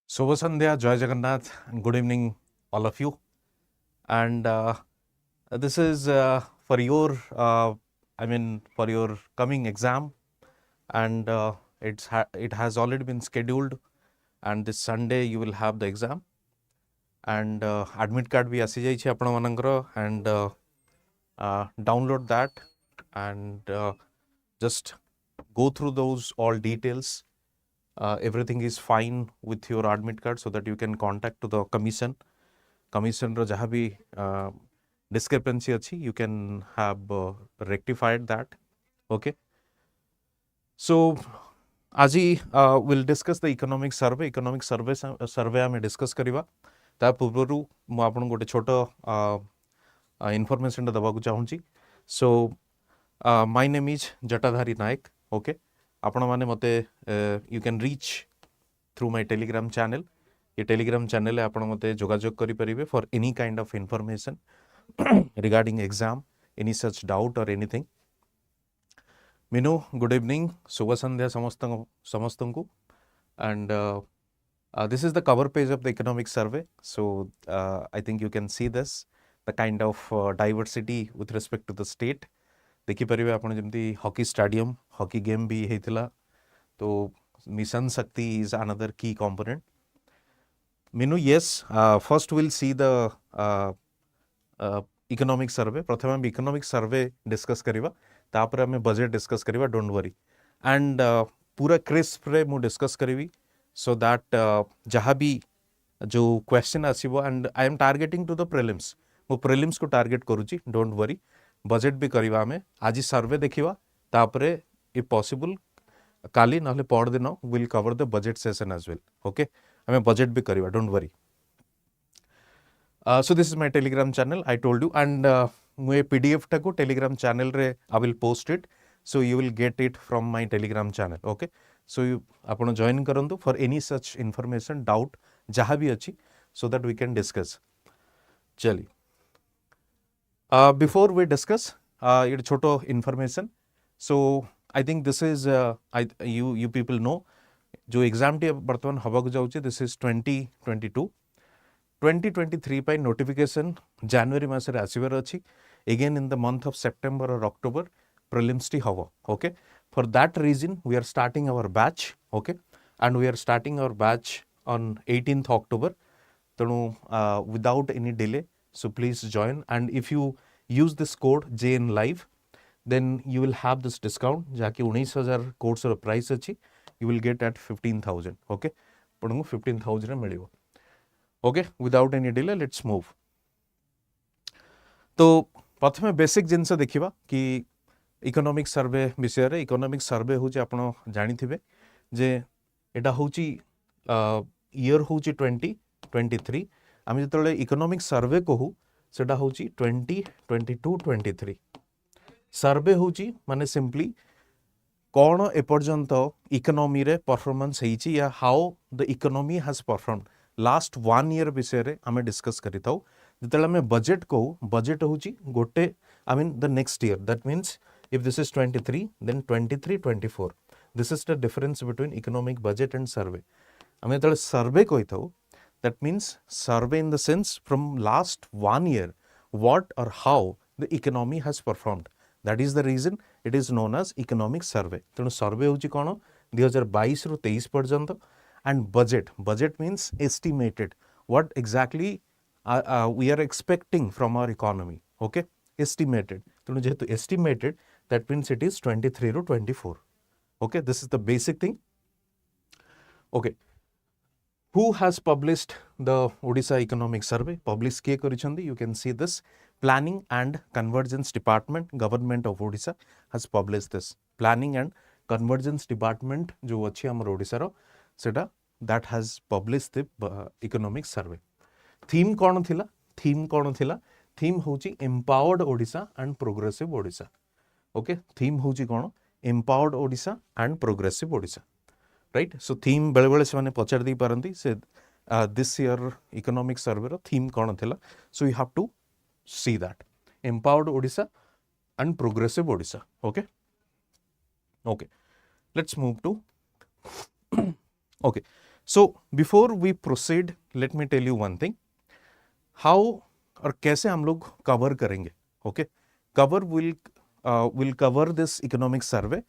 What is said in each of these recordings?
Shubha Sandhya, Joy Jagannath, and good evening, all of you. And this is for your, for your coming exam, and it has already been scheduled. And this Sunday you will have the exam, and admit card भी आसी जाइए आपण मानकर, and download that, and just go through those all details. Everything is fine with your admit card, so that you can contact to the commission रो जहाँ भी discrepancy अच्छी, you can have rectified that. Okay, so आज we'll discuss the economic survey survey आमे discuss करिवा ता पूर्वरु मु आपन गोटे छोटो information दबाकु चाहूँची. So my name is जटाधारी नायक. Okay, आपण माने मते you can reach through my telegram channel. ये टेलीग्राम चैनल आपण मते जोगाजोग करि परिबे for any kind of information regarding exam, any such doubt or anything. Minu, good evening, शुभ संध्या समस्तंकु. And this is the cover page of the economic survey. So I think you can see this, the kind of diversity with respect to the state. देखि परिबे आपण जेमती hockey stadium, hockey game भी हेतिला, तो mission शक्ति is another key component. Minu, yes, first we'll see the economic survey. प्रथम हम economic survey discuss करिवा, तापर हमें budget discuss करिवा, don't worry. And पूरा crisp रे मु discuss करिवी, so that जहाँ भी जो question आसीबो, and I am targeting to the prelims. मु prelims को target करूची, don't worry. Budget भी करिवा हमें, आजी survey देखिवा, तापरे if possible काली नहले पढ़ दिनो we'll cover the budget session as well. Okay, हमें budget भी करिवा, don't worry. So this is my telegram channel, I told you, and मुझे PDF टाको telegram channel रे I will post it, so you will get it from my telegram channel. Okay, so you आपण join करंतु for any such information, doubt जहाँ भी अच्छी, so that we can discuss. चलिए, before we discuss ये छोटो information. So I think this is you people know जो exam T बर्तमान हवाक जाउची, this is 2022. 2023 पाई नोटिफिकेशन जनवरी मासरे आसीबार अछि. Again in the month of September or October prelims T हवा. Okay, for that reason we are starting our batch. Okay, and we are starting our batch on 18th October. So without any delay, so please join, and if you use this code JN Live, then you will have this discount जाकि 19,000 course रो price अछि, you will get at 15,000. Okay, पडंगु 15,000 रे मिलिबो. Okay, without any delay, let's move. तो प्रथमे basic जिनस देखिबा कि economic survey विषय रे. Economic survey होची आपण जानिथिबे जे एटा होची ईयर होची 2023. आमी जतले इकोनॉमिक सर्वे कहू सेटा होची 2022-23. सर्वे होची माने सिंपली कौन एपर्यंत इकोनॉमी रे परफॉर्मेंस हेची या how the economy has performed last 1 year विषय रे हमें डिस्कस करि थाउ. जतले हमें बजेट कहू, बजेट होची गोटे I mean the next year, that means if this is 23 then 23-24. This is the difference between economic budget and survey. हमें जतले सर्वे कहि थाउ, that means survey in the sense from last 1 year what or how the economy has performed. That is the reason it is known as economic survey. तेणु सर्वे होची कोन 2022 रु 23 पर्यंत. And budget means estimated what exactly we are expecting from our economy. Okay, estimated. तेणु जेहेतु estimated, that means it is 23 रु 24. Okay, this is the basic thing. Okay, who has published the Odisha economic survey? Publish kiye karichandi, you can see this. Planning and Convergence Department, Government of Odisha has published this. Planning and Convergence Department जो अच्छी हमर ओडिसा रो सेटा that has published the economic survey. Theme कौन थिला? Theme होची empowered Odisha and progressive Odisha. Okay, theme होची कौन? Empowered Odisha and progressive Odisha. Right? So theme बेले बेले से माने पचार दी पारंती से this year economic survey row theme कौन थिला? So you have to see that empowered Odisha and progressive Odisha. Okay, let's move to okay, So before we proceed, let me tell you one thing, how और कैसे हम लोग cover करेंगे. Okay, cover will cover this economic survey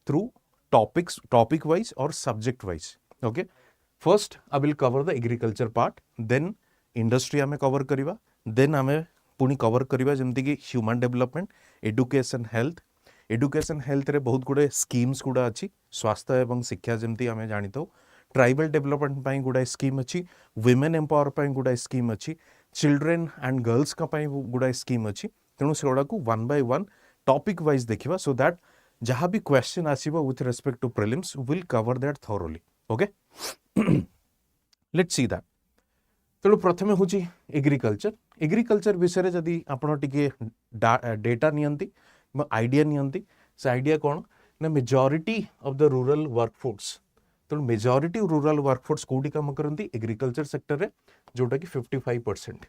through topic wise or subject wise. Okay, first I will cover the agriculture part, then industry आमे cover करिवा, then आमे पुणी cover करिवा जेमती कि human development, education, health. Education health रे बहुत गुड़े schemes गुड़ा अच्छी, स्वास्थ्य एवं शिक्षा जमती आमे जानी तो, ट्राइबल डेवलपमेंट पाई गुड़ा स्कीम अच्छी, वुमेन एम्पावर पाई गुड़ा स्कीम अच्छी, चिल्ड्रेन एंड गर्ल्स का पाई गुड़ा स्कीम अच्छी. तेणु से को one by one topic wise देखिबा, सो दैट जहाँ भी क्वेश्चन आसीबो with respect to prelims will cover that thoroughly. Okay, let's see that. तेणु प्रथमे होची एग्रीकल्चर विषय जदि आपण टिके डेटा नियंती आइडिया नियंती, से आइडिया कौन ना majority of the rural workforce. तेणु मेजॉरिटी रूरल वर्कफोर्स कोडी काम करती एग्रीकल्चर सेक्टर रे, जोटा कि 55%,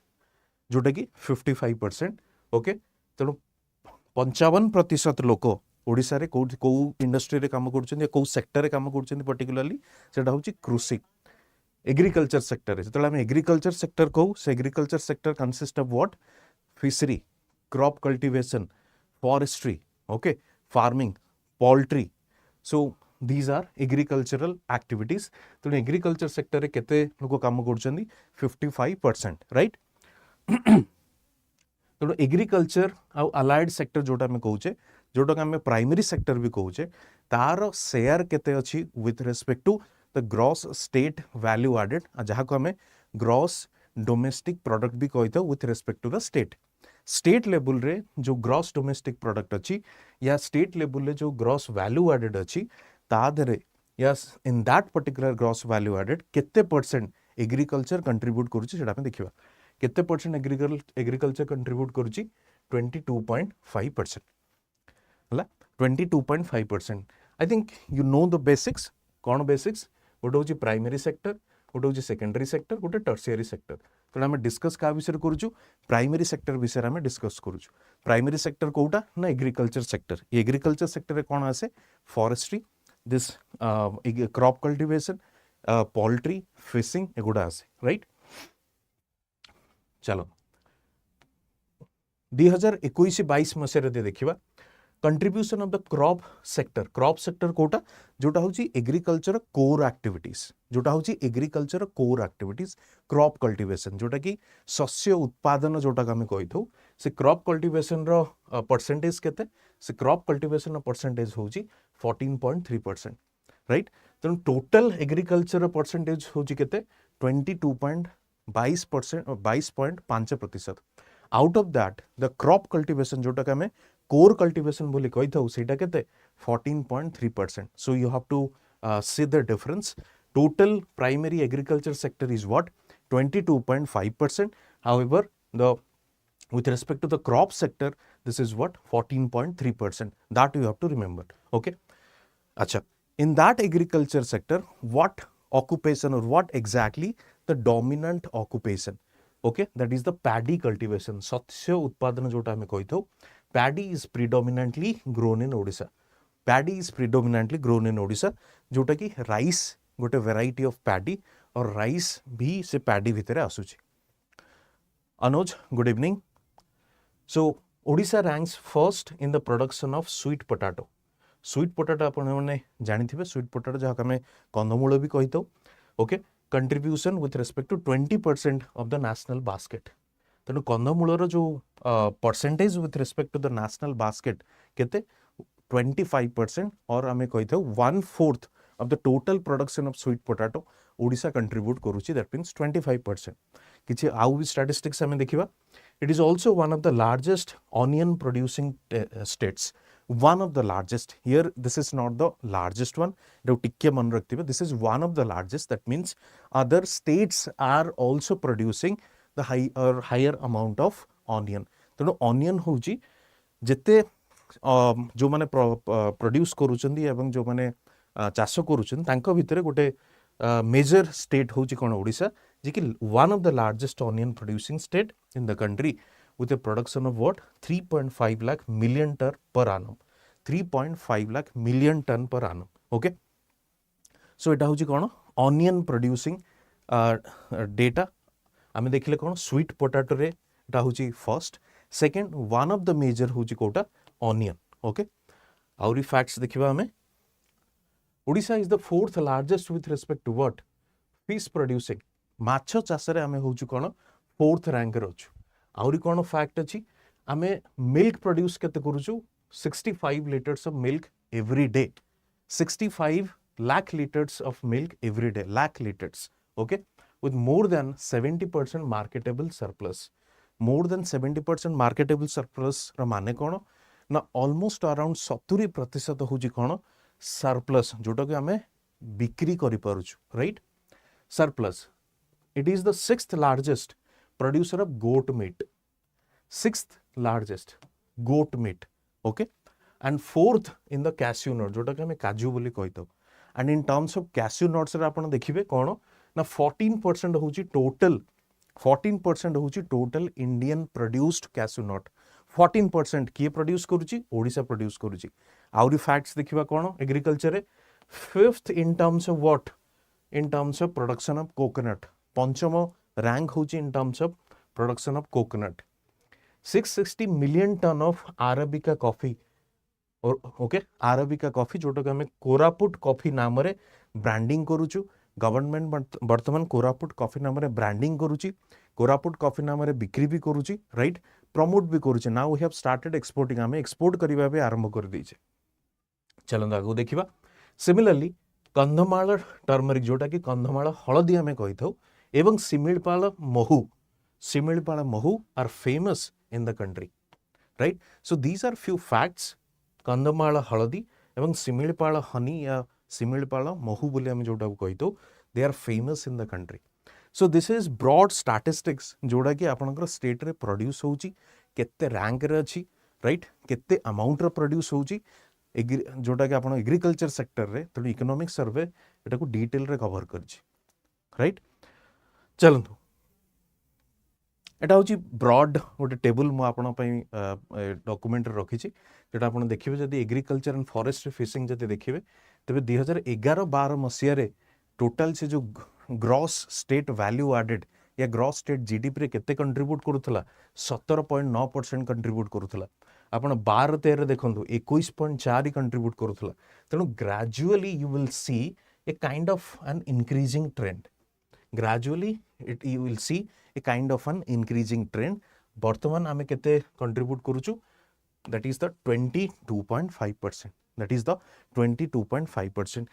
जोटा कि 55%. ओके, तेणु 55% लोक ओडिशा रे को इंडस्ट्री रे काम करछन, को सेक्टर रे काम करछन, पर्टिकुलरली सेटा होची कृषि एग्रीकल्चर सेक्टर. जो आम एग्रीकल्चर सेक्टर कहू, से agriculture sector consist of what, fishery, crop cultivation, forestry, okay, farming, poultry. So these are agricultural activities. तो agriculture sector रे केते लोग काम करछन्ती 55%, right? तो एग्रीकल्चर आउ अलाइड सेक्टर जोटा में कहूचे, जोटा आम प्राइमरी सेक्टर भी कहूचे, तार शेयर केते अछि with respect to the gross state value added, जहाँ को आम ग्रॉस डोमेस्टिक प्रोडक्ट भी कहता with respect to the state. State level रे जो ग्रॉस डोमेस्टिक प्रोडक्ट अच्छी या स्टेट लेवल रे जो ग्रॉस वैल्यू एडेड अच्छी, तादरे या in that particular gross value added केते परसेंट एग्रीकल्चर कंट्रीब्यूट करूची, सेटा में देखिबा. केते परसेंट एग्रीकल्चर कंट्रीब्यूट करूची, 22.5%. हला 22.5%. I think you know the basics. कौन बेसिक्स? गोटे होची प्राइमरी सेक्टर, गोटे होची सेकेंडरी सेक्टर, गोटे टर्शियरी सेक्टर. तेणु आम डिस्कस क्या विषय करूँ, प्राइमरी सेक्टर विषय आम डिस्कस करूँ. प्राइमरी सेक्टर कोटा ना एग्रीकल्चर सेक्टर. एग्रीकल्चर सेक्टर रे कौन आसे, forestry, this crop cultivation, poultry, fishing, एगुड़ा आसे, राइट. चलो 2021-22 मसीह देखिबा contribution of the crop sector कोटा, जोटा होची एग्रीकल्चर कोर एक्टिविटीज, जोटा होची agriculture core activities, crop cultivation, जोटा कि शस्य उत्पादन जोटा आम कही, से क्रॉप कल्टीवेशन रो परसेंटेज केते, से क्रॉप कल्टीवेशन रो परसेंटेज होची 14.3%, राइट. तेणु टोटल एग्रीकल्चर रो परसेंटेज होची केते 22.5%. Out of that the crop cultivation जोटा कि आम कोर कल्टीवेशन बोली कही था, सेटा केते 14.3%. So you have to see the difference. Total primary agriculture sector is what, 22.5%. However the with respect to the crop sector, this is what, 14.3%. that you have to remember. Okay, acha, in that agriculture sector, what occupation or what exactly the dominant occupation, okay, that is the paddy cultivation. शस्य उत्पादन जोटा हमें कही थो, paddy is predominantly grown in Odisha. Paddy is predominantly grown in Odisha, जोटा कि rice गोटे variety of paddy और rice भी से paddy भितरे आसुची. Anuj, good evening. So Odisha ranks first in the production of sweet potato. Sweet potato आपण माने जानि थिबे, sweet potato जहा हमें कंदमूल भी कही थो. Okay, contribution with respect to 20% of the national basket. तेणु कंदमूलर जो percentage with respect to the national basket केते 25%, और आम कही 1/4 of the total production of sweet potato Odisha contribute करूची, दैट मीन्स 25%. किछि आउ भी स्टैटिस्टिक्स आम देखिबा. It is also one of the largest onion producing states, one of the largest. Here this is not the largest one, टिके मन रखिबे, this is one of the largest. That means other states are also producing the higher amount of onion. तेणु onion होची जेते जो माने produce करूचंदी एवं जो माने चाष करूचंदी तांको भितरे गोटे मेजर स्टेट होची कोन ओडिशा, जे कि one of the largest onion producing state in the country with a production of what, 3.5 lakh million ton per annum. 3.5 lakh million ton per annum. Okay, so एटा होची कोन ऑनियन प्रोड्यूसिंग डेटा आम देखिले कौन sweet potato रे एटा होची first second one of the major होची कोटा onion okay आउरी फैक्ट्स देखिबा हमें Odisha is the fourth largest with respect to what fish producing माछ चाष रे आमे होचु कोन फोर्थ रैंक रे अछु आउरी कोन फैक्ट अछि आमे मिल्क प्रोड्यूस केते करूचु 65 liters of milk every day 65 lakh liters of milk every day lakh liters okay with more than 70% marketable surplus more than 70% marketable surplus रा माने कोन ना almost around 70% होजी कोन surplus जोटा कि हमें बिक्री करि पारुछु right surplus it is the sixth largest producer of goat meat sixth largest goat meat okay and fourth in the cashew nut जोटा कि हमें काजू बोली कहतो and in terms of cashew nuts रे आपण देखिबे कोन ना 14% होची टोटल 14% होची total Indian produced cashew nut 14% किए प्रोड्यूस करूची ओडिशा प्रोड्यूस करूची आउरी फैक्ट्स देखिबा कोन एग्रीकल्चर रे fifth in terms of what in terms of production of coconut पंचम रैंक होची in terms of production of coconut 660 million ton of arabica coffee और ओके अरेबिका कॉफी जोटा कि हमें कोरापुट कॉफी नाम रे ब्रांडिंग करूछु गवर्नमेंट वर्तमान कोरापुट कॉफी नाम रे ब्रांडिंग करूची कोरापुट कॉफी नाम रे बिक्री भी करूची राइट प्रमोट भी करूची now we have started exporting हमें एक्सपोर्ट करिबा बे आरंभ कर दैछे चलंदा आगु देखिबा सिमिलरली कंधमाल टर्मरिक जोटा कि कंधमाल हळदी हमें कहिथौ एवं सिमिलपाल महू आर famous in the country right so these are few facts Kandhamal हळदी एवं सिमिलपाल हनी या सिमिलपाल महू बोली हम जोटा कहितो they are famous in the country so this is broad statistics जोटा कि आपनकर स्टेट रे प्रोड्यूस होची केते रैंक रे अछि राइट केते अमाउंट रे प्रोड्यूस होची जोटा कि आपण एग्रीकल्चर सेक्टर रे तो इकोनॉमिक सर्वे एटा को डिटेल रे कवर करछि राइट चलंतु एटा होची ब्रॉड गोटे टेबल मु आपण पई डॉक्यूमेंट रखी जेटा आपण देखिबे जदि एग्रीकल्चर एंड फॉरेस्ट्री फिशिंग जदि देखिबे तबे 2011-12 मसिया रे टोटल से जो ग्रॉस स्टेट वैल्यू एडेड या ग्रॉस स्टेट जीडीपी रे केते कंट्रीब्यूट करूथला 17.9% कंट्रीब्यूट करूथला आपण 12-13 देखंतु 21.4 कंट्रीब्यूट करूथला तेनु gradually you will see a kind of an increasing trend gradually you will see a kind of an increasing trend वर्तमान आमे केते contribute करूछु that is the 22.5% that is the 22.5%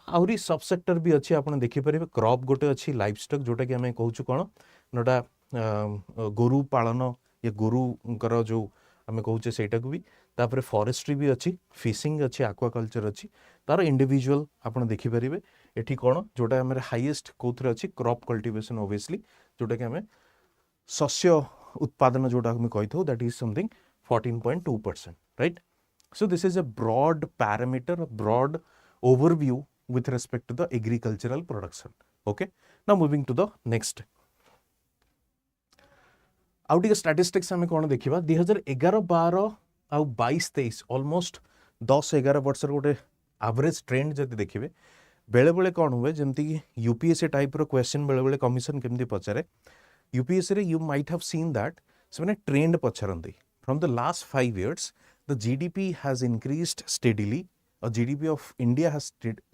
आउरी सब सेक्टर भी अछि आपण देखि परिबे क्रॉप गोटे अछि लाइफ स्टॉक जोटा कि हमें कहूछु कोन नोटा गोरु पालन या गोरु कर जो हमें कहूचे सेटा को भी तापर फॉरेस्ट्री भी अछि फिशिंग अछि एक्वाकल्चर अछि तार इंडिविजुअल आपण देखि परिबे एठी कोन जोटा हमरे हाईएस्ट कोथरे अछि क्रॉप कल्टीवेशन ऑब्वियसली जोटा कि हमें शस्य उत्पादन जोटा हम कहिथौ that is something 14.2% right so this is a broad parameter a broad overview with respect to the agricultural production okay now moving to the next outie statistics हमें कोन देखिबा 2011-12 आ 22-23 ऑलमोस्ट 10-11 वर्ष गोटे एवरेज ट्रेंड जदि देखिबे बेले बेले कोन हुए जेमति कि यूपीएससी टाइप रो question बेले बेले कमिशन केमति पचारे यूपीएससी रे you might have seen that से ट्रेंड पचारंती from the last 5 years the GDP has increased steadily or GDP of India has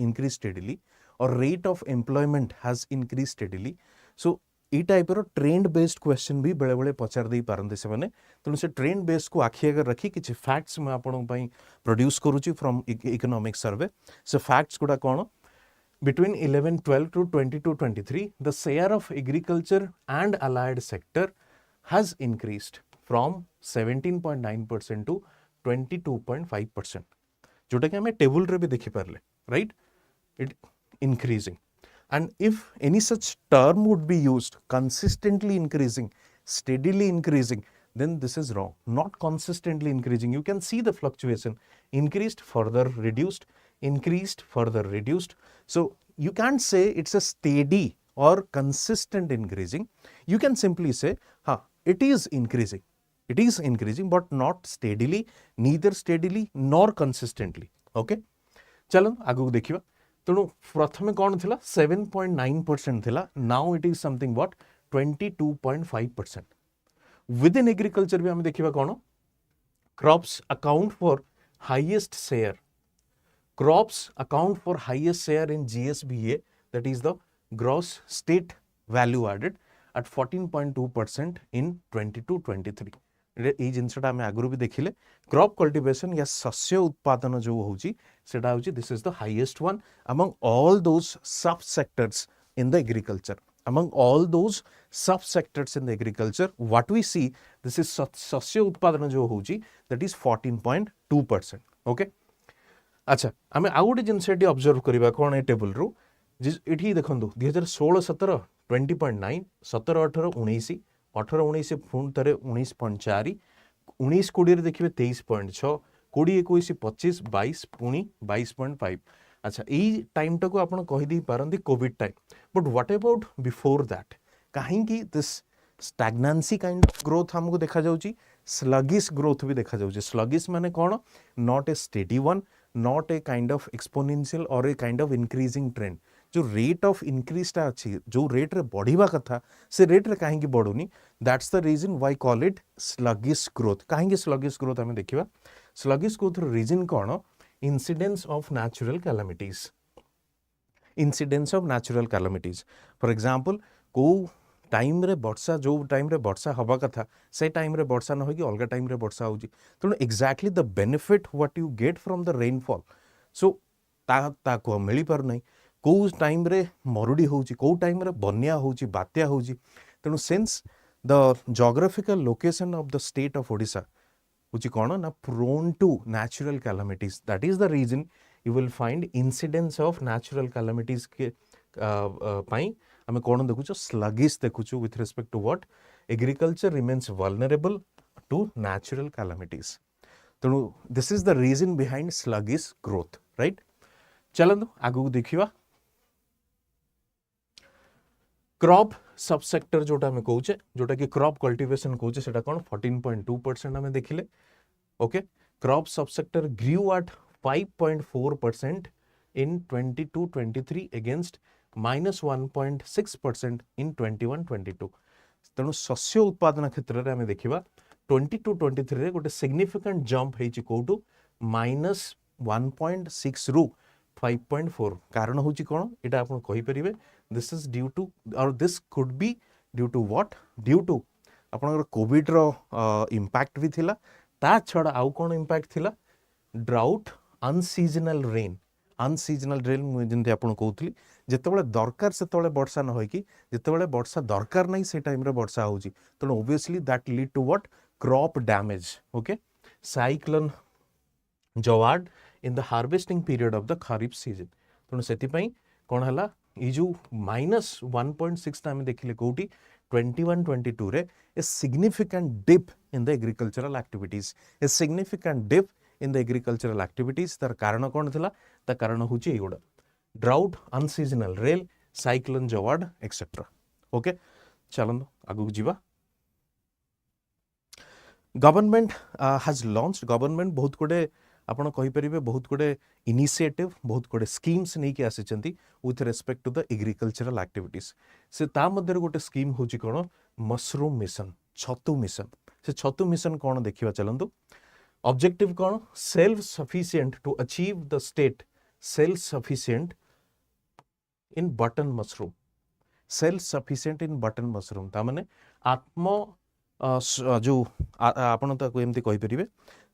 increased steadily or rate of employment has increased steadily so ई type रो trend based question भी बेले बेले पचार दे पारंते से माने तनु से ट्रेंड बेस्ड को आखि अगर रखी किछि फैक्ट्स मैं आपन पई प्रोड्यूस करूची from economic survey so facts गुडा कोन between 11-12 to 22-23 the share of agriculture and allied sector has increased from 17.9% to 22.5% जोटा कि हमें टेबल रे भी देखि परले right it increasing and if any such term would be used consistently increasing steadily increasing then this is wrong not consistently increasing you can see the fluctuation increased further reduced increased further reduced so you can't say it's a steady or consistent increasing you can simply say it is increasing but not steadily neither steadily nor consistently okay चलो आगु देखिबा तेणु प्रथमे कौन थिला 7.9% थिला, now it is something what 22.5%. Within agriculture भी हम देखिबा कौन crops account for highest share. Crops account for highest share in GSVA, that is the gross state value added, at 14.2% in 22-23. এই জিনিসটা আমি আগুরু भी देखिले क्रॉप कल्टिवेशन या शस्य उत्पादन जो होची सेटा होची this is the highest one among all those sub sectors in the agriculture. Among all those sub sectors in the agriculture, what we see this is शस्य उत्पादन जो होची that is 14.2%. okay. अच्छा आम आउ गोटे जिनस ऑब्जर्व करवा कौन ए टेबल रु ये देखो 2016-17 20.9, 17-18 19, 18-19 पुणी थे 19.4, 19-20 देखिए 23.6, 20-21 25-22 पुणी 22.5. अच्छा यही टाइम टाक आप कहीदे पारती COVID time. But what about before that, कहीं this stagnancy kind of growth हमको देखा जाउची, स्लगिश ग्रोथ भी देखा जाउची. स्लगिश माने कौन, not a steady one, not a kind of exponential or a kind of increasing trend. जो रेट ऑफ इंक्रीज टा अच्छी जो रेट रे बढ़िबा कथा से रेट रे काहेकि बढ़ुनी, that's the reason why call it sluggish growth. काहेकि स्लगिश ग्रोथ हमें देखिबा. स्लगिश ग्रोथ रो रीजन कोन, incidence of natural calamities. Incidence of natural calamities for example को टाइम रे वर्षा जो टाइम रे वर्षा हवा कथा से टाइम रे वर्षा न होगी अलग टाइम रे वर्षा होची. तेणु exactly the benefit what you get from the rainfall so ता को मिली पार नहीं. को टाइम रे मरुड़ी होची, को टाइम रे बन्या होची, बात्या होची. तेणु since the geographical location of the state of Odisha होची कोन ना prone to natural calamities, that is the reason you will find incidence of natural calamities के पाई आम कौन देखु स्लगिश देखु with respect to what agriculture remains vulnerable to natural calamities. तेणु this is the reason behind sluggish growth. Right, चलନ୍ତୁ आगु देखिबा क्रॉप सबसेक्टर जोटा आम कहूचे जोटा कि क्रॉप कल्टिवेशन कहूचे सेटा कौन 14.2% आम देखिले. Okay, crop subsector grew at 5.4% in 22-23 against -1.6% in 21-22. तेणु शस्य उत्पादन क्षेत्र में आम देखा 22-23 गोटे सिग्निफिकेंट जंप होती कौटू -1.6 रु 5.4. कारण हूँ कौन यहाँ आप कहींपर दिस इज ड्यू टू और this could be due to what, due to आपनकर कोविड रो इम्पैक्ट भी थिला. ता छड़ा आउ कौन इम्पैक्ट थिला, drought, unseasonal rain. Unseasonal rain मुझे आपको कहूली जितेबाला दरकार से वर्षा न होगी, जितेबाला वर्षा दरकार नहीं से टाइम रे वर्षा होची. तेणु obviously that lead to what crop damage. Okay, cyclone Jawad in the harvesting period of the kharif season. तेणु से कौन है ये जो -1.6 आम देखिले कौटी 21-22 रे a significant dip in the agricultural activities, a significant dip in the agricultural activities. तार कारण कौन थिला, ता कारण हूँ एगुड़ा drought, unseasonal rain, cyclone Jawad etcetera. Okay, चलନ୍ତୁ आगु जीवा. गवर्नमेंट हैज लॉन्च्ड, गवर्नमेंट बहुत गुडे आपण कहींपर बहुत गुडे इनिशिएटिव बहुत गुडे स्कीम्स नहीं कि आसी with respect to the agricultural activities. से ता मध्य गोटे स्कीम हूँ कौन मशरूम मिशन, छतु मिशन. से छतु मिशन कौन देखिबा चलନ୍ତୁ. ऑब्जेक्टिव कौन, self sufficient to achieve the state self sufficient in button mushroom. Self sufficient in button mushroom ता माने आत्म जो आपण ताको एमती कहि परिबे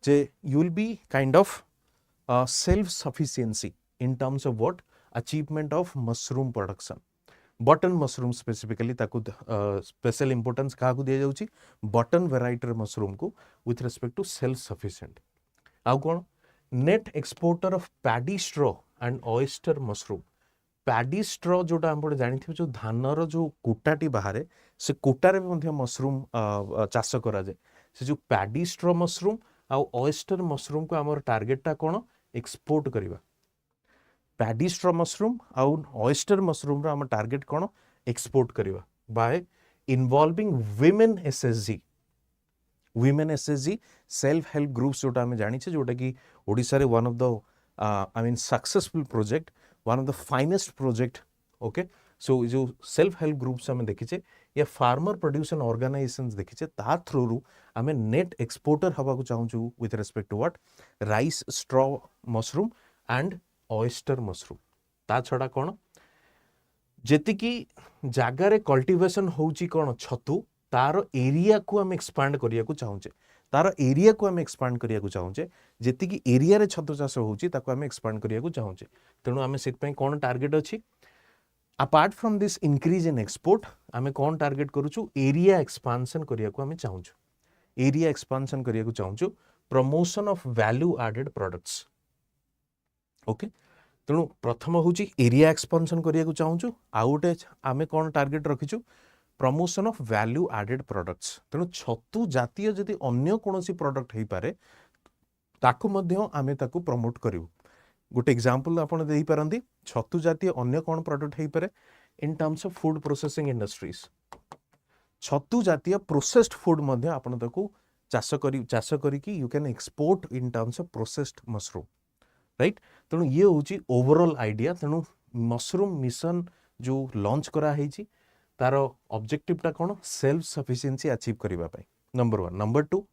जे you will be kind of self sufficiency in terms of what achievement of mushroom production. Button mushroom specifically ताको स्पेशल इंपोर्टेंस क्या दिया जाउची, बटन वेराइटी मशरूम को with respect to self sufficient. आउ कौन net exporter of paddy straw and oyster mushroom. Paddy straw जोटा हम जानी जो धानर जो कुटाटी बाहर से कुटारे भी मशरूम चाष करा जाए. से जो पैडी स्ट्रॉ मशरूम आउ ऑयस्टर मशरूम को आम टार्गेटा कौन एक्सपोर्ट करवा. पैडी स्ट्रॉ मशरूम आउ ऑयस्टर मशरूम रो आम टार्गेट कौन एक्सपोर्ट करवा bye involving women SHG. Women SHG self help groups जोटा आम जानी जोटा कि ओडिशा रे one of the I mean successful project one of the finest project okay so जो सेल्फ हेल्प ग्रुप्स आम देखीचे या फार्मर प्रोड्यूसन ऑर्गेनाइजेशंस देखीचे ता थ्रू रु आम नेट एक्सपोर्टर हवा चाहूँ with respect to what rice straw mushroom and oyster mushroom ता छड़ा कौन जेतिकी जगार कल्टिवेशन होउची कौन छतु तार एरिया को आम एक्सपांड करिया को चाहूचे तार एरिया को आम एक्सपांड करिया को चाहूचे जेतिकी एरिया रे छतु चाष होउची ताको आम एक्सपांड करिया को चाहूचे तेणु आम से कौन टार्गेट अच्छी apart from this increase in export आम कौन टार्गेट करूछु एरिया एक्सपांशन करिया को आम चाहूछु एरिया एक्सपांशन करिया को चाहूछु promotion of value added products okay तेणु प्रथम हूँ एरिया एक्सपांशन करिया को चाहूँ आउ गोटे आम कौन टार्गेट रखीचु promotion of value added products तेणु छतु जातीय जदि अन्य कौन प्रोडक्ट हो पारे ताकू मध्य आमे ताकू प्रमोट करूँ गोटे एग्जांपल आपण दे पारंती छतु जातीय अन्य कौन प्रोडक्ट हो पारे in terms of food processing industries छतु जातीय प्रोसेस्ड फूड मध्य आपण ताकू चाष करी you can export in terms of processed mushroom right तेणु ये हूँ ओवरऑल आइडिया तेणु मशरूम मिशन जो लॉन्च करा है तार ऑब्जेक्टिवटा कौन सेल्फ सफिशिएंसी अचीव करने नंबर वन नंबर टू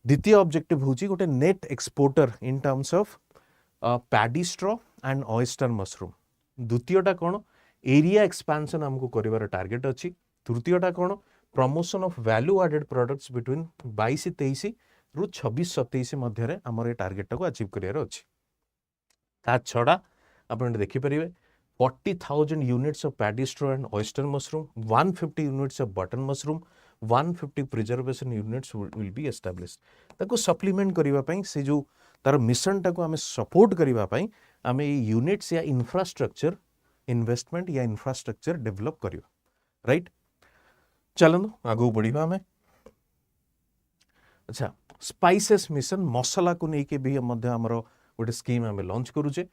द्वितीय ऑब्जेक्टिव हूँ गोटे net exporter in terms of paddy straw and oyster mushroom द्वितीयटा कौन एरिया एक्सपांशन आमको करिवार टार्गेट अच्छी तृतीयटा कौन promotion of value added products between 22-23 रु 26-27 मध्य आमर ये टार्गेट को अचीव करिवार अच्छी ता छड़ा आपण देखिपारे 40,000 units of paddy straw and oyster mushroom 150 units off button mushroom 150 preservation units will be established ताको सप्लीमेंट करिवा पई से जो तार मिशन टाको आमे सपोर्ट करिवा पई आमे यूनिट्स या इंफ्रास्ट्रक्चर इन्वेस्टमेंट या इंफ्रास्ट्रक्चर डेवलप करिवा राइट चलनु आगो बढ़िबा आमे अच्छा स्पाइसेस मिशन मसला को लेके भी हमरो गोटे स्कीम आम लॉन्च करूचे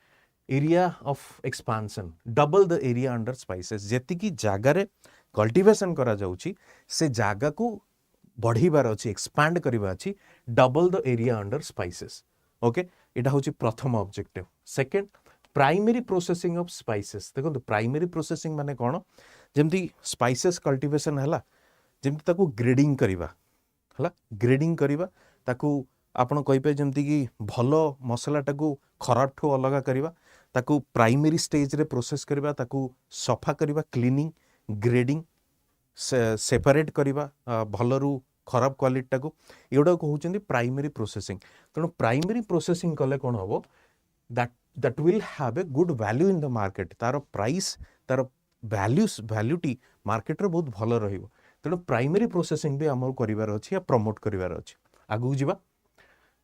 area of expansion double the area under spices जेतिकी जगार कल्टिवेशन करा जाउची से जागा को बढ़ीबार अच्छी एक्सपांड करबा अच्छी double the area under spices okay एटा होची प्रथम objective second primary processing of spices देखो प्राइमरी प्रोसेसिंग माने कोन जेमती स्पाइसेस कल्टिवेशन हला जेमती ताको ग्रेडिंग करबा हला ग्रेडिंग करबा ताको आपण कहिपे जेमती कि भल मसलाटा को खराब ठू अलग करबा ताको प्राइमरी स्टेज रे प्रोसेस करबा ताको सफा करबा क्लीनिंग ग्रेडिंग सेपरेट करबा भल रु खराब क्वालिटी को एगुड़ा कहते प्राइमरी प्रोसेसिंग तेणु प्राइमरी प्रोसेसिंग कले कौन हम that will have a good value in the market तार प्राइस तार वैल्यूटी मार्केट रे बहुत भल रहिबो तेणु प्राइमरी प्रोसेसिंग भी आम कर या प्रमोट कर आगू जावा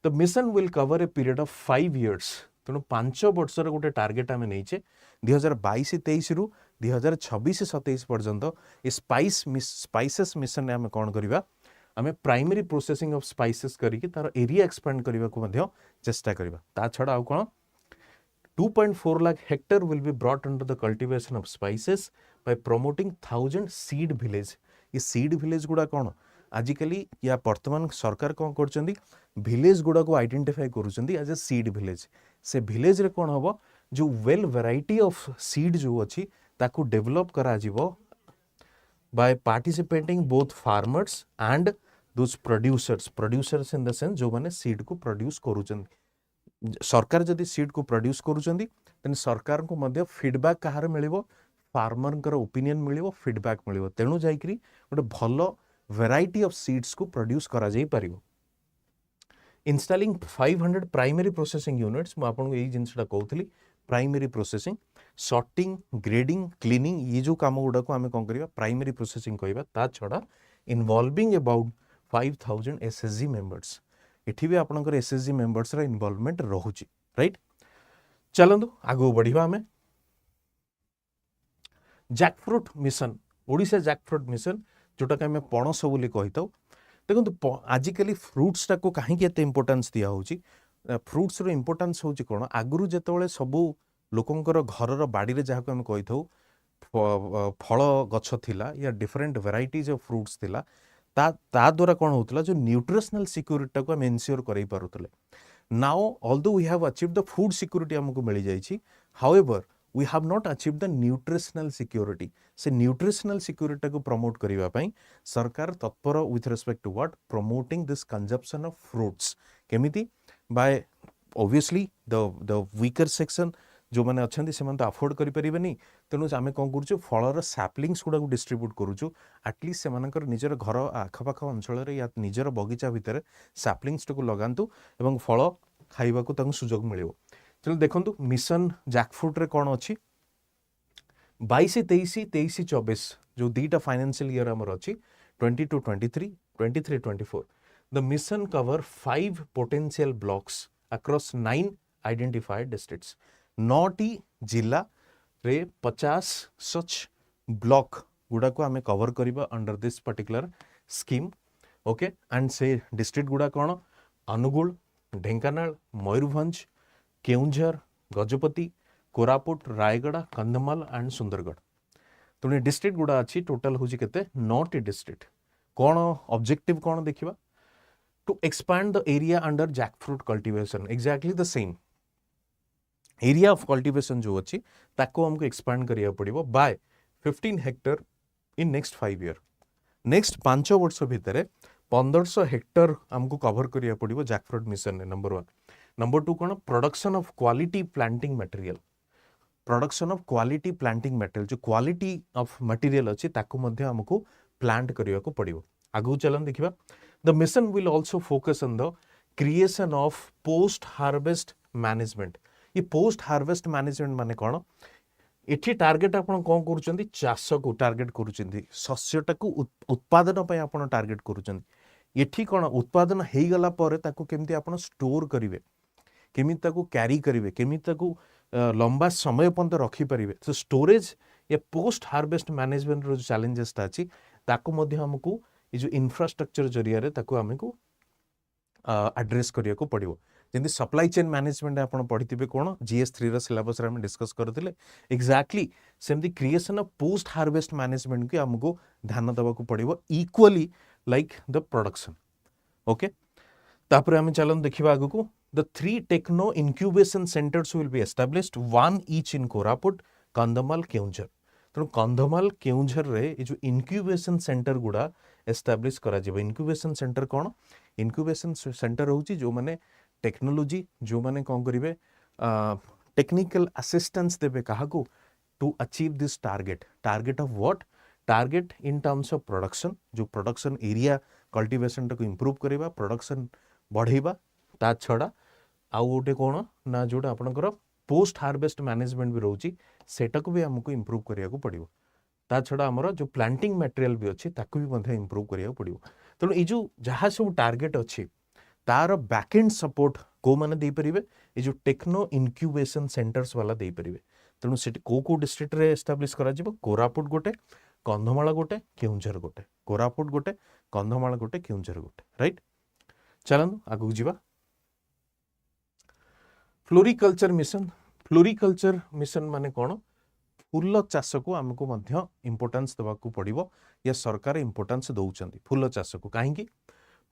the mission will cover a period of 5 years तेणु 5 वर्षर गोटे टार्गेट आम नहीं 2022-23 रु 2026-27 पर्यंत ये स्पाइसेस मिशन आम कौन करवा आम प्राइमरी प्रोसेसिंग ऑफ स्पाइसेस करिकी तार एरिया एक्सपांड करने को चेष्टा करवा ता छड़ा आउ कौन 2.4 lakh Hector will be brought under the cultivation of spices bye promoting 1000 seed village ये सीड विलेज गुड़ा कौन आजिकली या वर्तमान सरकार कौन कर विलेज गुड़ा को आइडेंटिफाई करुँच एज ए सीड विलेज से विलेज रे कौन हम जो वेल वेराइटी ऑफ सीड जो अच्छी ताकू डेवलप करा जीवो by participating both farmers and those producers in the sense जो माने सीड को प्रोड्यूस करुँच सरकार जदि सीड को प्रोड्यूस करुँच सरकार को मध्य फीडबैक कहार मिलिबो फार्मर ओपिनियन मिलिबो फीडबैक मिलिबो तेणु जाइकरी गोटे भल वेराइटी ऑफ सीड्स को प्रोड्यूस करा जाई परिबो इंस्टॉलिंग 500 प्राइमरी प्रोसेसिंग यूनिट्स मु आपन को एई जिंसटा कहउथली primary processing sorting grading cleaning ये जो काम गुड़ा को आम कौन करवा प्राइमरी प्रोसेसिंग कहवा ता छड़ा इनवॉल्विंग अबाउट 5000 एसएचजी मेंबर्स एठी भी आपनकर एसएचजी मेंबर्स रा इन्वॉल्वमेंट रहुची राइट चलंदु आगो बढ़िबा आमे jackfruit mission Odisha jackfruit mission जोटा कि आम पणस बोली कहीथाऊ देखो आजिकली फ्रुट्स टाको कहीं इम्पोर्टेंस दिया होची फ्रुट्स रो इम्पोर्टेंस होची कोन आगुरु जेतबेले सबु लोकंकर घरर बाड़ी जहाँ को आम कहीथाऊ फल गछ थिला या डिफरेंट वेराइटीज ऑफ फ्रुट्स थिला ता द्वारा कौन होता जो न्यूट्रिशनल सिक्योरिटी को आम एनश्योर कर now although we have achieved the food security आमको मिल जाइए however we have not achieved the nutritional security. से nutritional security को promote करिवा पई सरकार तत्पर with respect to what? Promoting this consumption of fruits. केमिति? By obviously the weaker section जो मैंने अच्छे से अफोर्ड करें तेणु आम कौन करूँ फलर सैपलिंग्स गुड़ा डिस्ट्रीब्यूट करूँ एटलिस्ट से निजर घर आखपाख अंचल या निजर बगीचा भितर सैपलिंग्स टाक लगातु और फल खाइबा सुजोग मिल। चलो देखो मिशन जैकफ्रूट रे कौन अच्छी 22-23 जो दीटा फाइनेंशियल ईयर आमर अच्छी 22-23 23-24 the mission cover 5 potential blocks across 9 identified districts. 9टी जिला रे 50 सच ब्लॉक गुड़ा को आमे कवर करिबा under this particular scheme. Okay and से डिस्ट्रिक्ट गुड़ा कौन? अनुगुल, ढेंकानाल, मयूरभंज, केउंझर, गजपति, कोरापुट, रायगड़ा, कंधमाल एंड सुंदरगढ़। तो डिस्ट्रिक्ट गुड़ा अच्छी टोटल हूँ केते 9टी डिस्ट्रिक्ट। कौन ऑब्जेक्टिव कौन देखिबा? To expand the area under jackfruit cultivation. Exactly the same area of cultivation जो अच्छी ताको हमको एक्सपैंड करिया पड़िबो by 15 hectare in next 5 year. Next 5 वर्ष भितर 1500 हेक्टर हमको कवर करिया पड़िबो जैकफ्रूट मिशन ने। नंबर 1। नंबर 2 कौन? Production of quality planting material. Production of quality planting material जो क्वालिटी ऑफ मटेरियल अच्छी ताको मध्य हमको प्लांट करिया को पड़िबो। आगु चलन देखिबा the mission will also focus on the creation of post harvest management. ये पोस्ट हार्वेस्ट मैनेजमेंट माने कौन? एठी टार्गेट आपण कौन करूचंदी? चाष को टार्गेट करूचंदी, शस्यटा को उत्पादन पय आपण टार्गेट करूचंदी। एठी कौन? उत्पादन हेई गला परे ताको केमिति आपण स्टोर करिवे, केमिति ताको कैरी करिवे, केमिति ताको लंबा समय पर्यंत रखी परिवे। तो स्टोरेज या पोस्ट हार्वेस्ट मैनेजमेंट रो चैलेंजेस ता अछि ताको मध्ये हमकु ये जो इंफ्रास्ट्रक्चर जरिया रे ताको हमकु एड्रेस करिया को पड़िबो। जेंति सप्लाई चेन मैनेजमेंट आपण पढ़िथिबे कोन GS3 रो सिलेबस रे हम डिस्कस करथिले। एक्जेक्टली सेमति creation of post harvest management के हमको ध्यान देबा को पड़िबो equally like the production. Okay तापर हम चलन देखिबा आगु को the 3 techno incubation centres will be established, 1 each in Koraput, Kandhamal, Keonjhar. तो कंधमाल केउंझर रे ये जो इंक्यूबेशन सेंटर गुड़ा एस्टैब्लिश करा जिवो। इंक्यूबेशन सेंटर कौन? इंक्यूबेशन सेंटर होची जो माने टेक्नोलॉजी जो माने कौन करिवे टेक्निकल असिस्टेंस देबे काहाकू to achieve this target. Target of what? Target in terms of production जो प्रोडक्शन एरिया कल्टीवेशन को इंप्रूव करिबा, प्रोडक्शन बढ़ेबा। ता छड़ा आउ गोटे कौन ना जोटा आपनकर पोस्ट हार्वेस्ट मैनेजमेंट भी रोची सेटा को भी हमको इंप्रूव करिया को पड़िबो। ता छड़ा हमर जो प्लांटिंग मटेरियल भी अच्छी ताको भी मध्ये इंप्रूव करिया को पड़िबो। तेणु ये जो जहाँ सब टारगेट अच्छी तार बैकएंड सपोर्ट को माने दे परिबे? ये जो टेक्नो इंक्यूबेशन सेंटर्स वाला दे परिबे। तेणु सेठी को डिस्ट्रिक्ट रे एस्टैब्लिश करा जिवो? कोरापुट गोटे, कंधमाल गोटे, केउंझर गोटे। कोरापुट गोटे, कंधमाल गोटे, केउंझर गोटे। राइट चलन आगु जिबा फ्लोरिकल्चर मिशन। फ्लोरिकल्चर मिशन माने कौन? फूल चाष को आमको मध्य इंपोर्टेंस देवा को पड़िबो या सरकार इंपोर्टेंस दउचंदी फूल चाष को। काहेकि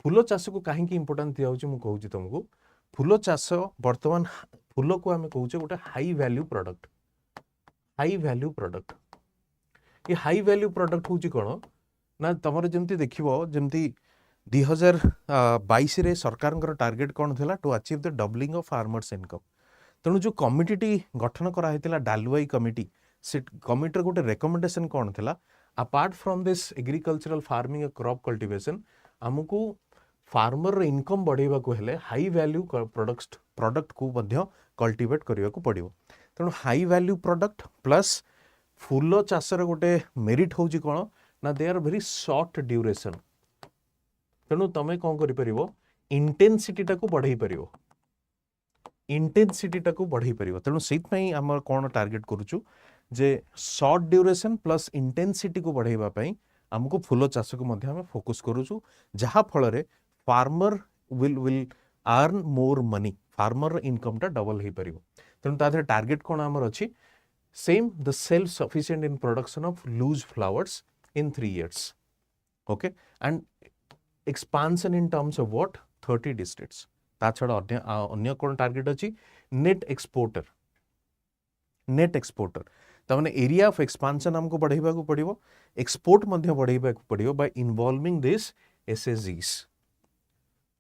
फूल चाष को काहेकि इंपोर्टेंस दिया होची मु कहूची तुमको। फूल चाष वर्तमान फूल को आमे कहूचे गोटे high value product. High value product ये हाई वैल्यू प्रोडक्ट होची कोन ना तमरे जेमती देखिबो जेमती 2022 रे सरकारଙ୍କର टार्गेट कौन थिला? To achieve the doubling of farmers income. तेणु जो कमिटी गठन करा हेतिला डालवाई कमिटी, से कमिटर गोटे रेकमेंडेशन कौन थिला? Apart from this agricultural farming crop cultivation हमको फार्मर इनकम बढ़ेबा को हेले हाई वैल्यू प्रोडक्ट को मध्य कल्टीवेट करिया को पड़िबो। तेणु हाई वैल्यू प्रोडक्ट प्लस फूल चाषर गोटे मेरिट होची कोन ना they are very short duration. तेणु तमे कौन करि परिबो? इंटेंसिटी टाको बढ़ाई परिबो, इंटेंसिटी टाको बढ़ाई परिबो। तेणु सेत पई हमर कोन टार्गेट करूछु जे शॉर्ट ड्यूरेशन प्लस इंटेंसिटी को बढ़ाइबा पई हमको फूल चाष को मध्य हम फोकस करूछु, जहाँ फल रे farmer will earn more money, farmer income टा डबल हो परिबो। तेणु ता टार्गेट कौन आमर अच्छी? Same the self sufficient in production of loose flowers in 3 years। Okay and expansion in terms of what? 30 districts. ता छड़ा अन्य कौन टार्गेट अच्छी? Net exporter. नेट एक्सपोर्टर ताने एरिया ऑफ एक्सपांशन हमको बढ़ाइबा को पड़िबो एक्सपोर्ट मध्य बढ़ाइबा को पड़िबो बाय इन्वॉल्विंग दिस एसएसजीस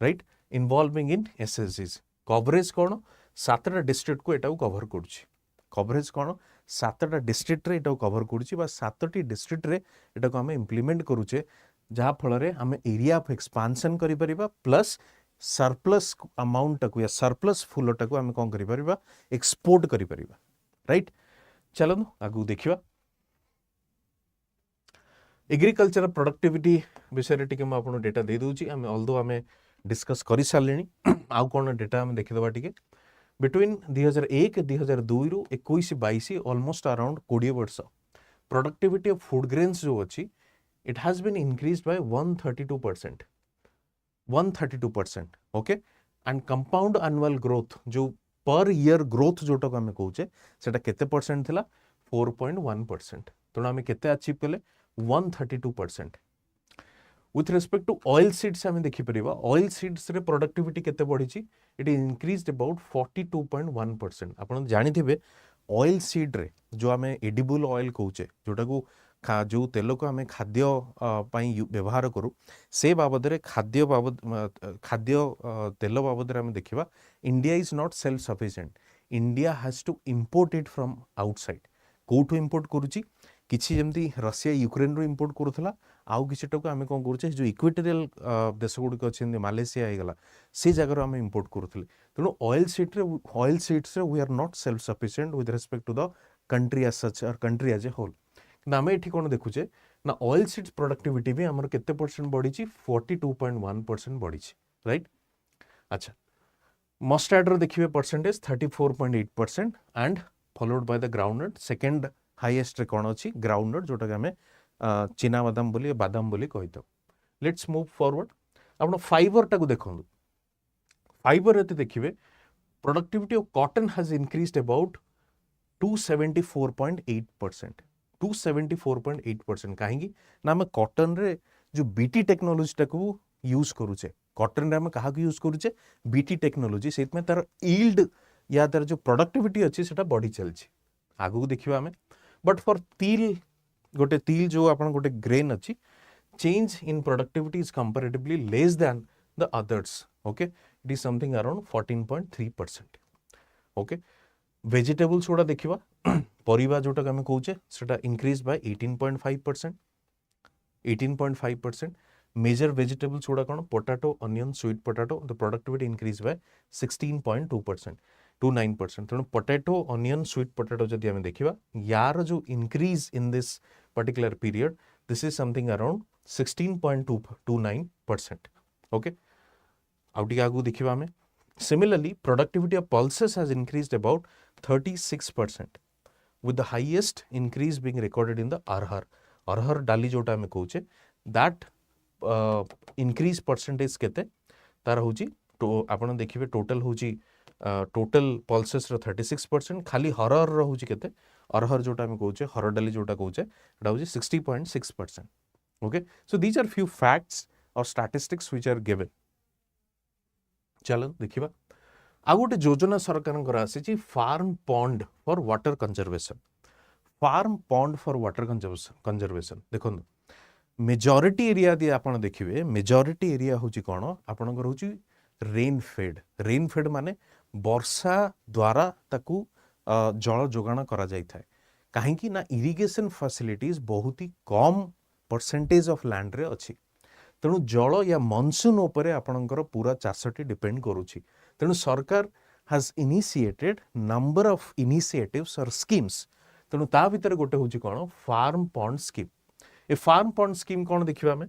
राइट इन्वॉल्विंग इन एसएसजीस कवरेज कोन सातटा डिस्ट्रिक्ट को एटा कवर करूची कवरेज कोन सातटा डिस्ट्रिक्ट रे एटा कवर करूची बा सातटी डिस्ट्रिक्ट रे एटा को हम इंप्लीमेंट करूचे जहाँ फल आम एरिया ऑफ एक्सपांशन करि परिबा प्लस सरप्लस अमाउंट को या सरप्लस फूलटा को आम कौन करिपरिबा एक्सपोर्ट करि परिबा राइट चलो आगु देखिबा एग्रीकल्चर प्रोडक्टिविटी विषय टिके मैं आपन डेटा दे दूची आम ऑल्दो आम डिस्कस करि सारलेनी आउ कोन डेटा आम देखिदबा टिके बिटवीन 2001 2002 रु 21 22 ऑलमोस्ट अराउंड 20 वर्ष प्रोडक्टिविटी ऑफ फूड ग्रेन्स जो अछि it has been increased by 132%. 132%. Okay? And compound annual growth, जो per year growth जोटा को हमें कहूचे, सेटा कितने परसेंट थिला 4.1%. तो हमें कितने अचीव कले 132%. With respect to oil seeds हमें देखी परिवा, oil seeds रे productivity कितने बढ़ी ची, it increased about 42.1%. आपण जानी थिबे oil seed रे जो हमें edible oil कहूचे, जोटा को जो तेल को आम खाद्य व्यवहार करूँ से बाबद खाद्य तेल बाबद आम देखा India is not self sufficient India has to import it from outside कौटू इम्पोर्ट करुच्ची किसी जमती रशिया यूक्रेन रू इम्पोर्ट करूला आउ किसीटा को आम कौन करुचे जो इक्वेटोरियल देश गुड़िक अच्छे मालेसिया होगला से जगार आम इम्पोर्ट करूँ तेणु oil seeds we are not self sufficient with respect to the country as such और कंट्री एज ए होल आम ये कौन देखुचे ना ऑयल सीड्स प्रोडक्टिविटी भी आमर केते परसेंट बढ़ी 42.1% बढ़ी राइट अच्छा मस्टार्ड रो देखिए percentage 34.8% and followed by the groundnut second highest रे कौन अच्छी ग्राउंडनट जोटा कि आम चिना बादाम बोली कही लेट्स मूव फॉरवर्ड आप फाइबर टाक देखो फाइबर ये देखिए productivity of cotton has increased about 274.8% 274.8% कहीं ना आम कॉटन रे जो बीटी टेक्नोलोजी टाक यूज करूचे कॉटन रे आम क्या यूज करूचे बीटी टेक्नोलोजी से तार यील्ड या तार जो प्रोडक्टिविटी अच्छी से बढ़ी चलती आगू देखिए आम बट फॉर तिल गोटे तिल जो आप गोटे ग्रेन अच्छी change in productivity is comparatively less than the others okay it is something around 14.3% okay vegetables गुड़ा देखा परिवा जोटा आम कौचे सेटा इंक्रीज बाय 18.5% 18.5% मेजर वेजिटेबल्स गुड़ा कौन potato onion sweet potato the productivity increase by 16.2% to 9% तेणु पोटाटो अनियन स्वीट पोटाटो जदि आम देखा यार जो increase in this particular period this is something around 16.29% okay outie आगू देखा आम similarly productivity of pulses has increased about 36% with the highest increase being recorded in the अरहर डाली जोटा आम कौचे दैट इंक्रीज परसेंटेज केते तार होची आपन देखिबे टोटल होची टोटल पल्सेस रो 36% खाली हरहर रो होची केते अरहर जोटा आम कौचे हरहर डाली जोटा कौचे एटा होची 60.6% okay so these are few facts और स्टैटिस्टिक्स व्हिच आर गिवन चलो देखिबा आ गोटे योजना सरकार आसी farm pond for water conservation farm pond for water conservation देखो मेजॉरिटी एरिया दिए आप देखिए मेजॉरिटी एरिया हूँ कौन आपणकर हूँ रेन फेड माने वर्षा द्वारा ताकू जल जोगाण करा जाय थाए कहीं ना इरिगेशन फैसिलिटीज बहुत ही कम परसेंटेज ऑफ लैंड रे अच्छी तेणु जल या मनसून उपरे आपणकर पूरा चाषटी डिपेंड करुछि तेणु सरकार has initiated number of initiatives और स्कीम्स तेणु ता भीतर गोटे हूँ कौन farm pond scheme a farm pond scheme कौन देखिए आम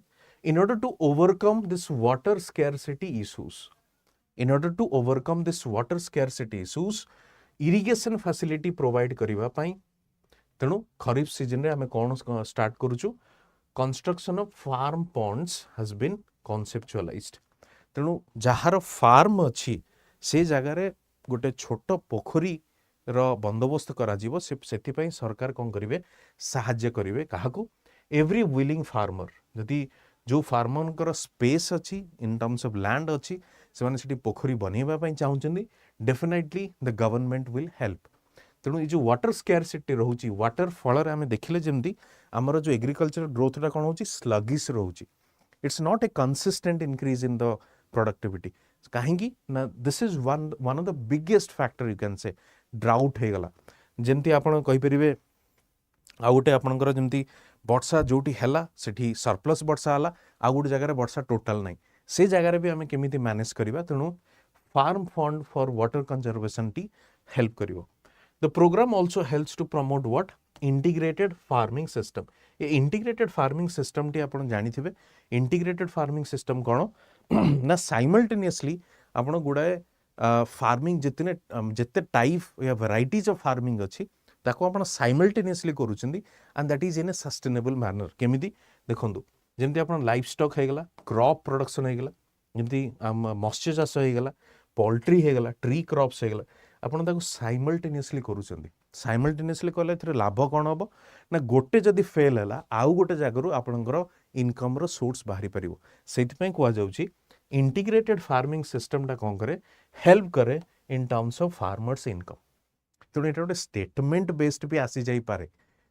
in order to overcome this water scarcity issues in order to overcome this water scarcity issues irrigation facility provide करबा पई तेणु खरीफ सीजन रे आम कौन स्टार्ट करूछु construction of farm ponds has been conceptualised तेणु जहार फार्म अच्छी से जगार गोटे छोट पोखरी रो बंदोबस्त करा जीवो से सरकार कौन करेंगे साहाय्य करेंगे क्या एवरी विलिंग फार्मर जदि जो फार्मर स्पेस अच्छी इन टर्म्स ऑफ लैंड अच्छी से पोखरी बनवाई चाहते definitely the government will help तेणु ये जो वाटर स्कैरसिटी रोचे वाटर फल आम देखिले जमी आमर जो एग्रीकल्चर ग्रोथटा कौन हो स्लगिश रोचे it's not a consistent increase in the productivity कहीं ना this is one of the biggest factor you can say drought हो गला जमती आपरे आ गोटे आपंकर जमी वर्षा जोटी है सेठी सरप्लस वर्षा है आ गोटे जगह वर्षा टोटाल ना से जगार भी आम केमी मैनेज करवा तेणु farm fund for water conservation टी हेल्प करिवो the programme also helps to promote what integrated farming system ये इंटीग्रेटेड फार्मिंग सिस्टम टी आप जानी इंटीग्रेटेड फार्मिंग सिस्टम कौन ना साइमल्टेनियसली आपण गुड़ाए फार्मिंग जितने जिते टाइप या वेराइटीज ऑफ फार्मिंग अच्छी ताको आपण साइमल्टेनियसली करूछंदी and that is in a sustainable manner केमिति देखंतु जेमति आपण लाइफ स्टॉक हेगला क्रॉप प्रोडक्शन हेगला जेमति मत्स्य चाष हेगला पोल्ट्री हेगला ट्री क्रॉप्स हेगला आपण ताको साइमल्टेनियसली करूछंदी साइमल्टेनियसली कले थरे लाभ कोन हबो ना गोटे जदी फेल हला आउ गोटे जागरु आपनकर इनकम रो सोर्स बाहरी परिवो सेति पय कुआ जाउची इंटीग्रेटेड फार्मिंग सिस्टम टा कोन करे हेल्प करे इन टर्म्स ऑफ फार्मर्स इनकम तेणु ये गोटे स्टेटमेंट बेस्ड भी आसी जाई पारे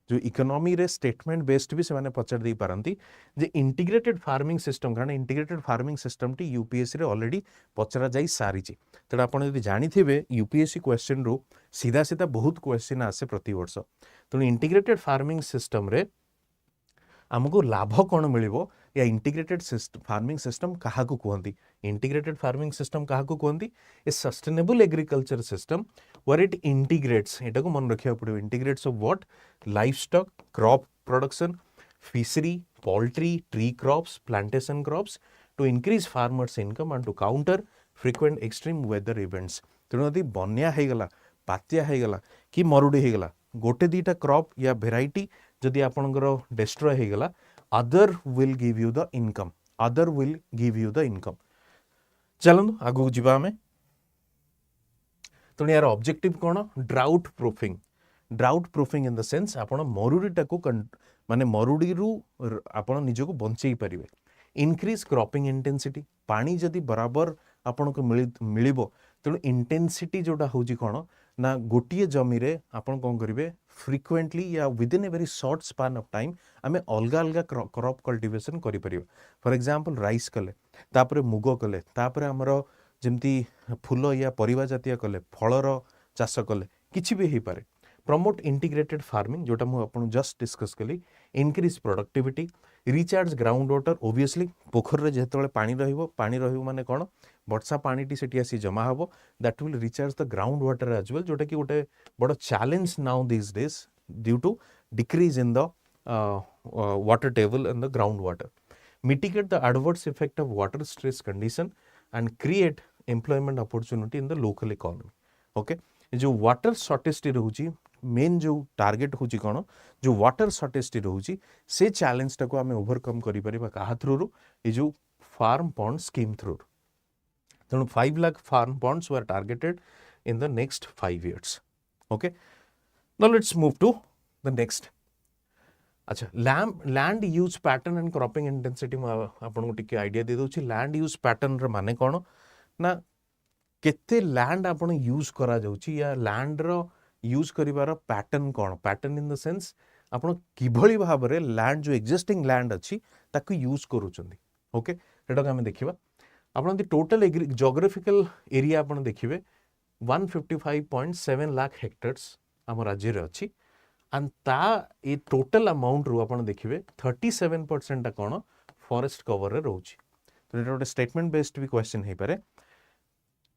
जो इकोनॉमी रे स्टेटमेंट बेस्ड भी से पचार दे पारती जे इंटीग्रेटेड फार्मिंग सिस्टम कारण integrated farming system T UPSC रे ऑलरेडी पचरा जाई सारी तेणु आप जानी थे यूपीएससी क्वेश्चन रू सीधा सीधा बहुत क्वेश्चन आसे प्रति वर्ष तेणु इंटीग्रेटेड फार्मिंग सिस्टम रे आमको लाभ कौन मिलिबो या इंटीग्रेटेड फार्मिंग सिस्टम क्या कहती इंटीग्रेटेड फार्मिंग सिस्टम क्या कहती a sustainable agriculture system where it integrates एटा को मन रखा पड़ो integrates of what livestock crop production fishery poultry tree crops plantation crops to increase farmers income and to counter frequent extreme weather events तेणु यदि बन्या होगला बात्या होगला कि मरुड़ी होगला गोटे दीटा क्रॉप या भेराइटी जदि आपणकर डिस्ट्रॉय होगला other will give you the income other will give you the income चलନ୍ତୁ आगु जीवा आमे तेणु यार ऑब्जेक्टिव कौन drought proofing in the sense आपण मरुड़ीटा को माने मरुड़ी रु आपण निजको बंचई परिवे इंक्रीज क्रॉपिंग इंटेंसिटी पानी जदि बराबर आपण को मिलिबो तेणु इंटेंसिटी जोटा होजी कौन ना गोटे जमी रे आपण कौन करेंगे फ्रिक्वेंटली या with in a very short span of time आम अलग अलग क्रॉप कल्टिवेशन करें फॉर एग्जांपल राइस कले तापरे मुग कले तापरे आमर जमती फूल या परिवा जातीय कले फलर चाष कले किछि भी हो पारे प्रमोट इंटीग्रेटेड फार्मिंग जोटा मुझे आपको जस्ट डिस्कस कली increase productivity recharge ground water obviously पोखर जो पानी माने कौन वर्षा पानी सेठी आसी जमा हम that will recharge the ground water as well जोटा कि गोटे बड़ challenge now this days due to decrease in the water table and the ground water mitigate the adverse effect of water stress condition and create employment opportunity in the local economy okay जो water shortage रोची मेन जो target होची कौन जो water shortage रोची से challenge टाको आम ओवरकम क्या थ्रू ये जो फार्म पॉन्ड स्कीम थ्रू तेणु 5 lakh farm ponds were targeted in the next 5 years okay now let's move to the next अच्छा land use pattern and cropping intensity आपको टिके आइडिया दे दूची लैंड यूज पैटर्न रे माने कौन ना केते लैंड आपण यूज करा जाउची या लैंड रो यूज करिवार पैटर्न कौन पैटर्न इन द सेंस आपण किभली भाव रे लैंड जो एक्जिस्टिंग लैंड अच्छी ताकू यूज करूचंदी ओके एटा हम देखिबा आपण दी टोटल जियोग्राफिकल एरिया आपण देखिबे 155.7 लाख हेक्टर्स आम राज्य रे अच्छी एंड ता ए टोटल अमाउंट रू आपण देखिबे 37% कौन फॉरेस्ट कवर रे रहउची तो एटा गोटे स्टेटमेंट बेस्ड भी क्वेश्चन हे पारे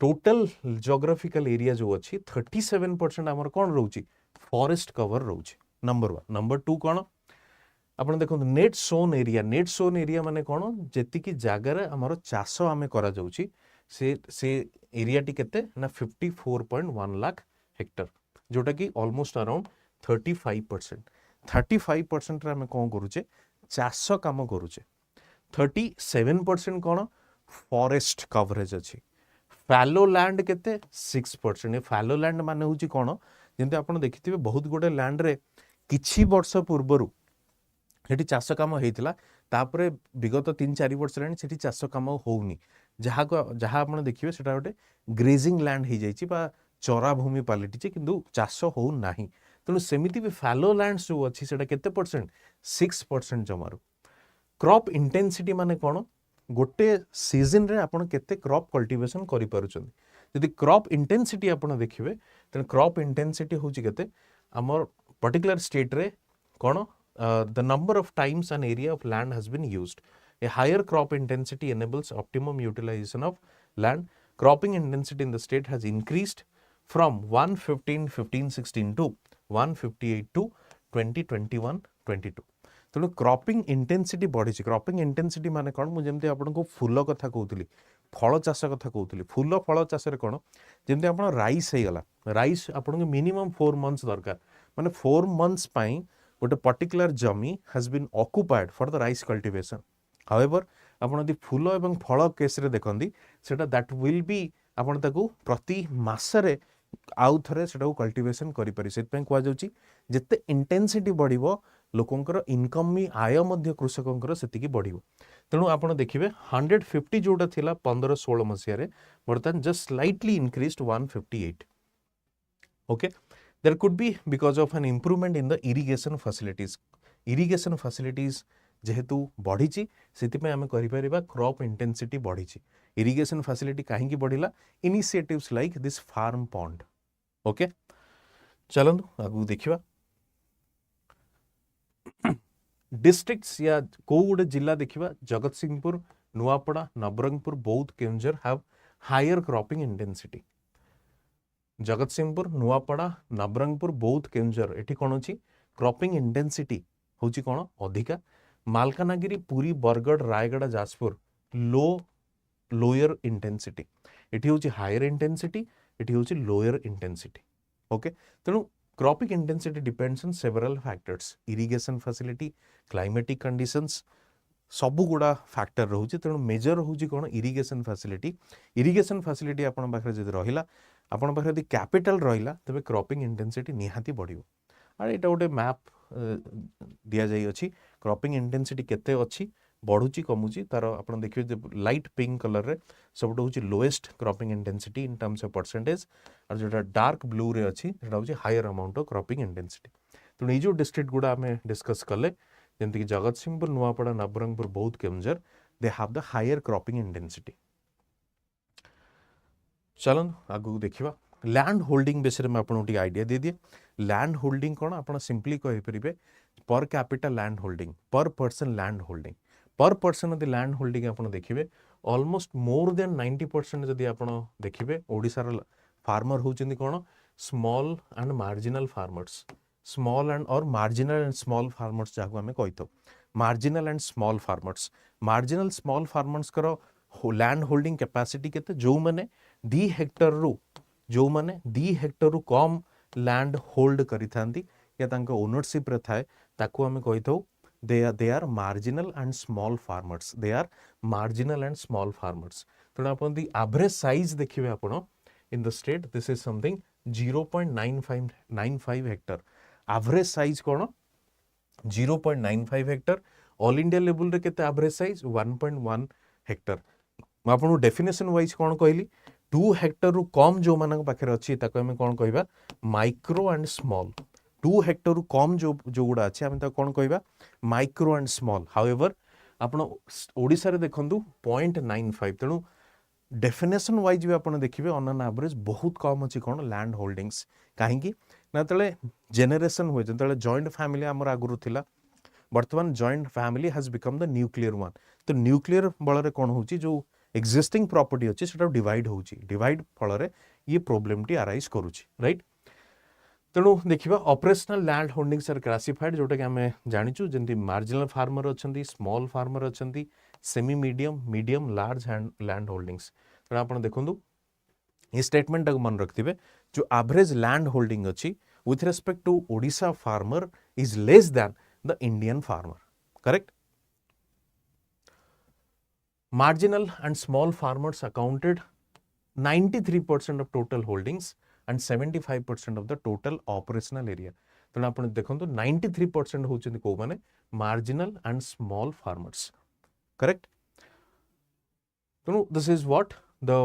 टोटल जियोग्राफिकल एरिया जो अच्छी 37% आमर कौन रोची फॉरेस्ट कवर रोची नंबर 1 नंबर 2 कौन आपण देखो नेट सोन एरिया माने कौन जेति की जगार आमर चाष आम करा जाउची से एरिया टी केते ना 54.1 लाख हेक्टर जोटा कि ऑलमोस्ट अराउंड 35% रे आम कौन करूचे चाष काम करूचे 37% कौन फॉरेस्ट कवरेज अच्छी फैलो लैंड केते 6% ये फैलो लैंड माने होची कौन जेंते आपण देखिथिबे बहुत गोटे लैंड रे किछि वर्ष पूर्वरु सेठी चाष काम होइतिला तापरे विगत 3-4 वर्ष लानी सेठी चाष काम होउनी जहा आपण देखिबे सेटा गोटे ग्रेजिंग लैंड हो जाइछि बा चरा भूमि पलटिचे किंतु चाष हो नाही तेणु सेमिति भी फैलो लैंड्स जो अच्छी सेटा केते परसेंट 6% जमारू क्रॉप इंटेंसिटी माने कौन गोटे सीजन रे आपण केते क्रॉप कल्टीवेशन करि पारुछन यदि क्रॉप इंटेंसिटी आपण देखिबे त क्रॉप इंटेंसिटी होची केते हमर पर्टिकुलर स्टेट रे कौन the number of times an area of land has been used a higher crop intensity enables optimum utilization of land cropping intensity in the state has increased from 115-15-16 to 158 to 2021-22 तेणु cropping intensity बढ़ी cropping intensity माने कौन मुझे जमती आपको फूल कथा कहूली फल चाष कथा कहूली फूल फल चाष कौन जमती आप राइस हो गला राइस आपको मिनिमम 4 months दरकार माने 4 months पाई गोटे पर्टिकुलर जमी has been occupied for the rice cultivation however आपण यदि फूल एवं फल केस रे देखंदी सेटा दैट विल बी आपण ताकू प्रति मासरे आउ थरे सेटा कल्टीवेशन करि पारि सेत पय कुआ जाउची जत्ते इंटेंसिटी बढ़िबो लोकंकर इनकम भी आय मध्य कृषकंकर सेतिकी बढ़िबो तेणु आपण देखिबे 150 जोटा थिला 15-16 मसिया रे बर्तन just slightly increased 158 okay there could be because of an improvement in the irrigation facilities जेहेतु बढ़ी से आम कर क्रॉप इंटेंसिटी बढ़ी इरिगेशन फैसिलिटी कहीं बढ़िला initiatives like this farm pond okay चलंतु आगु देखिबा डिस्ट्रिक्ट्स या को गोटे जिला देखिबा Jagatsinghpur Nuapada Nabarangpur Boudh Keonjhar have higher cropping intensity Jagatsinghpur Nuapada Nabarangpur Boudh Keonjhar एठी कोन अछि क्रॉपिंग इंटेंसिटी होची कोन अधिका मालकानगिरी पुरी बरगढ़ रायगढ़ जाजपुर लोअर इंटेंसिटी एठी होची हायर इंटेंसिटी एठी होची लोअर इंटेंसिटी ओके तेणु cropping intensity depends on several factors irrigation facility climatic conditions सबु गुड़ा फैक्टर रोचे तेणु मेजर होची कोन इरिगेशन फैसिलिटी आपण पाखरे जदि रहिला आपण पाखरे यदि कैपिटल रहिला तबे क्रॉपिंग इंटेंसिटी निहाती बढ़िबो आ एटा गोटे मैप दिया जाई अछि क्रॉपिंग इंटेंसिटी केते अछि बढ़ुची कमुची तार आपण देखिबे लाइट पिंक कलर रे सबटो होची lowest cropping intensity in terms of percentage और जोटा डार्क ब्लू रे अछि सेटा होची higher amount of cropping intensity तो ये जो डिस्ट्रिक्ट गुड़ा हमें डिस्कस कले जमती कि Jagatsinghpur Nuapada Nabarangpur Boudh Keonjhar they have the higher cropping intensity चलन आगु देखिबा लैंड होल्डिंग विषय में आपन टी आइडिया दे दिए लैंड होल्डिंग कोन आपन सिंपली कहि परिबे per capital land holding per person land holding per person यदि लैंड होल्डिंग आपन देखिबे ऑलमोस्ट मोर देन 90% जदि आपन देखिबे ओडिसा रो फार्मर होचंदी कोन small and marginal farmers small and और मार्जिनल एंड स्मॉल फार्मर्स जाको हमें कहितो मार्जिनल एंड स्मॉल फार्मर्स करो लैंड होल्डिंग कैपेसिटी केते जो माने 2 हेक्टर रु कम लैंड होल्ड करि थांती या तांको ओनरशिप रे थाए ताको हमें कहितो they are marginal and small farmers तेणु आपण दी एवरेज साइज देखिबे आपण इन the state this is something 0.95 Hector average size cone 0.95 Hector all India level रे केते एवरेज साइज 1.1 हेक्टर म आपन डेफिनेशन वाइज कोन कहली 2 हेक्टर रु कम जो मानक पाखे अछि ताको हमें कोन कहबा माइक्रो एंड स्मॉल 2 हेक्टर रु कम जो गुड़ा अछि हमें ताको कोन कहबा माइक्रो एंड स्मॉल हाउएवर आपण ओडिसा रे देखंतु 0.95 तेणु डेफिनेशन वाइज भी आपन देखिबे ऑन एन एवरेज बहुत कम अछि कोन लैंड होल्डिंग्स काहे कि ना तले जनरेशन होय जतले जॉइंट फैमिली हमर आगुरु थिला वर्तमान joint family has become the nuclear one तो न्यूक्लियर बल रे कोन होची जो एक्जिस्टिंग प्रॉपर्टी अछि सेटा डिवाइड होची डिवाइड फल रे ये प्रॉब्लम टी अराइज करूची राइट तेणु देखिबा operational land holdings are classified जोटा कि हमें जानिचु जंती मार्जिनल फार्मर अछंती स्मॉल फार्मर अछंती semi medium large land holdings तेणु आपण देखंतु ये स्टेटमेंट को मन रखिबे जो एवरेज लैंड होल्डिंग अछि with respect to Odisha farmer is less than the Indian farmer correct marginal and small farmers accounted 93% of total holdings and 75% of the total operational area तेणु आपण देखंतु 93% होचंदी को माने marginal and small farmers correct तेणु this is what the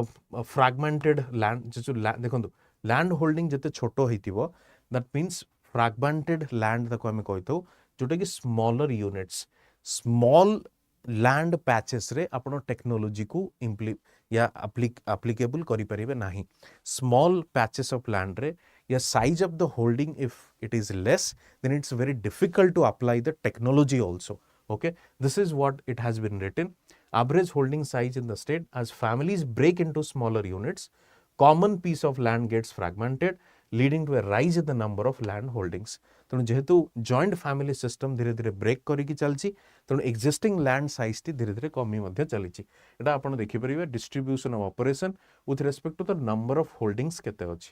fragmented land जो देखंतु land holding जिते छोट होइतिबो दैट मीन्स फ्रैगमेंटेड लैंड ताको आमे कहतो जोटा कि smaller units small land patches रे आपण टेक्नोलॉजी को या एप्लीकेबल करि परिबे नाही स्मॉल पैचेस ऑफ लैंड रे या size of the holding if it is less then it's very difficult to apply the technology also. Okay, this is what it has been written. Average holding size in the state as families break into smaller units, common piece of land gets fragmented, leading to a rise in the number of land holdings. तेणु जेहेतु joint family system धीरे धीरे break करिकी चलछि तेणु existing land size T धीरे धीरे कमी मध्य चलिछि एटा आपण देखि परिबे distribution of operation with respect to the number of holdings केते अछि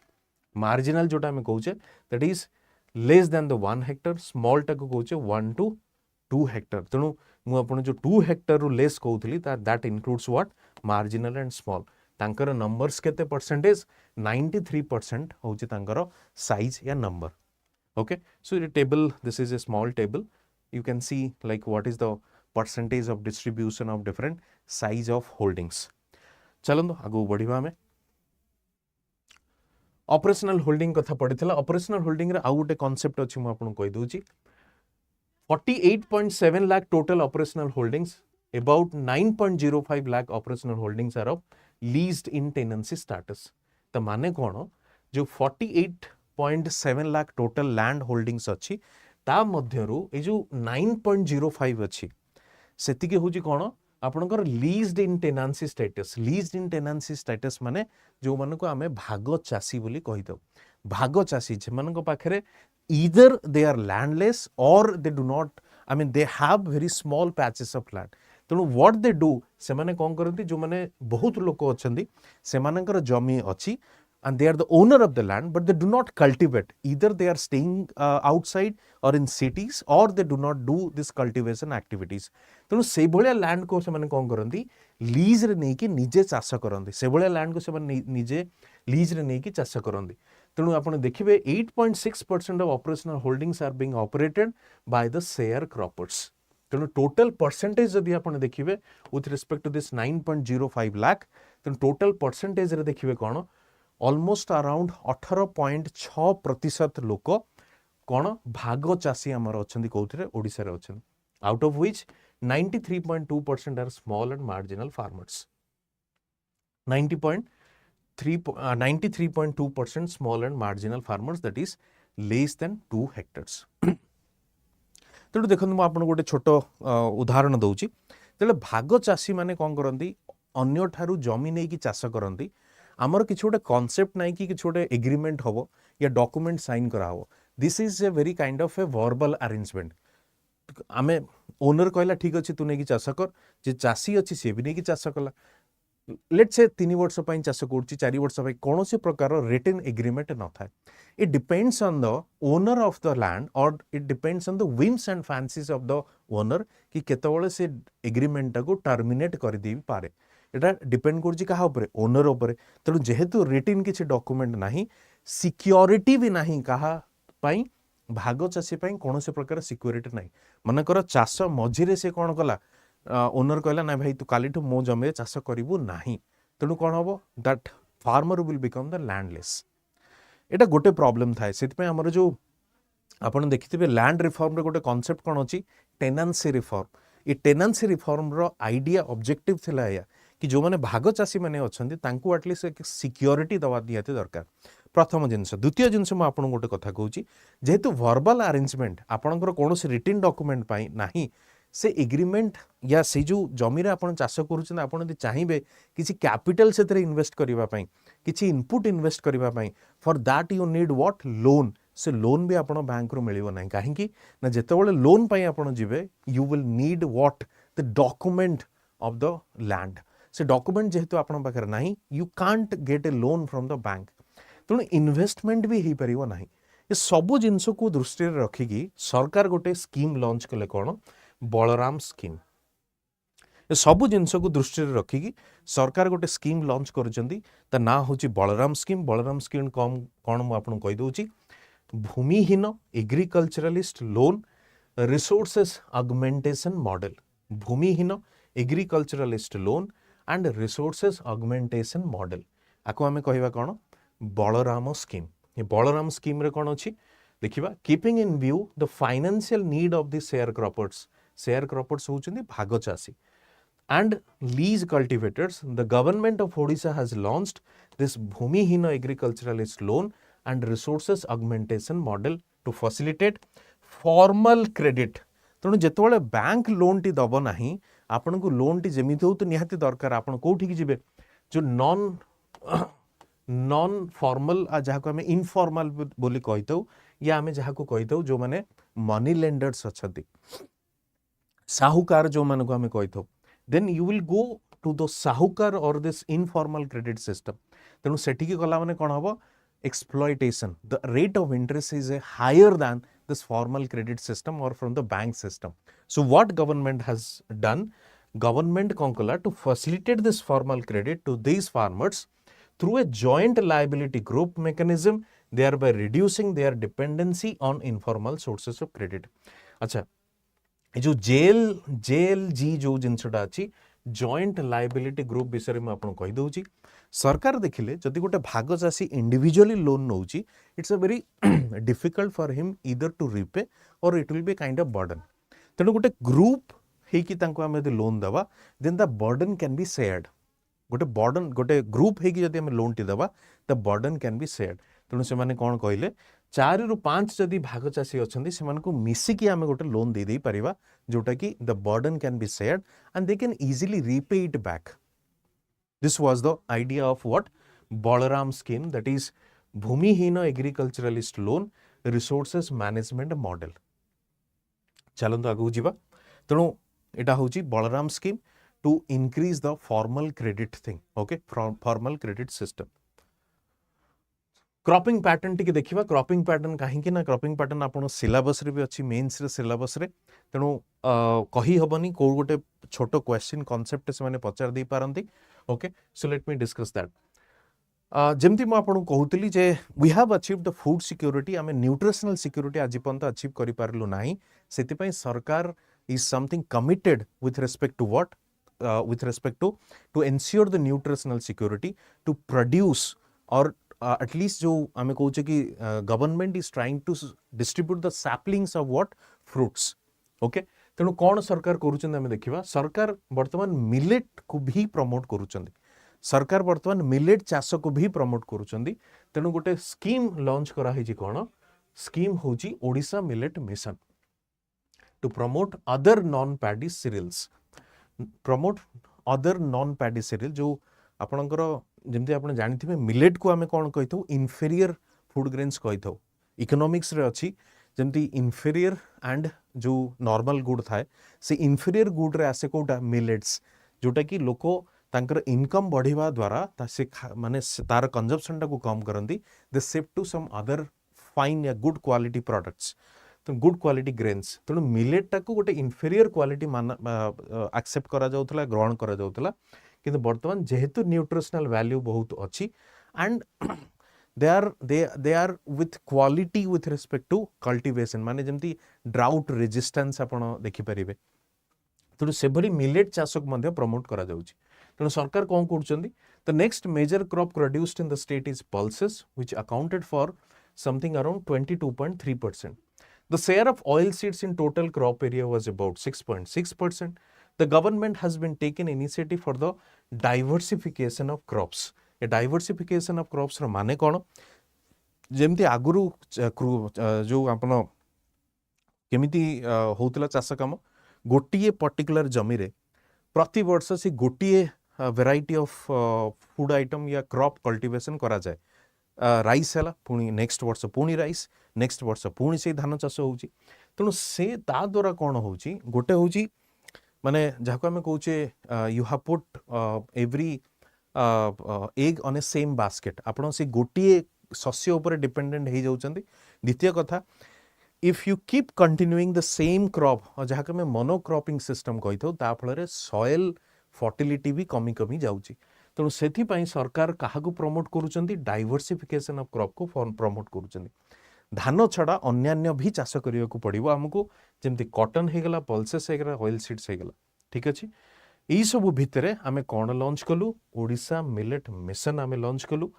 मार्जिनल जोटा हमें कहूचे that is less than the 1 hectare small टाको कहूचे 1 to 2 हेक्टर तेणु मु आपण जो 2 हेक्टर रु लेस कहउथली that includes what marginal and small तांकर नंबर्स केते परसेंटेज 93% होची तांकर साइज या number. Okay, so the table, this is a small table. You can see like what is the percentage of distribution of different size of holdings. चलंदो आगो बढ़िबा हमें operational holding कथा पढ़िथिला operational holding रे आउ गोटे concept अछि मु आपन कहि दोछि 48.7 lakh total operational holdings about 9.05 lakh operational holdings are of leased in tenancy status त माने कोन जो 48.7 लाख टोटल लैंड होल्डिंग्स अच्छी ता मध्यरु ए जो 9.05 अच्छी सेतिके होची कोन आपनकर लीज्ड इन टेनेंसी स्टेटस माने जो मन को आमे भाग चासी बोली कहि दो भाग चासी जे मन को पाखरे either they are landless or they do not they have very small patches of land तेणु what they do से माने कोन करंती जो माने बहुत लोक अछंती से मानकर जमी अछि and they are the owner of the land but they do not cultivate either they are staying outside or in cities or they do not do this cultivation activities तेणु से भलिया लैंड को से माने कोन करंती लीज रे नै कि निजे चाष करंती से भलिया लैंड को से माने निजे लीज रे नै कि चाष करंती तेणु आपण देखिबे 8.6% of operational holdings are being operated by the share croppers तेणु टोटल परसेंटेज जदि आपण देखिबे with respect to this 9.05 lakh तेणु टोटल परसेंटेज रे देखिबे कोन ऑलमोस्ट अराउंड 18.6% लोक कोन भाग चासी हमर अछंती कोथरे ओडिसा रे अछन out of which 93.2% are small and marginal farmers 93.2% small and marginal farmers that is less than 2 hectares तेणु देखो मु आपन गोटे छोट उदाहरण दउची तेले भाग चासी माने कोन करंती अन्य ठारू जमी नै कि चाष करंती आमर किछ गोटे कॉन्सेप्ट नाही कि किछ गोटे एग्रीमेंट हबो या डॉक्यूमेंट साइन करा हबो this is a very kind of a verbal arrangement आमे ओनर कहला ठीक अछि तू नै कि चाष कर जे चासी अछि से भी नै कि चाष कला लेट्स से 3 वर्ष पई चाष करछि 4 वर्ष पई कोनोसी प्रकार रिटन एग्रीमेंट न थाए it depends on the owner of the land और it depends on the whims and fancies of the owner कि केतबेले से एग्रीमेंट को टर्मिनेट कर दी पारे एटा डिपेंड करछि कहा ऊपर ओनर ऊपर तेणु जेहेतु रिटन किछि डॉक्यूमेंट नाही सिक्योरिटी भी नाही कहा पई भाग चासी पई कोनोसी प्रकार सिक्योरिटी नाही मनकर चाष मझिरे से कोन कला ओनर कहला ना भाई तू कालीठू मो जमे चाष करिवु नाही तेणु कोन हबो that farmer will become the landless एटा गोटे प्रॉब्लम थाए सेति पई हमर जो आपण देखिथिबे लैंड रिफॉर्म रे गोटे कांसेप्ट कोन अछि टेनेंसी रिफॉर्म ए टेनेंसी रिफॉर्म रो आइडिया ऑब्जेक्टिव थिला या कि जो माने भाग चासी माने अछंती तांकू एटलीस्ट एक सिक्योरिटी दवा दियाते दरकार प्रथम जिंस द्वितीय जिंस म आपन गोटे कथा कहूची जेहेतु वर्बल अरेंजमेंट आपनकर कोनोसी रिटन डॉक्यूमेंट पाई नाही से एग्रीमेंट या से जो जमी रे आपण चाष करूछन आपण यदि चाहिबे किछि कैपिटल सेतरे इन्वेस्ट करिवा पई किछि इनपुट इन्वेस्ट करिवा पई for that you need what loan से लोन भी आपण बैंक रो मिलिबो नाही काहे कि ना जेतेबेले लोन पई आपण जिवे you will need what the document of the land से डॉक्यूमेंट जेहेतु आपण पाखर नाही you can't get a loan from the bank तेणु इन्वेस्टमेंट भी हो पारिबो नाही ये सब जिंस को दृष्टि रखिकी सरकार गोटे स्कीम लॉन्च कले कोन बलराम स्कीम ये सब जिंस को दृष्टि रखिकी सरकार गोटे स्कीम लॉन्च करचंदी ता ना होची बलराम स्कीम कोन मु आपन कहि दोची भूमिहीन agriculturalist loan resources augmentation model भूमिहीन agriculturalist loan and resources augmentation model आको आमे कहिबा कोन बलराम स्कीम। ये बलराम स्कीम रे कौन अच्छी देखिबा keeping in view the financial need of the share croppers होचंदी भाग चासी and lease cultivators. The government of Odisha has launched this Bhumihina agriculturalist loan and resources augmentation model to facilitate formal credit. तेणु जिते bank loan T दब ना आपन को loan T जमी हो तो निहाती दरकार आपन कोठी जिबे जो नॉन फॉर्मल जहाँ को आम इनफॉर्मल बोली कही या आम जहाँ को कही जो माने मनी लेंडर्स अच्छा साहूकार जो मान को आम कही then you will go to the sahukar or this informal credit system. तेणु सेठिकी गला माने कौन हबो exploitation. The rate of interest is higher than this formal credit system or from the bank system. So what government has done? Government konkala to facilitate this formal credit to these farmers through a joint liability group mechanism, thereby reducing their dependency on informal sources of credit. अच्छा जो JLG जो जिनसटा अच्छी joint liability group विषय में आपको कही दूची सरकार देखिले जदि गोटे भाग चाषी इंडिविजुअली लोन नौची it's a very difficult for him either to repay or it will be kind of burden तेणु गोटे ग्रुप हेकी तांको आमे यदि लोन दवा then the burden can be shared गोटे ग्रुप हेकी जदि आमे लोन टी दवा the burden can be shared तेणु से माने कोन कहले 4 ରୁ 5 जदि भाग चाषी अच्छी से मिसिकी आम गोटे लोन दे पारिबा जोटा कि the burden can be shared and they can easily repay it back. This was the idea of what Balaram scheme that is भूमिहीन agriculturalist loan resources management model. चलंतु आगु जीवा. तेणु एटा होची Balaram scheme to increase the formal credit thing. Okay formal credit system. Cropping pattern टी देखिबा. Cropping pattern कहीं ना क्रॉपिंग पैटर्न आपन सिलेबस रे भी अच्छी मेंस रे सिलेबस रे तेणु कही हबनी को गोटे छोट क्वेश्चन कांसेप्ट से माने पचार दे पारंती. Okay so let me discuss that. जेमती मु आपन कहूतली जे we have achieved the food security आमे न्यूट्रिशनल सिक्योरिटी आज पर्यंत अचीव करि पारलु नाही. सेति पई सरकार is something committed with respect to what with respect to ensure the nutritional security to produce or at least जो आमे कहूचे कि government is trying to distribute the saplings of what fruits. Okay तेणु कौन सरकार करूछन आमे देखिबा. सरकार वर्तमान मिलेट को भी प्रमोट करूछन. सरकार वर्तमान मिलेट चाष को भी प्रमोट करूछन. तेणु गोटे स्कीम लॉन्च करा हिची कोन स्कीम होची Odisha millet mission to promote other non paddy cereals. Promote other non paddy cereal जो आपणकर जमती आप जानी मिलेट को आम कौन कही था इनफेरियर फूड ग्रेन्स कही था. इकोनॉमिक्स रे अच्छी जमती इनफेरियर एंड जो नॉर्मल गुड थाए से इनफेरियर गुड रे आसे कोटा मिलेट्स जोटा कि लोक तांकर इनकम बढ़िवा द्वारा से माने तार कंजम्पशन को कम करती they shift to some other fine या गुड क्वालिटी प्रोडक्ट्स. तो गुड क्वालिटी ग्रेन्स तेणु मिलेट टाक गोटे इनफेरियर क्वालिटी एक्सेप्ट करा जाउथला ग्रहण करा जाउथला किंतु वर्तमान जेहेतु न्यूट्रिशनल वैल्यू बहुत अच्छी and they are with quality with respect to cultivation माने जमती ड्राउट रेजिस्टेंस आपण देखि परिबे. तेणु से भली मिलेट चाष को प्रमोट करा जाउची. तेणु सरकार कौन करूछंदी the next major crop produced in the state is pulses which accounted for something around 22.3%. The share of oil seeds in total crop area was about 6.6%. The government has been taken initiative for the diversification of crops. A diversification of crops रो माने कौन जेमती आगुरु जो आपन केमिति होतला चाष काम गोटिए particular जमी रे प्रति वर्ष से गोटिए वेराइटी ऑफ फूड आइटम या क्रॉप कल्टिवेशन करा जाए. राइस है पुणी नेक्स्ट वर्ष पुणी राइस नेक्स्ट वर्ष पुणी से धान चाष हो. तेणु से ता द्वारा कौन हो गोटे हूँ माने जहाँ आम कहे you have put every egg on A same basket आपण से गोटे शस्य उपर डिपेंडेंट हो जाउछंती. द्वितीय कथा if you keep continuing the same crop जहाँ आम मोनोक्रॉपिंग सिस्टम कही था फल सॉइल फर्टिलिटी भी कमी कमी जाउची. तेणु से सरकार क्या प्रमोट करुँच डाइवर्सिफिकेशन ऑफ क्रॉप को प्रमोट करुँच. धान छड़ा अन्यान्य भी चाष करने को पड़ो आमको जमती कॉटन होगला पल्सेस होगला ऑयल सीड्स होगला. ठीक अच्छे यही सब भितर आम कौन लॉन्च कलु ओडिशा मिलेट मिशन आम लॉन्च कलु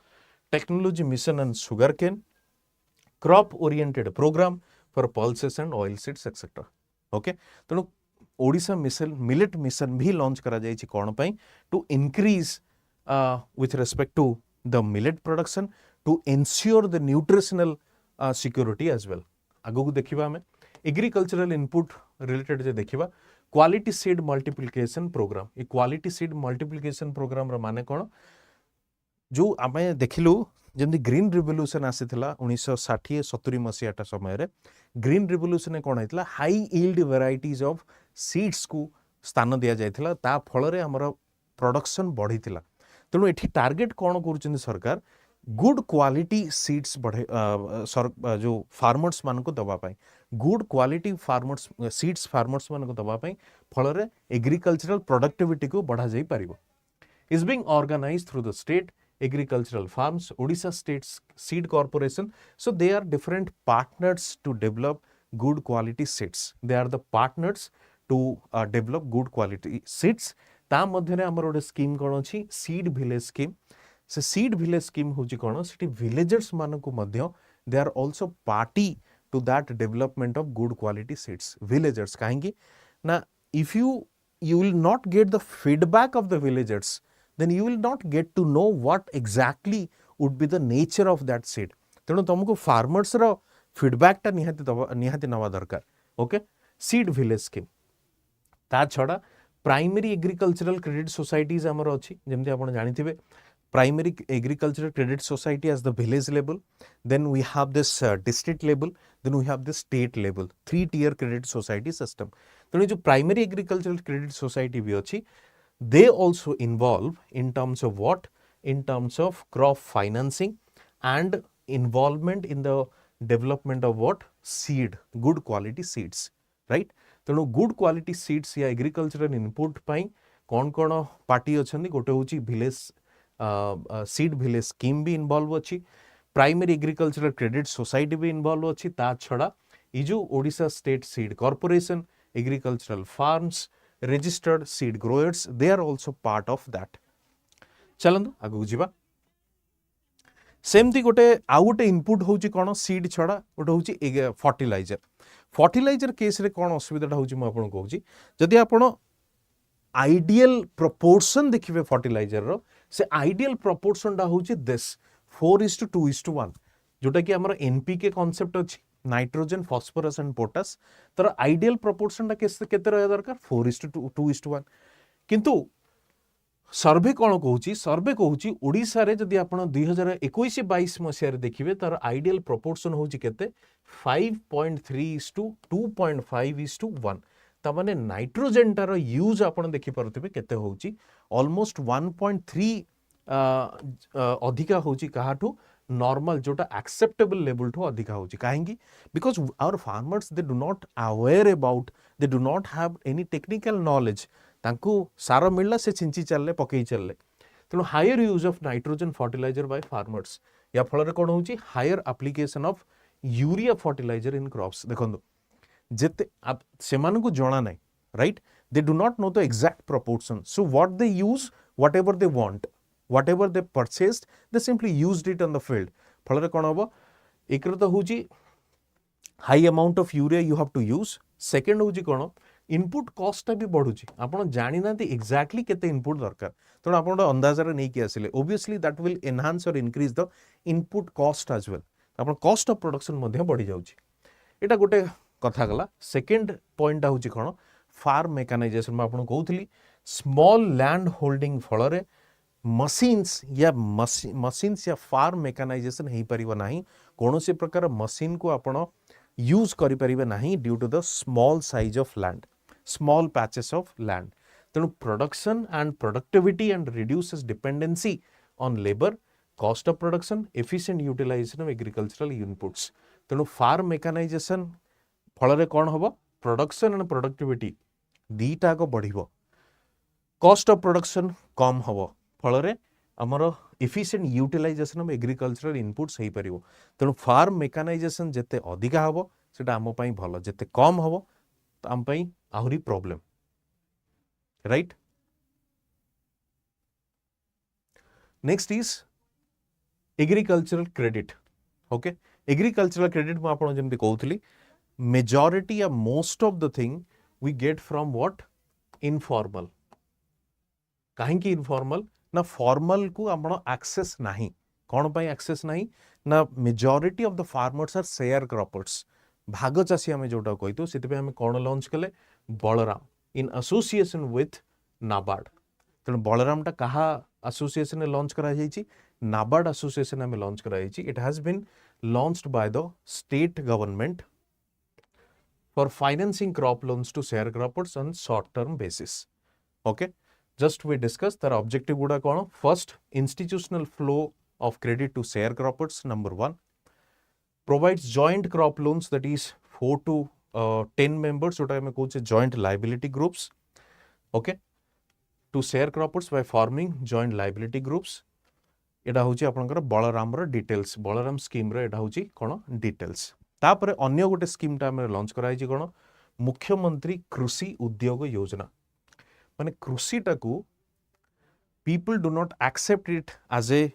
technology mission and sugarcane, crop oriented program for pulses and oil seeds etc. Okay तेणु ओडिशा मिशन मिलेट मिशन भी लॉन्च करा जायछि कोन पई to increase with respect to the millet production to ensure the nutritional security as well. आगो को देखिबा हमें एग्रीकल्चरल इनपुट रिलेटेड जे देखिबा क्वालिटी सीड मल्टीप्लिकेशन प्रोग्राम ए क्वालिटी सीड मल्टीप्लिकेशन प्रोग्राम रो माने कोन जो आमे देखिलु जमि ग्रीन रिवोल्यूशन आसीथिला 1960 70 मसियाटा समय रे ग्रीन रिवोल्यूशन कोन हेतला high yield varieties of seeds को स्थान दिया जायथिला ता फल रे हमर प्रोडक्शन बढ़ीथिला तेणु एठी टार्गेट कोन करूछन सरकार गुड क्वालिटी सीड्स बढ़े जो फार्मर्स मान को दबा पाई good quality farmers seeds farmers मान को दबा पाई फल रे एग्रीकल्चरल प्रोडक्टिविटी को बढ़ा जाई परिबो is being organized through the state agricultural farms, Odisha State Seed Corporation. So they are different partners to develop good quality seeds. They are the partners to develop good quality seeds. ता मध्यरे हमर ओडे scheme कोन अछि seed village scheme से seed village scheme होछि कोन सिटी villagers मान को मध्य they are also party to that development of good quality seeds villagers काहेकि ना if you will not get the feedback of the villagers then you will not get to know what exactly would be the nature of that seed तेणु तुमको farmers रो feedback टा निहाती नवा दरकार okay seed village scheme ता छड़ा primary agricultural credit societies हमर अछि जेमति आपण जानिथिबे primary agricultural credit society as the village level then we have this district level then we have this state level 3 tier credit society system तेणु जो primary agricultural credit society भी अछि they also involve in terms of what in terms of crop financing and involvement in the development of what seed good quality seeds right तेणु good quality seeds या agricultural input पाई कौन कौन party अछंदी गोटे होची village seed village scheme भी involve अछि primary agricultural credit society भी involve अछि ता छड़ा ई जो Odisha state seed corporation agricultural farms registered seed growers they are also part of that चलंदु आगु जिबा सेमती गोटे आउ गोटे इनपुट होची कोन सीड छडा गोटे होची फर्टिलाइजर केस रे कोन असुविधाटा होची म आपन कहूची जदि आपन आइडियल प्रोपोर्शन देखिबे फर्टिलाइजर रो से आइडियल प्रोपोर्शन टा होची दिस 4:2:1 जोटा कि हमर एनपीके कांसेप्ट अछि नाइट्रोजन फॉस्फोरस एंड पोटास तर आइडियल प्रोपोर्शन टा केते रहया दरकार 4:2:1 किंतु सर्वे कोन कहूची सर्वे कहूची ओडिसा रे जदि आपण 2021-22 मसिया रे देखिबे तर आइडियल प्रोपोर्शन होची केते 5.3:2.5:1 ता माने नाइट्रोजन टार यूज आपण देखि परथिबे केते होची ऑलमोस्ट 1.3 अधिका होची काहाठू नॉर्मल जोटा एक्सेप्टेबल लेवल ठो अधिका होची काहेंगी because our farmers they do not aware about they do not have any technical knowledge तांको सार मिलला से छिंची चलले पकई चलले तेणु higher use of nitrogen fertiliser by farmers या फल रे कोन होची higher application of urea fertiliser in crops देखंदो जेते सेमान को जणा नै right they do not know the exact proportion so what they use whatever they want whatever they purchased they simply used it on the field फल रे कोन होबो एकरे तो होची high amount of urea you have to use second होची कोन input cost भी बढ़ुची आपण जानि नांती एग्जैक्टली केते इनपुट दरकार तण आपण अंदाज रे नै कि आसिले ऑब्वियसली दैट विल एनहांस और increase the input cost as well आपण कॉस्ट ऑफ प्रोडक्शन मध्ये बढ़ी जाउची एटा गोटे कथा गला सेकंड पॉइंट होची कोन फार्म मेकानाइजेशन में आपण कहउथली स्मॉल लैंड होल्डिंग फल रे मशीन्स या फार्म मेकानाइजेशन हो पारिबो नाही कोनोसी प्रकार मशीन को आपण यूज करि परिबे नाही due to the small size of land small patches of land तेणु production and productivity and reduces dependency on labour cost of production efficient utilisation of agricultural inputs तेणु फार्म मेकानाइजेशन फल रे कोन होबो प्रोडक्शन एंड प्रोडक्टिविटी दीटा को बढ़िबो cost of production कम होबो फल रे हमर efficient utilisation of agricultural inputs हो पारिबो तेणु फार्म मेकानाइजेशन जेते अधिका होबो सेटा हम पई भलो जेते कम होबो त हम पई आहुरी problem right next is agricultural credit okay agricultural credit मु आपण जेमति कहउथली मेजॉरिटी या most of the thing we get from what informal कहीं इनफॉर्मल ना फॉर्मल को आपण एक्सेस नहीं कौन पाई एक्सेस नहीं ना majority of the farmers are sharecroppers भाग चाषी आम जोटा कही से आम कौन लॉन्च कले Balaram in association with NABARD तेणु बलराम टा कहा एसोसिएशन लॉन्च करा जायछि नाबार्ड एसोसिएशन आम लॉन्च करा जायछि it has been launched by the state government for financing crop loans to sharecroppers on short term basis okay just we discuss their objective guda kono first institutional flow of credit to sharecroppers number 1 provides joint crop loans that is 4 to 10 members jota ame koche joint liability groups okay to sharecroppers by forming joint liability groups एटा होची आपनकर बलराम रो details Balram scheme रो एटा होची कोन details तापर अन्य गोटे scheme ता हम launch कराई छी कोन मुख्यमंत्री कृषि उद्योग योजना माने कृषि टाकू people do not accept it as a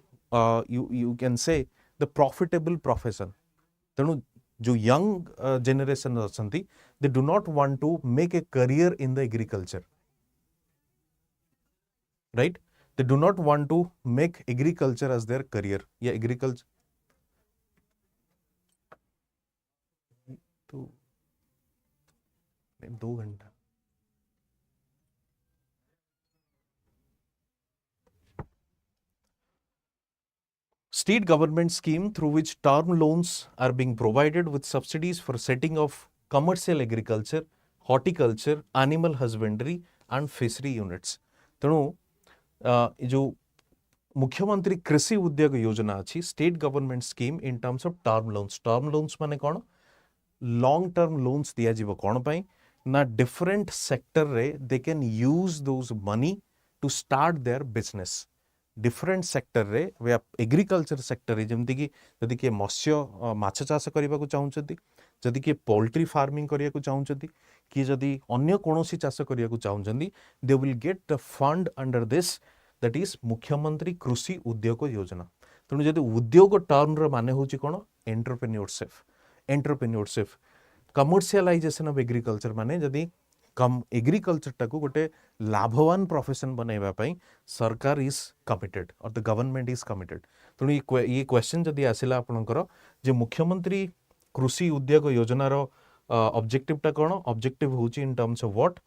you can say the profitable profession तेणु जो young generation अछंती they do not want to make a career in the agriculture right they do not want to make agriculture as their career या agriculture तो 2 घंटा State government scheme through which term loans are being provided with subsidies for setting of commercial agriculture, horticulture, animal husbandry and fishery units. तेणु जो मुख्यमंत्री कृषि उद्योग योजना अच्छी state government scheme in terms of term loans माने कौन long term loans दिया जीव कौन पाई ना डिफरेंट सेक्टर रे they can use those money to start their business different sector रे वे एग्रीकल्चर सेक्टर रे जेमति कि जदि के मत्स्य माछ चाष करबा को चाहुचंती जदि के पोल्ट्री फार्मिंग करिया को चाहुचंती कि जदि अन्य कोनोसी चाष करिया को चाहुचंती they will get the fund under this that is मुख्यमंत्री कृषि उद्योग योजना तेणु जदि उद्योग टर्म रो माने होची कोन एंटरप्रेन्योरशिप कमर्शियलाइजेशन ऑफ एग्रीकल्चर माने जदि कम एग्रीकल्चर टाको गोटे लाभवान प्रोफेशन बनैबा पई सरकार इज कमिटेड और द गवर्नमेंट इज कमिटेड तेणु ये क्वेश्चन जदि आसिला आपनकर जे मुख्यमंत्री कृषि उद्योग योजना रो ऑब्जेक्टिव टा कोन ऑब्जेक्टिव होची in terms of what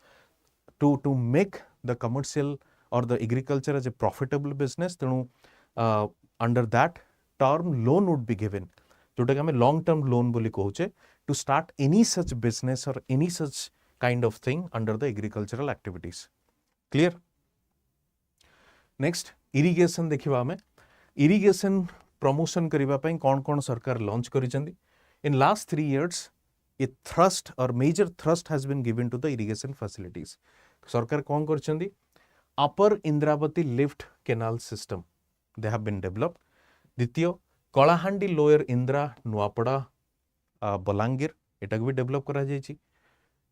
to make the commercial और the agriculture as a profitable business तेणु under that term loan would be given जोटा कि हमें लॉन्ग टर्म लोन बोली कहूचे to start any such business और any such kind of thing under the agricultural activities. Clear? Next, irrigation देखिबा हमें irrigation promotion करिबा पई कोन सरकार launch करिसेंदी in last 3 years a thrust or major thrust has been given to the irrigation facilities. सरकार कोन करछंदी upper Indravati lift canal system they have been developed. द्वितीय Kalahandi lower Indra Nuapada Balangir एटा भी develop करा जायछि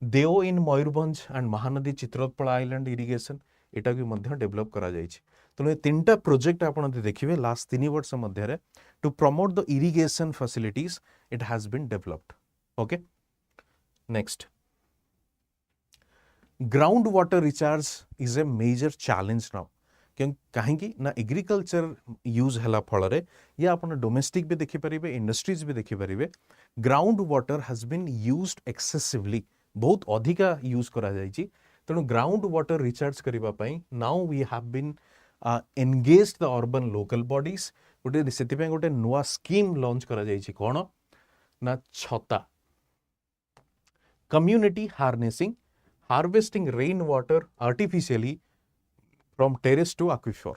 Deo in Mayurbhanj and Mahanadi Chitrapada island irrigation एटा भी मध्य डेवलप करा जायछि तेणु तीनटा प्रोजेक्ट आपण देखिए लास्ट 3 वर्ष मध्य to promote the irrigation facilities it has been developed okay next ground water recharge is a major challenge now कहीं ना एग्रीकल्चर यूज है फल या आप डोमेस्टिक भी देखिपारे इंडस्ट्रीज भी देखिपारे ground water has been used excessively बहुत अधिका यूज करा जायछि तेणु ग्राउंड वाटर रिचार्ज करिबा पई now we have been engaged the urban local bodies गोटे सेति पई गोटे नुवा स्कीम लॉन्च करा जायछि कोन ना छता community harvesting rain water artificially from terrace to aquifer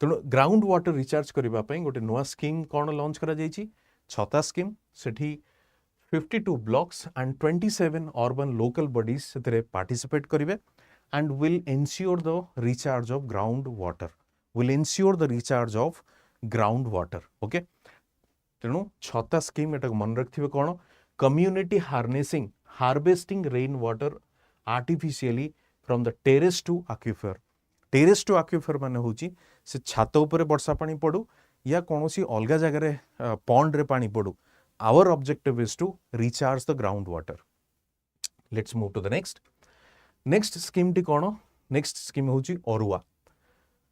तेणु ग्राउंड वाटर रिचार्ज करिबा पई गोटे नुवा स्कीम कोन लॉन्च करा जायछि छता scheme Sethi 52 blocks and 27 urban local bodies से participate करिवे and will ensure the recharge of groundwater. Okay? तेणु छता स्कीम एटा मन रखिबे कोन community harvesting rain water artificially from the terrace to aquifer माने होची से छात ऊपर वर्षा पानी पड़ू या कौनसी अलग जगह पॉन्ड रे पानी पड़ू, our objective is to recharge the ground water. Let's move to the next scheme टी कौन? नेक्स्ट स्कीम होची ओरुआ.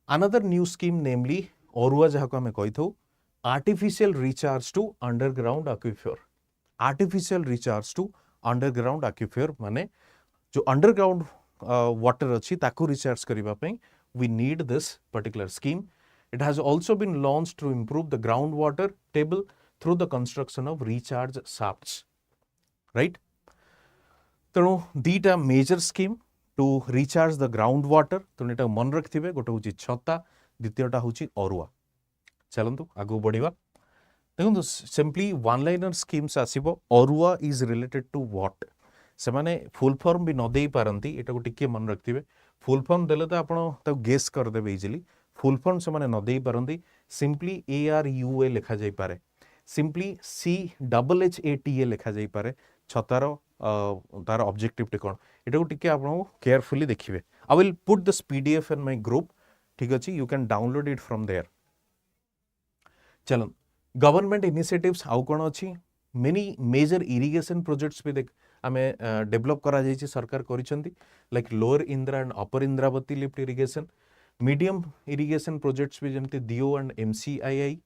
अनदर न्यू स्कीम नेमली ओरुआ जहाँ को आम कही था artificial recharge to underground aquifer. Artificial recharge to underground aquifer माने जो अंडरग्राउंड वाटर अच्छी ताकू रिचार्ज करबा पई we need this particular scheme. It has also been launched to improve the groundwater table through the construction of recharge shafts. Right? तेणु दीटा major scheme to recharge the ground water. तेणु एटा मन रखिथिबे. गोटे होची छता, द्वितीयटा होची ओरुआ. चलंतु आगु बढ़िबा. देखंतु सिंपली वन लाइनर स्कीम्स आसीबो. ओरुआ इज रिलेटेड टू व्हाट? से माने फुल फॉर्म भी न देई पारंती. एटा को टिके मन रखिथिबे. फुल फॉर्म देले तो आपण तो गेस कर देबे इजीली. फुल फॉर्म से माने न देई पारंती. सिंपली ARUA लिखा जाई पारे. सिंपली CHHATA लिखा जाई पारे. छतार तार ऑब्जेक्टिव टे कोन एटा को टिके आपण केयरफुली देखिबे. I will put this PDF in my group. ठीक अछि, you can download it from there. चलन गवर्नमेंट इनिशिएटिव्स आउ कोन अछि? मेनी मेजर इरिगेशन प्रोजेक्ट्स भी देख आमे डेवलप करा जायछि. सरकार करिसंती like lower Indra and upper Indravati lift irrigation. Medium irrigation projects भी जेमति DO and MCII.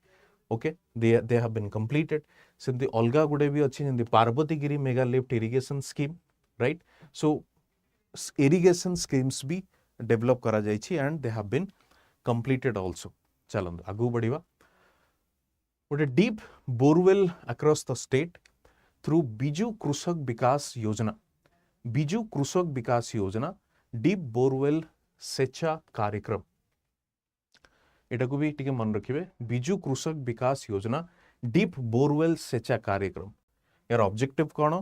Okay, they have been completed. सेमती अलगा गुडे भी अच्छी जेमति Parbatigiri mega lift irrigation scheme. Right? So irrigation schemes भी डेवलप करा जायछि and they have been completed also. चलंतु आगु बढ़िबा. गोटे deep borewell across the state through Biju कृषक विकास योजना. बिजू कृषक विकास योजना डीप बोरवेल सेचा कार्यक्रम. एटा को भी टिके मन रखिबे. बिजू कृषक विकास योजना डीप बोरवेल सेचा कार्यक्रम. यार ऑब्जेक्टिव कौन?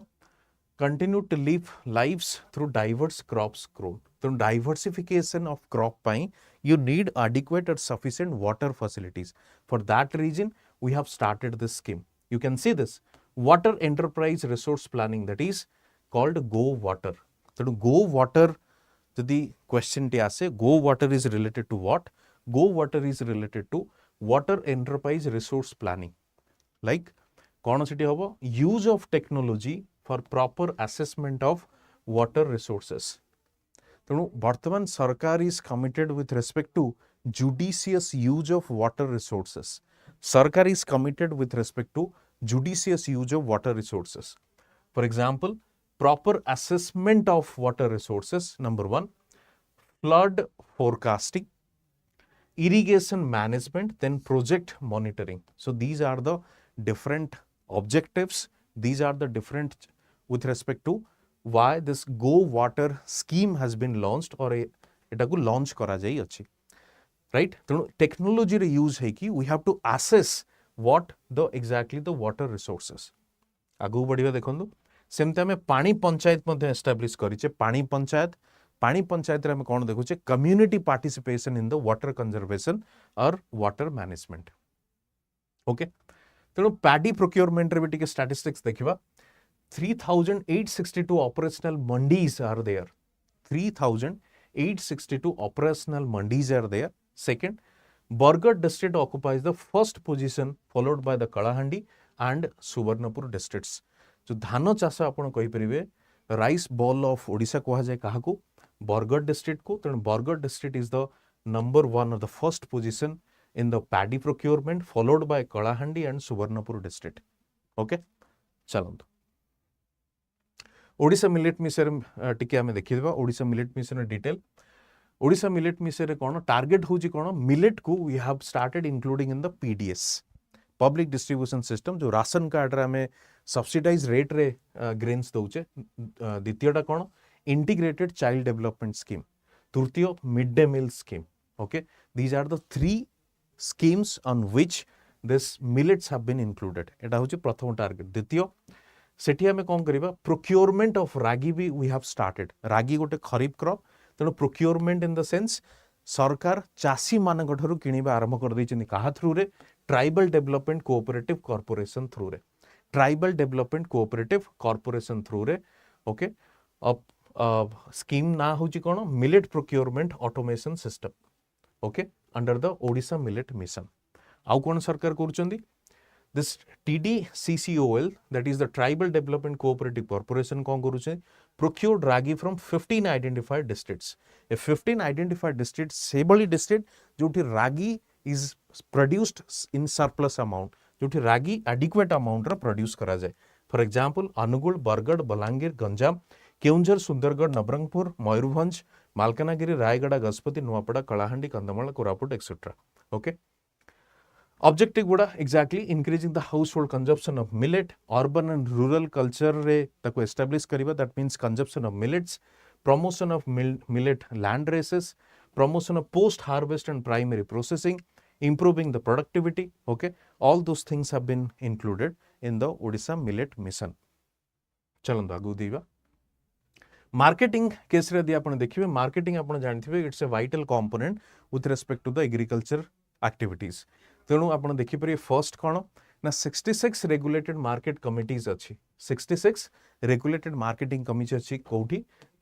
Continue to live lives through diverse crops grown. तो डाइवर्सिफिकेशन ऑफ क्रॉप पाई you need adequate or sufficient water facilities. For that reason, we have started this scheme. You can see this water enterprise resource planning, that is called Go Water. So Go Water, the question ti ase, Go Water is related to what? Go Water is related to water enterprise resource planning. Like कौन सिटी होबो? Use of technology for proper assessment of water resources. तेणु वर्तमान सरकार is committed with respect to judicious use of water resources. सरकार is committed with respect to judicious use of water resources. For example, proper assessment of water resources. Number 1, flood forecasting, irrigation management, then project monitoring. So these are the different objectives. These are the different with respect to why this Go Water scheme has been launched or एटा को launch करा जाई अछि. Right? तेणु technology रे use है कि we have to assess what the exactly the water resources. आगु बढ़िबा देखंतु. सेमते हमें पानी पंचायत मध्ये एस्टैब्लिश करिचे. पानी पंचायत रे हम कौन देखुचे? Community participation in the water conservation और वाटर मैनेजमेंट. ओके, तेणु पैडी प्रोक्योरमेंट रे भी टिके स्टैटिस्टिक्स देखिबा. 3862 operational mandis are there. 3862 operational mandis are there. Second, Bargarh district occupies the first position followed by the Kalahandi and Subarnapur districts. जो धान चाष आपण कहि परिबे राइस बॉल ऑफ ओडिशा कहा जाए काहाकू? बरगढ़ डिस्ट्रिक्ट को. तेणु Bargarh district is the number 1 of the first position in the paddy procurement followed by Kalahandi and Subarnapur district. Okay, चलंतु ओडिशा मिलेट मिशन टिके आमे देखिबा. Odisha millet mission detail. Odisha millet mission कोन टारगेट होची कोन? मिलेट को we have started including in the PDS public distribution system. जो ration card रे आमे सब्सिडाइज रेट रे ग्रेन्स दउचे. द्वितीयटा कोन? Integrated child development scheme. तृतीय mid day meal scheme. Okay, these are the 3 schemes on which this millets have been included. एटा होची प्रथम टारगेट. द्वितीय सेठी हमें कौन करिबा? प्रोक्योरमेंट ऑफ रागी भी वी हैव स्टार्टेड. रागी गोटे खरीफ क्रॉप. तेणु प्रोक्योरमेंट इन द सेंस सरकार चासी मानक ठरू किनिबा आरंभ कर दैछिन. काहा थ्रू रे? Tribal development cooperative corporation through रे. Tribal development cooperative corporation through रे. ओके, स्कीम ना होची कोन? Millet procurement automation system. Okay, under the Odisha millet mission. आउ कौन सरकार करुचंदी this TDCCOL, that is the Tribal Development Cooperative Corporation, कौन करुचे procured ragi from 15 identified districts. A 15 identified districts से बड़ी district जोठी ragi is produced in surplus amount, जोठी ragi adequate amount रा produce करा जाए. For example, Angul, Bargarh, Balangir, Ganjam, Keonjhar, Sundargarh, Nabarangpur, Mayurbhanj, Malkangiri, Rayagada, Gajapati, Nuapada, Kalahandi, Kandhamal, Koraput etcetera. Okay. Objective गुड़ा exactly increasing the household consumption of millet, urban and rural culture रे ताको establish करिबा, that means consumption of millets, promotion of millet land races, promotion of post harvest and primary processing, improving the productivity. Okay, all those things have been included in the Odisha millet mission. चलंदा आगु दीवा marketing case रे दी आपण देखिबे. Marketing आपण जानथिबे it's a vital component with respect to the agriculture activities. तेणु आपण देखिपारे first कौन ना 66 रेगुलेटेड मार्केट कमिटीज अच्छी. 66 रेगुलेटेड मार्केटिंग कमिटी अच्छी कोठी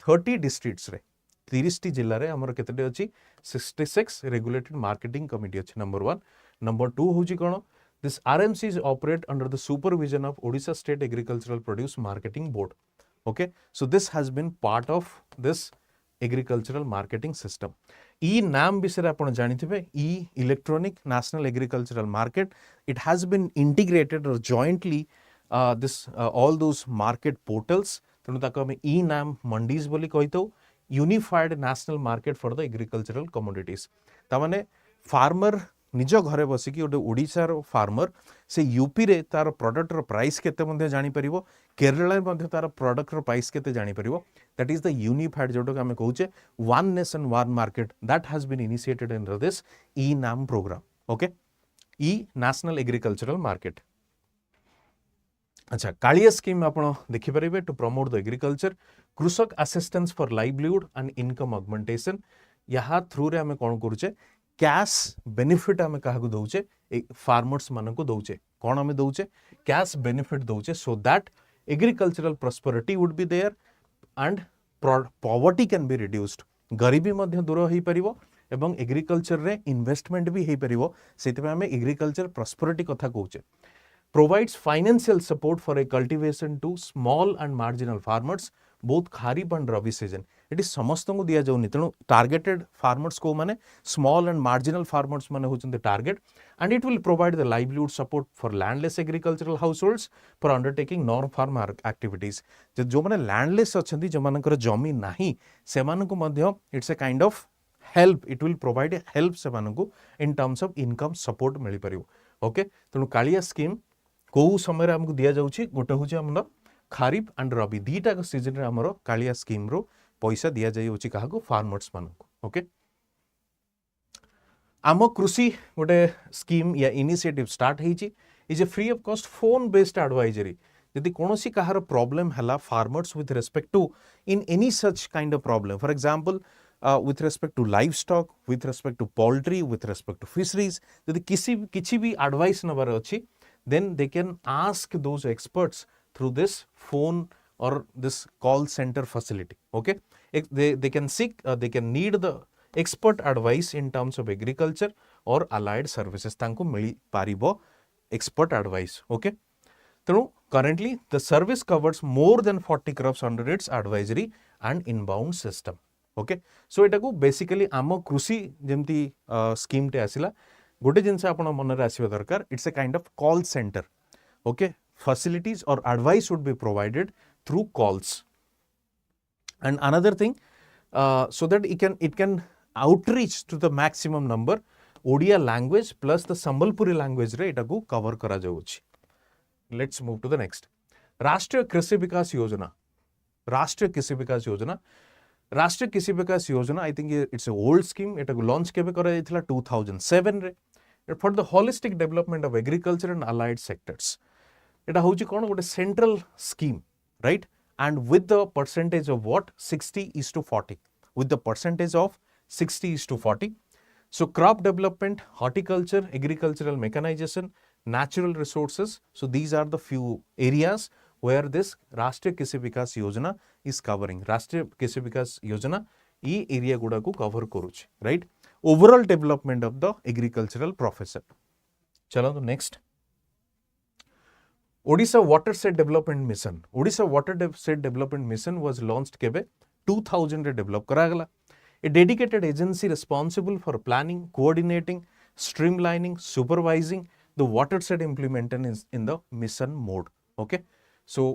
30 डिस्ट्रिक्ट्स रे 30 टी जिल्ला रे हमर केतेटे अच्छी 66 रेगुलेटेड मार्केटिंग कमिटी अच्छी. नंबर 1. नंबर 2 होची कोन this RMCs operate under the supervision of Odisha state agricultural produce marketing board. Okay, so this has been part of this agricultural marketing system. E NAM विषय आपण जानिथिबे e electronic national agricultural market. It has been integrated और jointly this all those market portals. तेणु ताको हम e NAM mandis बोली कहितो, unified national market for the agricultural commodities. तामाने फार्मर निज घरे बसिकी गोटे ओडिशार फार्मर से यूपी रे तार प्रोडक्ट रो प्राइस केते मध्ये जानि परिबो, केरला मध्ये तार प्रोडक्ट रो प्राइस केते जानि परिबो. दैट इज द यूनिफाइड जोटो हम कहूचे one nation one market. That has been initiated in this e NAM programme. Okay, e national agricultural market. अच्छा, कालिया स्कीम आपण देखि परिबे टू प्रमोट द एग्रीकल्चर, कृषक assistance for livelihood and income augmentation. यहाँ through रे हम कोन करूचे कैश बेनिफिट आम क्या दौचे फार्मर्स मान को दौचे. कौन आम दौचे कैश बेनिफिट दौचे so that agricultural prosperity would be there and poverty can be reduced. गरीबी मध्य दूर हो परिबो एवं एग्रीकल्चर रे इन्वेस्टमेंट भी हो परिबो. सेतिबे आम एग्रीकल्चर प्रॉस्पेरिटी कथा कहूचे. Provides financial support for a cultivation to small and marginal farmers both kharif and rabi season. It समस्त को दिया जाउनी. तेणु टार्गेटेड फार्मर्स को माने स्मॉल एंड मार्जिनल फार्मर्स माने होचंते target. And it will provide the livelihood support for landless agricultural households for undertaking non farm activities. जो माने लैंडलेस अछंती, जो मानकर जमी नाही, से मानको मध्य it's a kind of help. It will provide a help से मानको in terms of income support मिली परिबो. ओके, तेणु कालिया स्कीम को समय हमको दिया जाउची गोटे होची हमर खारीफ एंड रबी दीटा सीजन रे हमर कालिया स्कीम रो पैसा दिया जाय होची काहाको फार्मर्स मानको. ओके, आम कृषि गोटे स्कीम या इनिशिएटिव स्टार्ट हेची is a free of cost phone based advisory. यदि कोनोसी कहार प्रॉब्लम हला farmers with respect to in any such kind of problem, for example with respect to livestock, with respect to poultry, with respect to fisheries, यदि किसी भी advice नबार अच्छी, then they can ask those experts through this phone or this call center facility. Okay, they can seek, they can need the expert advice in terms of agriculture or allied services. तांको मिली पारिबो expert advice. Okay, तेणु currently the service covers more than 40 crops under its advisory and inbound system. Okay, so एटा को basically आम कृषि जेमती scheme टे आसिला गोटे जिनस आपण मन रे आसीबा दरकार. It's a kind of call centre. Okay, facilities और advice would be provided through calls. And another thing so that it can outreach to the maximum number Odia language plus the Sambalpuri language रे एटा को कवर करा जाउछि. Let's move to the next. Rashtriya Krishi विकास योजना. राष्ट्रीय कृषि विकास योजना, राष्ट्रीय कृषि विकास योजना I think it's a old scheme. एटा को लॉन्च केबे करा जायतिला 2007 रे for the holistic development of agriculture and allied sectors. एटा होची कोन गोटे central scheme, right, and with the percentage of what 60:40, with the percentage of 60:40. So crop development, horticulture, agricultural mechanisation, natural resources, so these are the few areas where this राष्ट्रीय कृषि विकास योजना is covering. राष्ट्रीय कृषि विकास योजना ई area गुड़ा को cover करूछ, right. Overall development of the agricultural profession. चलो next Odisha Watershed Development Mission. Odisha Watershed Development Mission was launched kebe 2000 रे develop करागला. A dedicated agency responsible for planning, coordinating, streamlining, supervising the watershed implementation is in the mission mode. Okay. So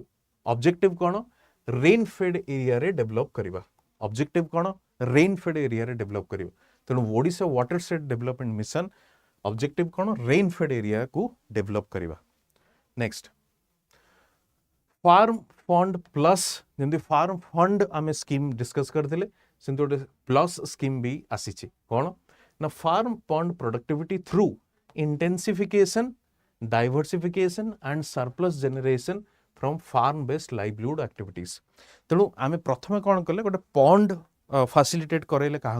objective kono rain fed area रे develop करिबा. Objective kono rain fed area रे develop करिबा. तेणु Odisha Watershed Development Mission objective kono rain fed area को develop करिबा. Next. Farm fund plus जमी farm fund आम scheme discuss करते गोटे प्लस स्कीम भी आसी कौन ना farm fund productivity through intensification diversification and surplus generation from farm based livelihood activities तेणु आम प्रथम कौन कले गोटे पॉन्ड फैसिलिटेट करेले क्या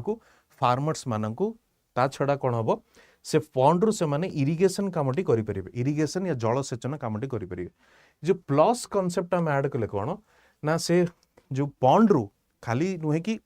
फार्मर्स मानू ता छड़ा कौन हम से पॉन्ड रु से माने इरिगेशन कामटी करें इरिगेशन या जलसेचन कामटी करें जो प्लस कॉन्सेप्ट आम ऐड कले कौन ना से जो पॉन्ड रु खाली नुहे कि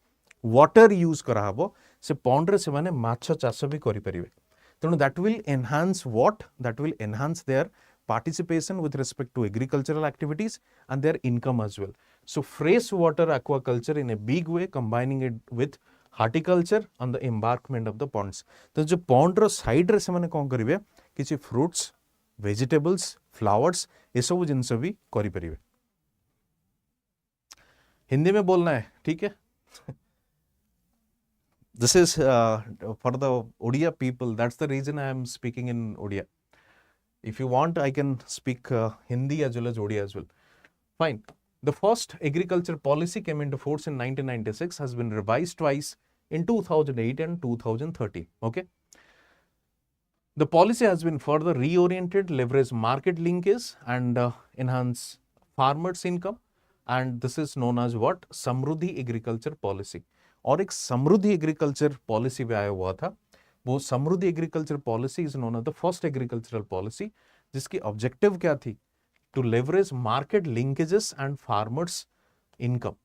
वाटर यूज कराहब से पॉन्ड रे से माने माछ चाष भी करें तेणु that will enhance what that will enhance there participation with respect to agricultural activities and their income as well. So fresh water aquaculture in a big way, combining it with horticulture on the embankment of the ponds. तो जो pond रो side रे से माने कौन करिवे किसी fruits, vegetables, flowers ये सब जिनस भी करि परिवे. हिंदी में बोलना है ठीक है. This is for the Odia people. That's the reason I am speaking in Odia. If you want, I can speak Hindi as well as Odia as well. Fine. The first agriculture policy came into force in 1996, has been revised twice in 2008 and 2013. Okay. The policy has been further reoriented, leverage market linkage and enhance farmers' income. And this is known as what? Samruddhi agriculture policy. और एक समृद्धि agriculture policy भी आया हुआ था. वो Samruddhi agriculture policy is known as the first agricultural policy जिसकी objective क्या थी? To leverage market linkages and farmers income.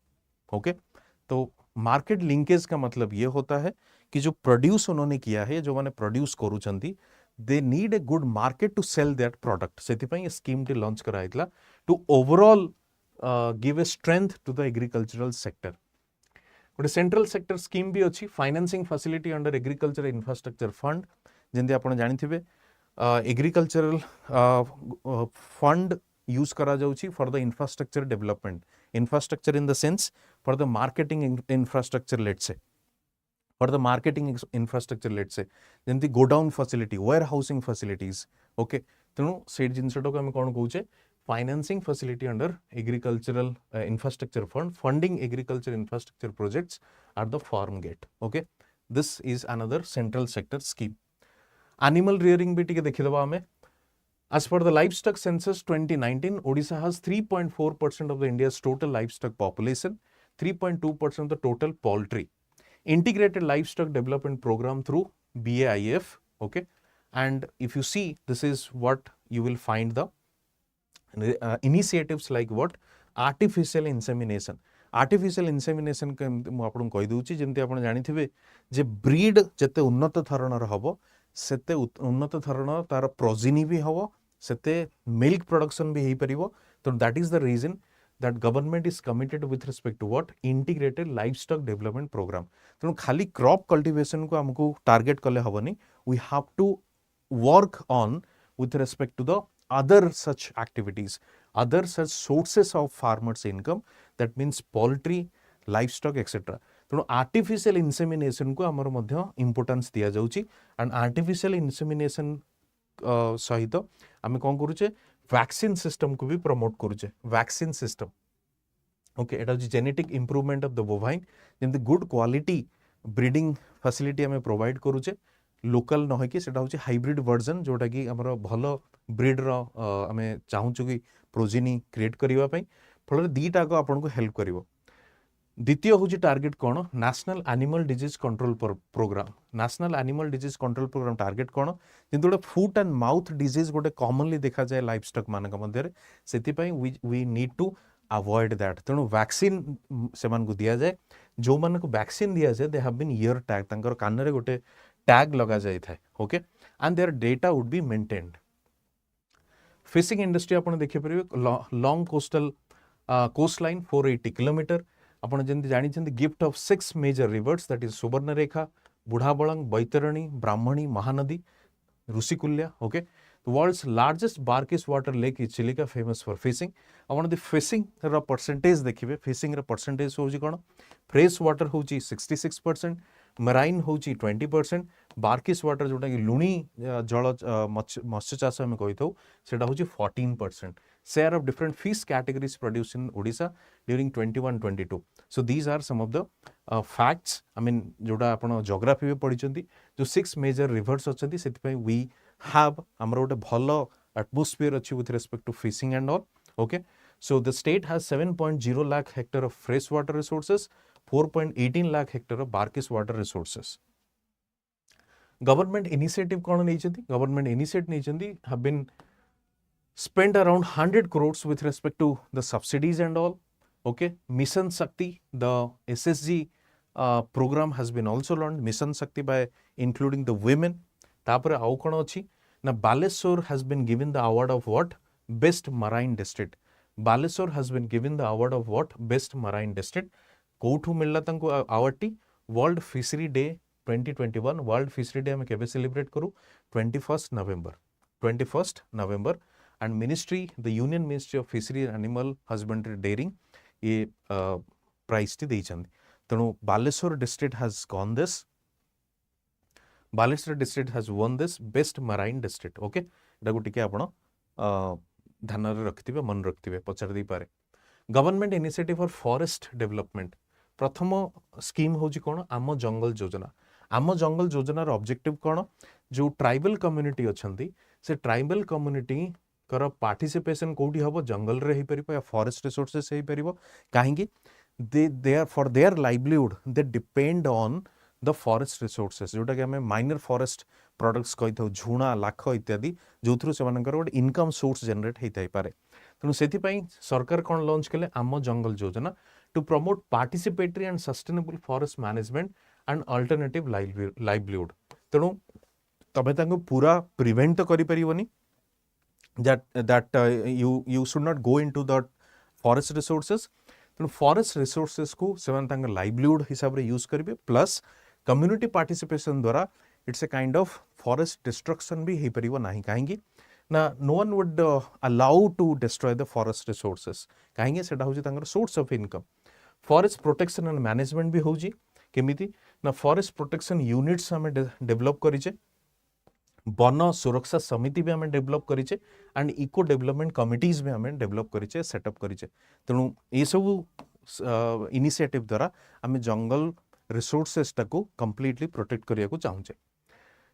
Okay, तो मार्केट लिंकेज का मतलब ये होता है कि जो प्रोड्यूस उन्होंने किया है, जो मैंने प्रोड्यूस करूचंती, they need a good market to sell that product. से स्कीम टी लॉन्च कराइला to overall give a strength to the agricultural sector. गोटे सेंट्रल सेक्टर स्कीम भी अच्छी, financing facility under agriculture infrastructure fund. जमी आप जानी एग्रीकल्चरल फंड यूज करा जाउची for the infrastructure development. Infrastructure in the sense for the marketing infrastructure let's say, for the marketing infrastructure let's say जमी godown facility, warehousing facilities. Okay, तेणु से जिनटा को आम कौन कहे financing facility under agricultural infrastructure fund, funding agriculture infrastructure projects at the farm gate. Okay, this is another central sector scheme. Animal rearing भी टिके देखिदबा हमें. As per the livestock census 2019, Odisha has 3.4% of the India's total livestock population, 3.2% of the total poultry. Integrated livestock development program through BAIF. Okay, and if you see, this is what you will find the initiatives like what? Artificial insemination. Artificial insemination को मुझे आपको कहीदे जमी आप जानी जे breed जिते उन्नत धरणर हम सेते उन्नत धरण तार प्रोजिनी भी हम सेते मिल्क प्रोडक्शन भी हो पार. तो that is the reason that government is committed with respect to what? Integrated livestock development programme. तेणु खाली क्रॉप कल्टिवेशन को हमको टारगेट कले हेनी. We have to work on with respect to the other such activities, other such sources of farmers income, that means poultry, livestock etc. तो artificial insemination को हमर मध्य importance दिया जाउची. and artificial insemination सहित आमे कोन करूचे वैक्सीन सिस्टम को भी प्रमोट करूचे. वैक्सीन सिस्टम ओके, एटा जे genetic improvement of the bovine जेंति गुड क्वालिटी ब्रीडिंग फैसिलिटी आमे प्रोवाइड करूचे. लोकल न होकि सेटा होची हाइब्रिड वर्जन जोटा कि हमर भलो ब्रीड रो आमे चाहूछु कि प्रोजिनी क्रिएट करिवा पई. फल दीटा को आपन को हेल्प करिवो. द्वितीय होची टारगेट कोन? National animal disease control programme. National animal disease control programme target कोन? जेंति गोटे फुट एंड माउथ डिजीज गोटे कॉमनली देखा जाए लाइफ स्टॉक मानक मध्य सेति पई we need to avoid that. तेणु वैक्सीन से मान को दिया जाए. जो मान को वैक्सीन दिया जाए they have been ear tag, तांकर कान रे गोटे टैग लगा जाए था. Okay, and their data would be maintained. Fishing industry आपण देखि परिबे long coastal coastline 480 km. आपण जेंति जानिछन्ति gift of 6 major rivers, that is Subarnarekha, Budhabalang, Baitarani, Brahmani, Mahanadi, Rushikulya. Okay, the world's largest brackish water lake is Chilica, famous for fishing. आपण the fishing ର percentage देखिबे. fishing ର percentage होउची कोन? fresh water होउची 66%, marine होउची 20%, brackish water जोटा कि लुणी जल मत्स्य चाष हम कहिथौ सेटा होउची 14%. share of different fish categories produced in Odisha during 21-22. So these are some of the facts. I mean जोटा आपण geography में पढिचंती जो 6 major rivers अछंती सेति पय we have हमर गोटे भलो atmosphere अछि with respect to fishing and all. Okay, so the state has 7.0 lakh hectare of fresh water resources, 4.18 lakh hectare of brackish water resources. Government initiative कौन नहीं चंती? Government initiative नहीं चंती have been spent around 100 crores with respect to the subsidies and all. Okay, Mission Shakti, the SSG program has been also launched. Mission Shakti by including the women. तापर आउ कौन अच्छी ना Baleshwar has been given the award of what? Best Marine District. Baleshwar has been given the award of what? Best Marine District. कोठू मिलला तंको award T? World Fishery Day 2021. World Fishery Day हम केबे celebrate करू? 21st November. 21st November. And Ministry, the Union Ministry of Fishery and Animal Husbandry Dairying ये prize T देइछन्ति. तेणु Baleshwar district has gone this. Baleshwar district has won this best marine district. Okay, एटा गुटिके आपण ध्यान रे रखिथिबे, मन रखिथिबे, पचार दै पारे. Government initiative for forest development प्रथम scheme होची कोन? आम जंगल योजना. आम जंगल योजना रो ऑब्जेक्टिव कोन? जो ट्राइबल कम्युनिटी अछंती से ट्राइबल कम्युनिटी कर पार्टिसिपेशन कोठी हबो? जंगल रे हे परिबो या फॉरेस्ट रिसोर्सेस हे परिबो. काहेकि they are for their livelihood they depend on the forest resources जोटा कि हमें माइनर फॉरेस्ट प्रोडक्ट्स कहि थाउ, झुणा, लाख इत्यादि जोथुरु सेमानकर गोटे इनकम सोर्स जनरेट हेइ थाइ पारे. तेणु सेति पई सरकार कोन लॉन्च कले? आम जंगल योजना to promote participatory and sustainable forest management and alternative livelihood. तेणु तबे तांको पूरा प्रिवेंट तो करि परिबोनी that you should not go into the forest resources. तेणु फॉरेस्ट रिसोर्सेस को सेमान तांकर लाइवलीहुड हिसाब रे यूज करिवे. प्लस कम्युनिटी पार्टिसिपेशन द्वारा it's a kind of forest destruction भी हे परिबो नाही. काहेकि ना no one would allow to destroy the forest resources. काहेकि सेटा होची तांकर source of income. Forest protection and management भी होची केमिति ना फॉरेस्ट प्रोटेक्शन यूनिट्स हमें डेवलप करिचे, वन सुरक्षा समिति भी हमें डेवलप करिचे एंड इको डेवलपमेंट कमिटीज भी हमें डेवलप करिचे, सेटअप करिचे. तेणु ये सब इनिशिएटिव द्वारा हमें जंगल रिसोर्सेस टाको कंप्लीटली प्रोटेक्ट करिया को चाहूचे.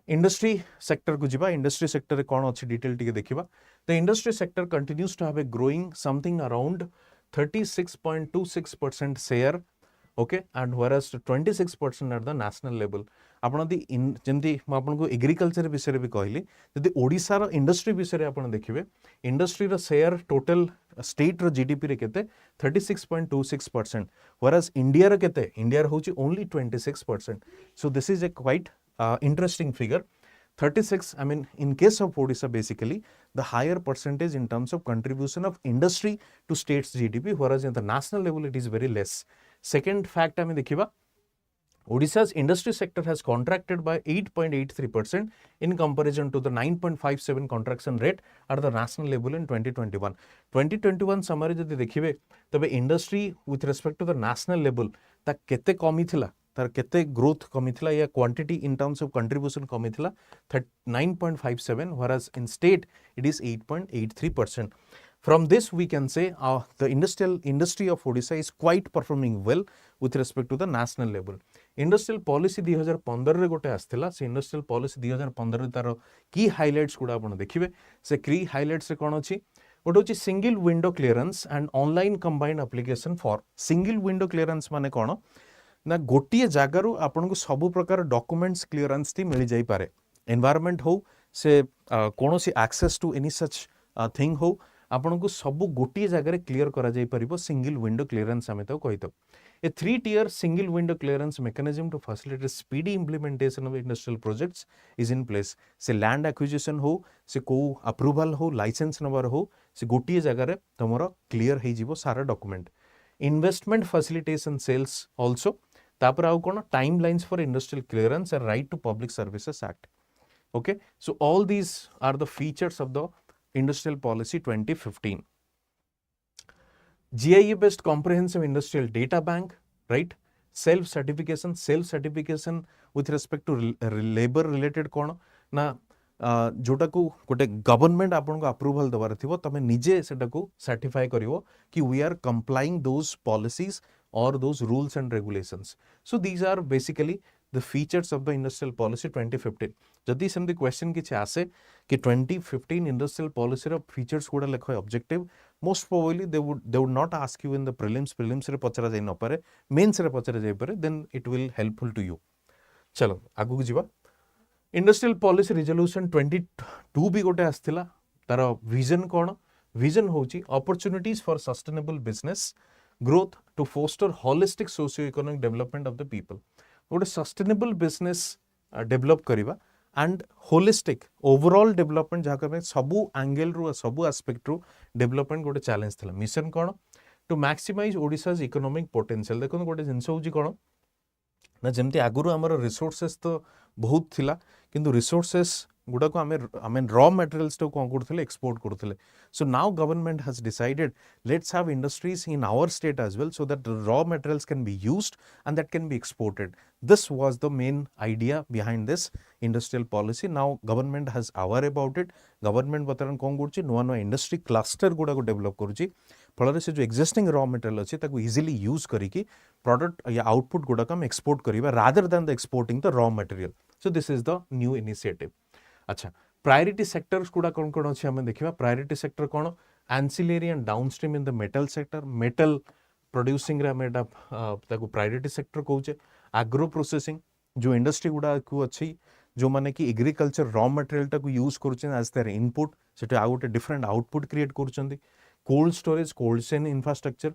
इंडस्ट्री सेक्टर को जिबा. इंडस्ट्री सेक्टर रे कोन अछि डिटेल टिके देखिबा. The industry sector continues to have a growing something around 36.26% share. Okay, and whereas 26% at the national level. आपण दी जेंति म आपन को एग्रीकल्चर विषय रे भी कहली, जदि ओडिसा रो इंडस्ट्री विषय रे आपण देखिबे, इंडस्ट्री रो शेयर टोटल स्टेट रो जीडीपी रे केते 36.26%, whereas इंडिया रो केते? इंडिया रो होची only 26%. So this is a quite interesting figure. 36, I mean in case of Odisha basically the higher percentage in terms of contribution of industry to state's GDP, whereas in the national level it is very less. Second fact हमें देखिबा, Odisha's industry sector has contracted by 8.83% in comparison to the 9.57 contraction rate at the national level in 2021. 2021 समरे जदि देखिबे तबे industry with respect to the national level ता केते कमी थिला, तार केते ग्रोथ कमी थिला या quantity in terms of contribution कमी थिला 9.57, whereas in state it is 8.83%. From this we can say the industry of Odisha is quite performing well with respect to the national level. Industrial policy 2015 रे गोटे आस्थिला. से industrial policy 2015 रे तार की highlights गुडा आपण देखिबे. से की हाइलाइट्स रे कोन अछि? गोटे अछि single window clearance and online combined application for. Single window clearance माने कोन ना गोटिए जागारू आपण को सब प्रकार डॉक्यूमेंट्स क्लियरेंस ती मिल जाई पारे. एनवायरनमेंट हो से कोनोसी access to any such thing हो आपन को सब गोटे जगह क्लीयर करा जाई परिबो सिंगल विंडो क्लीयरेंस आमे तो कहितो A three-tier single window clearance mechanism to facilitate speedy implementation of industrial projects is in place. से land acquisition हो से को approval हो license नंबर हो से गोटे जगह तुमर क्लीयर हो जीवो सारा document investment facilitation cells also तापर आउ कोन timelines for industrial clearance and right to public services act okay so all these are the features of the industrial policy 2015 GIA based comprehensive industrial data bank, right? Self certification with respect to labor related कोण ना जोटा को गोटे government आपन को approval दबार थिबो तमे निजे सेटा को सर्टिफाई करिवो कि we are complying those policies और those rules and regulations so these are basically the features of the industrial policy 2015 जदि सेमती क्वेश्चन किछि आसे कि 2015 industrial policy रो फीचर्स गुडा लेखो objective most probably they would not ask you in the prelims रे पचरा जाय न पारे मेंस रे पचरा जाय पारे then it will helpful to you चलो आगु जिबा इंडस्ट्रियल पॉलिसी रिजोल्यूशन 22 भी गोटे आस्थिला तार विजन कोन विजन होची opportunities for sustainable business growth to foster holistic socio economic development of the people गोटे सस्टेनेबल बिजनेस डेवलप करिबा एंड होलिस्टिक ओवरऑल डेवलपमेंट जहाँ कमें सबू एंगल रू सबू एस्पेक्ट रू डेवलपमेंट गोटे चैलेंज थिला मिशन कोन to maximise Odisha's economic potential देखो गोटे जिनस होची कोन ना जमती आगुरु हमर रिसोर्सेस तो बहुत थिला किंतु रिसोर्सेस गुडा को आमे रॉ मटेरियल्स तो कोन करथले एक्सपोर्ट करथले so now government has decided let's have industries in our state as well so that raw materials can be used and that can be exported this was the main idea behind this industrial policy now government has aware about it government बतरन कोन करछि नुवा नुवा industry cluster गुडा को develop करछि फल से जो एक्जिस्टिंग रॉ मटेरियल अच्छे ताको इजिली यूज करिकी प्रोडक्ट या आउटपुट गुडा हम एक्सपोर्ट करिबा rather than the exporting the raw material so this is the new initiative अच्छा प्रायोरिटी सेक्टर्स गुडा कौन कौन अच्छे हमें देखा प्रायोरिटी सेक्टर कौन ancillary and downstream in the metal sector metal producing priority sector कहूचे एग्रो प्रोसेसिंग जो इंडस्ट्री गुडा को अच्छी जो माने कि एग्रीकल्चर रॉ मटेरियल टाको यूज करुछन एज देयर इनपुट सेटे आ गोटे डिफरेंट आउटपुट क्रिएट करुछन cold storage cold chain infrastructure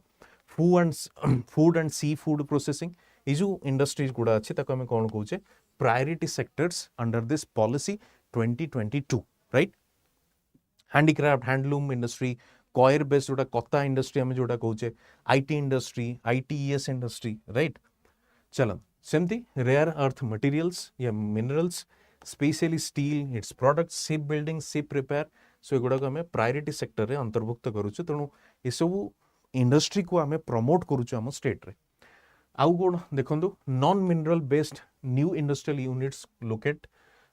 food and seafood processing ये जो इंडस्ट्रीज गुडा अच्छी ताको हमें कौन कहूचे priority sectors under this policy 2022 right handicraft handloom industry coir based जोटा कता इंडस्ट्री हमें जोटा कहूचे IT industry ITES industry right चलन सेमती रेयर अर्थ मटेरियल्स या minerals specially steel its products ship building ship repair so एगुड़ा को हमें प्रायोरिटी सेक्टर रे अंतर्भुक्त करूछु तेणु ये सब इंडस्ट्री को हमें प्रमोट करूछु हम स्टेट रे आउ कोन देखंतु non mineral based new industrial units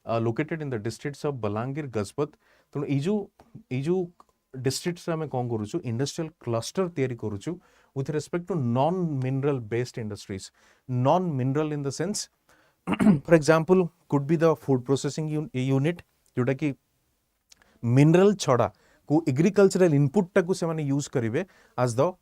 located in the districts of Balangir, Gazpat. तो इजु districts में कौन करूछु industrial cluster तैयारी करूछु with respect to non-mineral based industries. Non-mineral in the sense, for example, could be the food processing unit जोटा कि mineral छड़ा को agricultural input टाको से माने use करिवे as the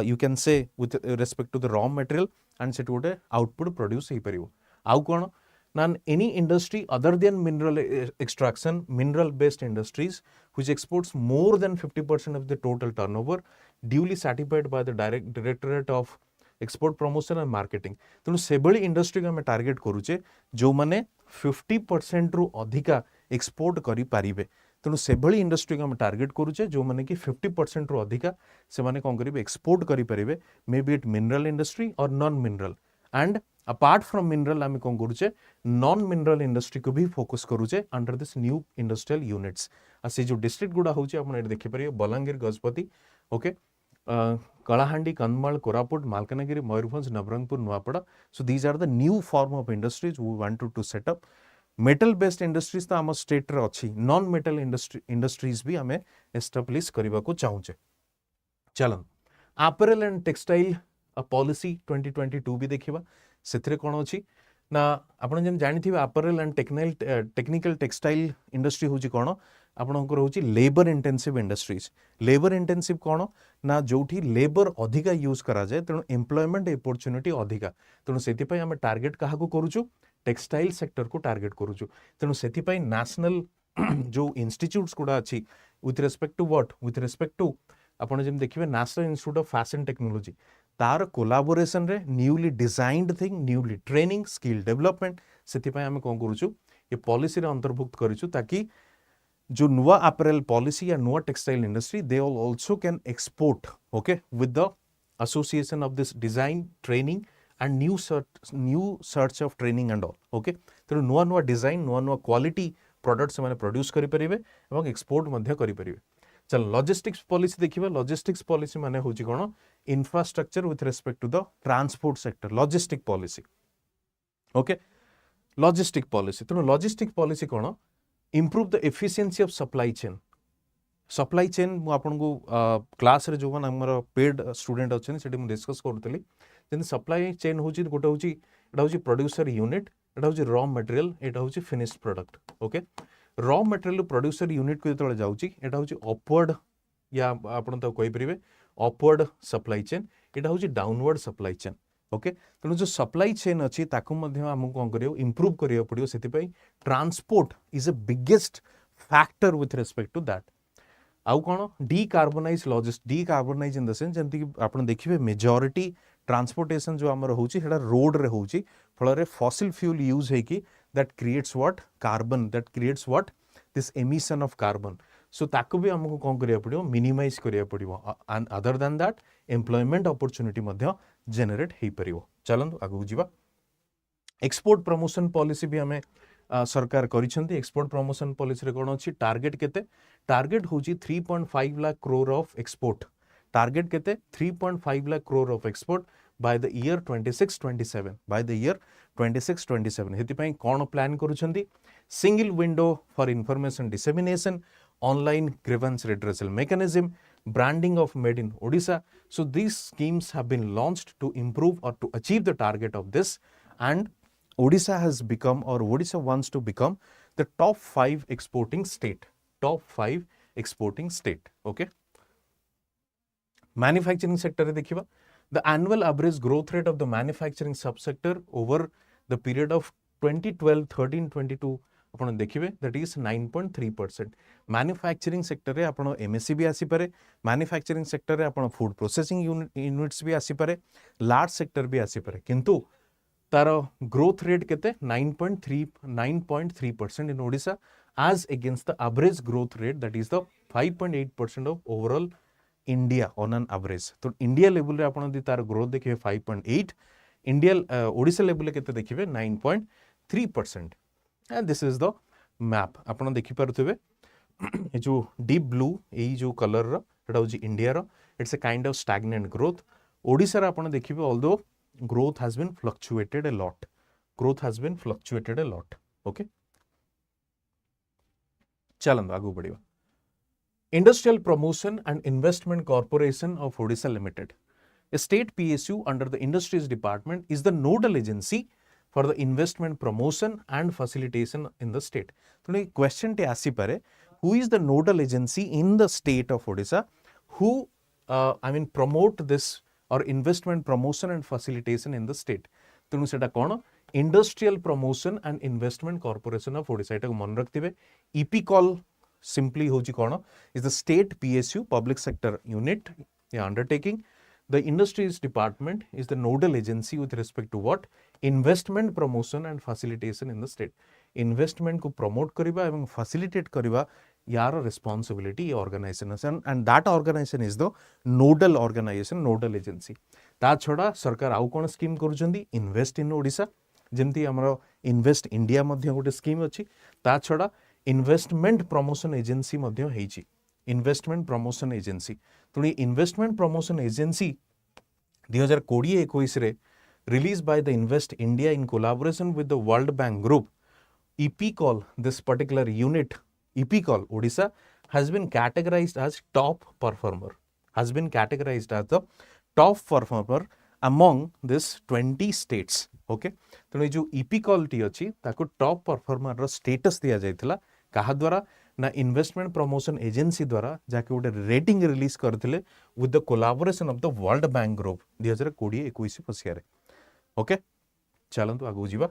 you can say with respect to the raw material and से टोटे output produce ही परिवो. आउ कौन Now, any industry other than mineral extraction, mineral-based industries, which exports more than 50% of the total turnover, duly certified by the Directorate of Export Promotion and Marketing. तो सेबली industry का मैं target करूचे जो माने 50% रु अधिका एक्सपोर्ट करी पारिबे तेणु सेभली इंडस्ट्री का मैं टारगेट करूचे जो माने कि 50% रु अधिका से माने कौन करिबे एक्सपोर्ट करी पारिबे maybe it mineral industry और non mineral and apart from mineral आम कौन करुचे नॉन मिनरल इंडस्ट्री को भी फोकस करुचे under this new industrial units आ से जो डिस्ट्रिक्ट गुड़ा होची आपण एठी देखि परिबे Balangir Gajapati okay Kalahandi Kandhamal Koraput Malkangiri Mayurbhanj Nabarangpur Nuapada so these are the new form of industries we wanted to set up metal based industries तो आम स्टेट रे अछि नॉन मेटल इंडस्ट्रीज भी आमे एस्टाब्लिश करबा को चाहूचे चलन अपैरल एंड टेक्सटाइल पॉलिसी 2022 भी देखिबा सेथरे कोन अछि ना आपण जेन जानिथिबे apparel and technical textile industry होची कोन आपणकर होची labour intensive industries labour intensive कोन ना जोठी लेबर अधिका यूज करा जाय तेणु एम्प्लॉयमेंट अपॉर्चुनिटी अधिका तेणु सेति पई हम टारगेट काहा को करूछु टेक्सटाइल सेक्टर को टारगेट करूछु तेणु सेति पई नेशनल जो इंस्टीट्यूट्स गुडा अछि with respect to what? With respect to आपण जेम देखिबे National Institute of Fashion Technology तार कोलाबोरेशन रे newly designed thing newly training skill development सेति पय हम कोन करूछु ये पॉलिसी रे अंतर्भुक्त करिछु ताकि जो नुआ अपरेल पॉलिसी या नुआ textile industry they also can export okay with the association of this design training and new search of training and all okay तेणु नुआ नुआ डिजाइन नुआ नुआ क्वालिटी प्रोडक्ट से प्रोड्यूस करें और एक्सपोर्ट करें चल लॉजिस्टिक्स पॉलिसी देखिए लॉजिस्टिक्स पॉलिसी माने होची कोन infrastructure with respect to the transport sector logistic policy okay logistic policy तेणु लॉजिस्टिक पॉलिसी कोन improve the efficiency of supply chain मु आपन को क्लास रे जो हमर पेड स्टूडेंट अछन सेठी मु डिस्कस करतली जेन सप्लाई चेन होची गोटे होची एटा होची प्रोड्यूसर यूनिट एटा होची रॉ मटेरियल एटा होची finished product okay raw material producer unit को जो जाउची एटा होची अपवर्ड या आपन तो कहि परिबे अपवर्ड सप्लाई चेन एटा होची डाउनवर्ड सप्लाई चेन ओके तेणु जो सप्लाई चेन अच्छी ताकू आमको कौन करियो इंप्रूव करियो पड़ियो सेति पई transport is a biggest factor with respect to that आउ कौन decarbonise decarbonise in the sense जंती आपन देखिबे मेजॉरिटी ट्रांसपोर्टेशन जो हमर होची सेटा रोड रे होची फल रे फॉसिल फ्यूल यूज है कि that creates what carbon that creates what this emission of carbon so ताकू भी हमको कौन करिया पड़ियो मिनिमाइज करिया पड़ियो and other than that employment opportunity मध्य जनरेट हे परियो चलंतु आगु जीवा एक्सपोर्ट प्रमोशन पॉलिसी भी हमें सरकार करिसेंती एक्सपोर्ट प्रमोशन पॉलिसी रे कोन अछि टारगेट केते टारगेट होची 3.5 lakh crore of export target केते 3.5 lakh crore of export by the year 26-27 by the year 26-27 हेति पई कोन प्लान करूछंती single window for information dissemination online grievance redressal mechanism branding of made in Odisha so these schemes have been launched to improve or to achieve the target of this and Odisha has become or Odisha wants to become the top 5 exporting state okay manufacturing sector देखिबा the annual average growth rate of the manufacturing subsector over the period of 2012 13 22 आपण देखिबे that is 9.3% manufacturing sector रे आपण MSc भी आसी पारे manufacturing sector रे आपण food processing units भी आसी पारे लार्ज सेक्टर भी आसी पारे किंतु तार ग्रोथ रेट केते 9.3% इन Odisha as against the average growth rate that is the 5.8% of overall India on an average तो इंडिया लेवल रे आपण दी तार ग्रोथ देखिबे 5.8 इंडिया ओडिशा लेवल केते देखिबे 9.3% and this is the map आपण देखि परथबे ए जो डीप ब्लू ए जो कलर रो एटा होची इंडिया रो it's a kind of stagnant growth Odisha रे आपण देखिबे although growth has been fluctuated a lot okay चलन आगु बढ़िया industrial Promotion and Investment Corporation of Odisha limited a state PSU under the industries department is the nodal agency for the investment promotion and facilitation in the state तो question टे आसी पारे who is the nodal agency in the state of Odisha who promote this or investment promotion and facilitation in the state तेणु सेटा कोन Industrial Promotion and Investment Corporation of Odisha एटा मन रखथिबे ईपीकॉल सिंपली होची कोन is the state PSU public sector unit या undertaking the industries department is the nodal agency with respect to what investment promotion and facilitation in the state investment को promote करिबा एवं facilitate करिबा यार responsibility organization and that organization is the nodal organization nodal agency ता छडा सरकार आउ कोन scheme करूचंदी invest in Odisha जेमती हमरो इन्वेस्ट इंडिया मध्ये गोटे स्कीम अछि ता छडा इन्वेस्टमेंट प्रमोशन एजेंसी मध्ये हेछि इन्वेस्टमेंट प्रमोशन एजेंसी तो इन्वेस्टमेंट प्रमोशन एजेंसी 2020-21 रे release by the Invest India in collaboration with the World Bank Group IPICOL this particular unit IPICOL Odisha has been categorised as top performer among this 20 states okay तो जो ईपीकॉल T अछि ताको top performer रो status दिया जायतिला कहा द्वारा ना investment promotion agency द्वारा जाके गोटे रेटिंग रिलीज करथिले with the collaboration of the World Bank Group 2020-21 मसिया ओके चलंतु आगु जीवा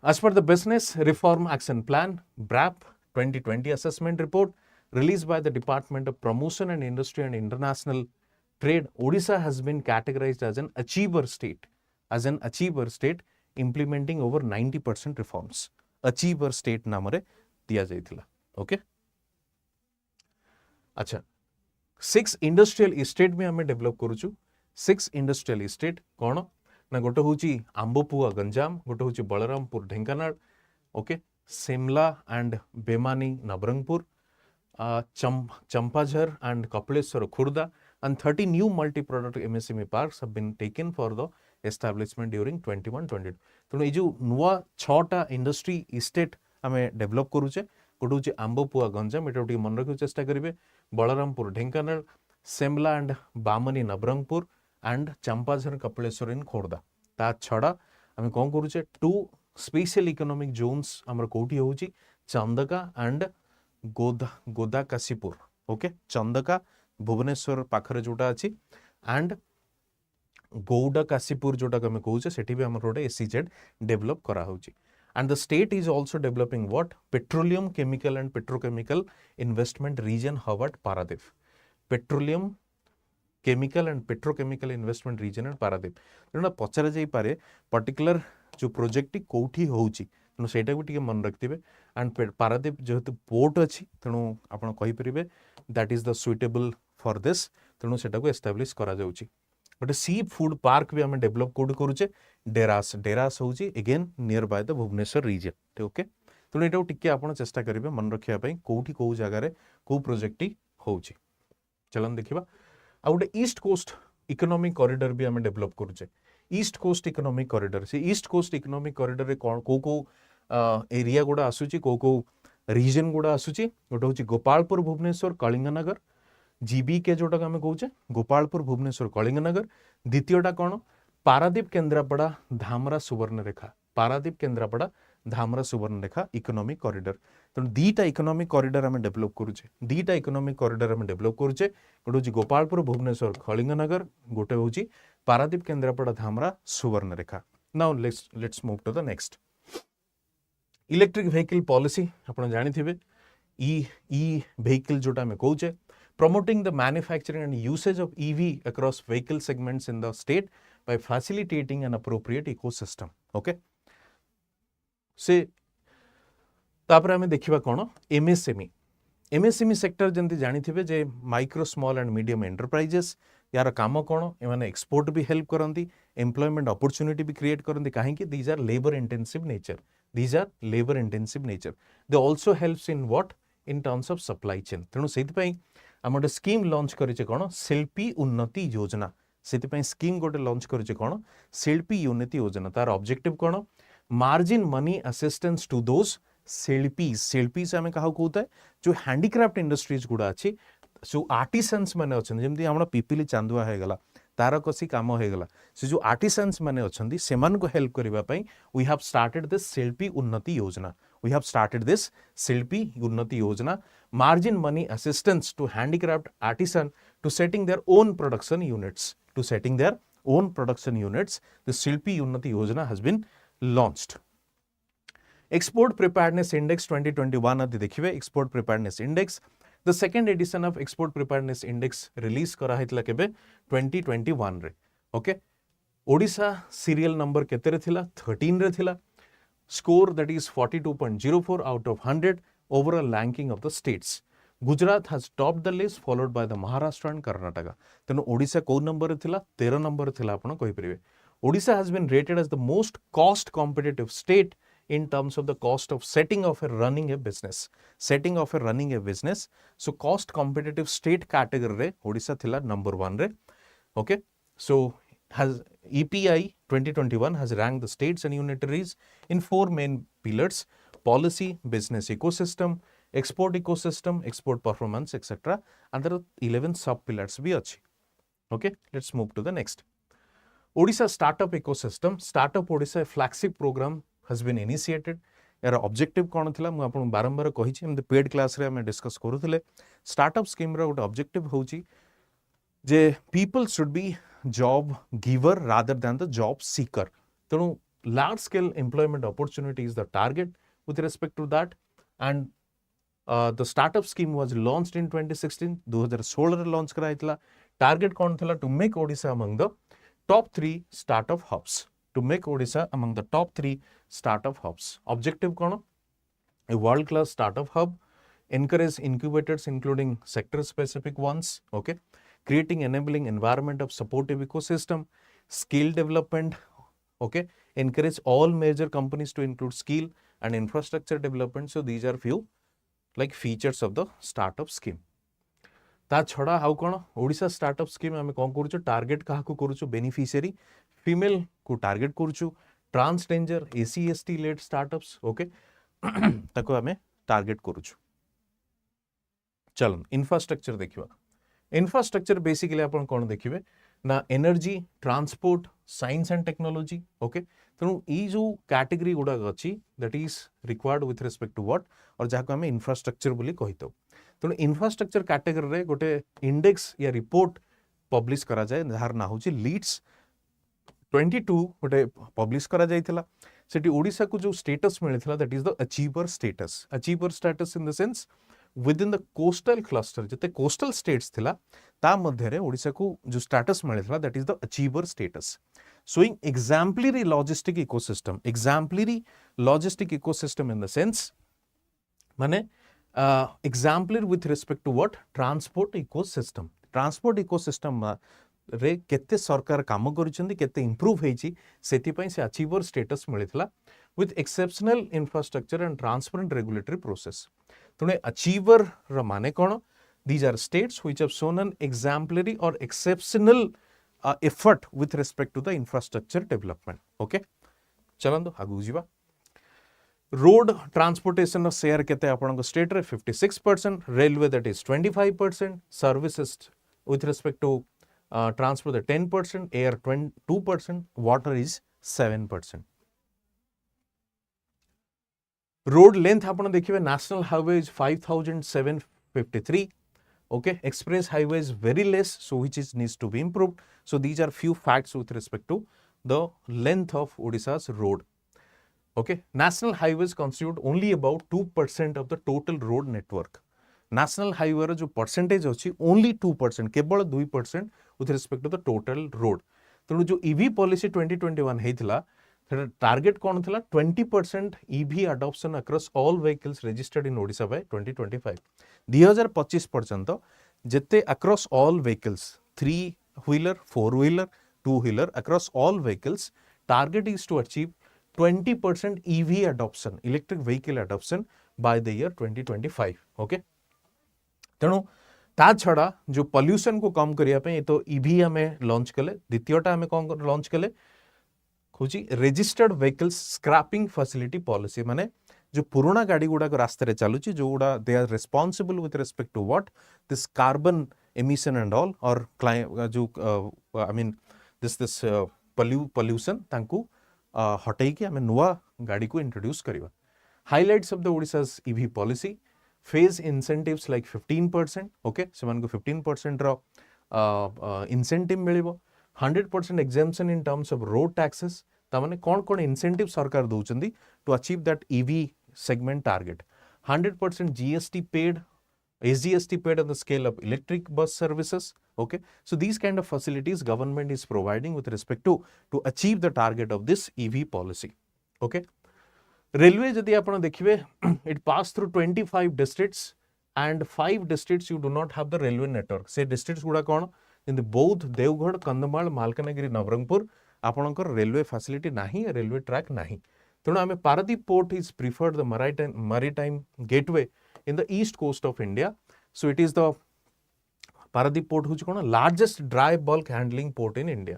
as per the business reform action plan BRAP 2020 assessment report released by the Department of Promotion and Industry and International Trade, Odisha has been categorized as an achiever state, implementing over 90% reforms. Achiever state नामरे दिया जाइथिला. Okay? अच्छा, 6 industrial estate भी हमें develop करूछु. 6 industrial estate कौन ना गोटे होची आंबपुआ गंजाम, गोटे होची बलरामपुर ढेंकानाल, ओके, सिमला एंड बेमानी Nabarangpur, Champajhar and Kapaleshwar Khurda, and 30 new multi-product MSME parks have been taken for the establishment during 21-22. ତେଣୁ ଏଇ ଯେଉଁ ନୂଆ 6ଟା ଇଣ୍ଡଷ୍ଟ୍ରି ଇଷ୍ଟେଟ୍ ଆମେ ଡେଭଲପ୍ କରୁଛେ, ଗୋଟେ ହେଉଛି ଆମ୍ବପୁଆ ଗଞ୍ଜାମ, ଏଇଟା ଟିକେ ମନେ ରଖିବାକୁ ଚେଷ୍ଟା କରିବେ, Balarampur Dhenkanal, Semla and Bamni Nabarangpur and Champajhar Kapileswar in Khordha. ତା ଛଡ଼ା ଆମେ କ'ଣ କରୁଛେ, 2 ସ୍ପେଶିଆଲ ଇକୋନୋମିକ୍ ଜୋନ୍ସ ଆମର କେଉଁଠି ହେଉଛି, ଚନ୍ଦକା ଆଣ୍ଡ गोदा काशीपुर. ओके, चंदका भुवनेश्वर पाखरे जोटा अच्छी एंड गौडा काशीपुर जोटा आम कहे से भी आम गोटे एसईजेड डेवलप करा होची. And the state is also developing what, petroleum chemical and petrochemical investment region hub at Paradip. Petroleum chemical and petrochemical investment region at Paradip. तेना पचार जाई पारे पर्टिकुलर जो प्रोजेक्ट कोठी होची, तेणु ସେଇଟା भी टिके मन रखिथे. एंड पारादीप जेहेतु पोर्ट अच्छी तेणु आपड़ कहींपर that is the suitable for this, तेणु सेटा को एस्टाब्लिश करा जाउची. गोटे सी फूड पार्क भी आम डेवलप कौट करुचे, डेरास. डेरास हूँ again near by the Bhubaneswar region. Okay, तेणु यहाँ टिके आप चेष्टा करेंगे मन रखापी कौटी कौ जगार कौ प्रोजेक्ट होची. चलन देखा आ गोटे ईस्ट कोस्ट इकोनॉमिक कॉरिडोर भी आम डेवलप करुचे. ईस्ट कोस्ट इकोनॉमिक कॉरिडोर, से ईस्ट कोस्ट इकोनॉमिक कॉरिडोर कौ एरिया गुड़ा आसूची, कौ रीजन गुड़ा आसूची. गोटे हूँ गोपालपुर भुवनेश्वर कलिंगनगर, जीबीके जोटा आम कहे गोपालपुर भुवनेश्वर कलिंगनगर. द्वितीयटा कौन, पारादीप केन्द्रापड़ा धामरा सुवर्णरेखा. Paradip Kendrapara Dhamra Subarnarekha economic corridor. तेणु 2टा इकोनॉमिक कॉरिडोर आम डेवलप करुचे. 2टा इकोनॉमिक कॉरिडोर आम डेवलप करुचे. गोटे हूँ गोपालपुर भुवनेश्वर कलिंगनगर, गोटे हूँ Paradip Kendrapara Dhamra Subarnarekha. Now let's move to the next. Electric vehicle policy आप जानी ई व्हीकल जोटा आम कहे, promoting the manufacturing and usage of EV across vehicle segments in the state by facilitating an appropriate ecosystem. Okay, से तापर आम देखा कौन, एमएसएमई. एमएसएमई सेक्टर जमी जानी जे micro small and medium enterprises, यार काम कौन, एमाने एक्सपोर्ट भी हेल्प करती, एम्प्लॉयमेंट अपॉर्चुनिटी भी क्रिएट करती. कहीं these are labour intensive nature. These are labor intensive nature. They also helps in what, in terms of supply chain. तेणु से आम गोटे स्कीम लॉन्च करेचे कौन, शिल्पी उन्नति योजना. से स्कीम गोटे लॉन्च करेचे कौन, शिल्पी उन्नति योजना. तार ऑब्जेक्टिव कौन, margin money assistance to those शिल्पीज. शिल्पीज आम क्या कहता है, जो हैंडीक्राफ्ट इंडस्ट्रीज गुड़ा अच्छी, जो आर्टिसन्स मैंने अच्छा, जमी आम पिपिली चांदुआ होगला, तार कसी काम होगला, से जो आर्टिसन्स मैंने अच्छा से हेल्प करने we have started this Shilpi Unnati Yojana. We have started this Shilpi Unnati Yojana. Margin money assistance to handicraft artisan to setting their own production units. To setting their own production units. The Shilpi Unnati Yojana has been launched. Export preparedness index 2021 आदि देखिए. Export preparedness index, the second edition of export preparedness index release करा हितला केबे 2021 रे. Okay, Odisha serial number केते रे थिला, 13 रे थिला. Score that is 42.04 out of 100 overall ranking of the states. Gujarat has top the list followed by the Maharashtra and Karnataka. तेनो ओडिशा को नंबर रे थिला, 13 नंबर थिला आपण कहि परिबे. Odisha has been rated as the most cost competitive state in terms of the cost of setting of a running a business. Setting of a running a business. So cost competitive state category re Odisha thila number 1 re. Okay, so has EPI 2021 has ranked the states and unitaries in 4 main pillars: policy, business ecosystem, export ecosystem, export performance, etc. And there are 11 sub pillars bhi achi. Okay, let's move to the next. Odisha startup ecosystem. Startup Odisha flagship program has been initiated. यार objective कौन थिला, मु आपन बारंबार कहि छी, हम paid class रे हम डिस्कस करूथिले. स्टार्टअप स्कीम रो गोटे ऑब्जेक्टिव होची जे people should be job giver rather than the job seeker. तेणु large scale employment opportunity is the target with respect to that. And the startup scheme was launched in 2016 2016 रे launch कराइतला target कोन थला to make Odisha among the top 3 startup hubs to make Odisha among the top 3 startup hubs objective cone a world class startup hub encourage incubators including sector specific ones, okay, creating enabling environment of supportive ecosystem, skill development, okay, encourage all major companies to include skill and infrastructure development. So these are few like features of the startup scheme. ता छड़ा हाउ कोन Odisha startup scheme आमे कोन करूछु target काहा को करूछु बेनिफिशियरी फीमेल को टारगेट करूछु transgender SC ST led startups okay ताको आमे टारगेट करूछु चलन इंफ्रास्ट्रक्चर देखिबा इंफ्रास्ट्रक्चर बेसिकली आपण कोन देखिबे ना energy transport science and technology okay तेणु ई जो कैटेगरी गुडा अछि that is required with respect to what और जाको आमे इंफ्रास्ट्रक्चर बोली कहितो तेणु इंफ्रास्ट्रक्चर कैटेगरी रे गोटे इंडेक्स या रिपोर्ट पब्लिश करा जाय जहार ना होची लीड्स 22 गोटे पब्लिश करा जायथिला सेठी ओडिसा को जो स्टेटस मिलिथिला that is the achiever status in the sense within the coastal cluster जते कोस्टल स्टेट्स थिला ता मध्ये रे ओडिसा को जो स्टेटस मिलिथिला that is the achiever status showing exemplary logistic ecosystem in the sense माने exemplary with respect to what transport ecosystem रे केते सरकार काम करिसेंती केते इंप्रूव हेची सेति पई से अचीवर स्टेटस मिलिथिला with exceptional infrastructure and transparent regulatory process तने अचीवर र माने कोन these are states which have shown an exemplary or exceptional effort with respect to the infrastructure development okay चलंदो आगु जीवा रोड ट्रांसपोर्टेशन शेयर केते आपन state रे 56% railway that is 25% services with respect to transport 10% air 2% water is 7% road length आपन देखिबे national highway is 5753 okay express highway is very less so which is needs to be improved so these are few facts with respect to the length of Odisha's road okay national highways constitute only about 2% of the total road network national highway जो percentage अछि only 2% केवल 2% with respect to the total road तेणु जो EV policy 2021 हेथिला target कोन थिला 20% EV adoption across all vehicles registered in Odisha by 2025 2025 पर्यंत जेते across all vehicles 3 wheeler 4 wheeler 2 wheeler across all vehicles target is to achieve 20% EV adoption electric vehicle adoption by the year 2025 okay तेणु ता छड़ा जो pollution को कम करिया पे तो ईवी हमें लॉन्च कले द्वितीयटा हमें कौन लॉन्च कले खोजी registered vehicles scrapping facility policy माने जो पुराना गाड़ी गुडा को रास्ते रे चलुची जो गुडा they are responsible with respect to what this carbon emission and all और जो आई मीन दिस पोल्यूशन तांकू हटई के हमें नुआ गाड़ी को इंट्रोड्यूस करबा highlights of the Odisha's EV policy phase incentives like 15% okay सेमान को 15% रो इंसेंटिव मिलिबो 100% exemption in terms of road taxes ता माने कोन इंसेंटिव सरकार दोचंदी to achieve that EV segment target 100% GST paid SGST paid on the scale of electric bus services okay so these kind of facilities government is providing with respect to achieve the target of this EV policy okay railway जदि आपण देखिबे it pass through 25 districts and 5 districts you do not have the railway network से districts गुडा कोन जंदि बौद्ध देवगढ़ कंदमाल मालकानगिरी नवरंगपुर आपणकर railway facility नाही railway track नाही तेणु आमे Paradip port is preferred the maritime gateway in the east coast of India so it is the Paradip port which कोन largest dry bulk handling port in India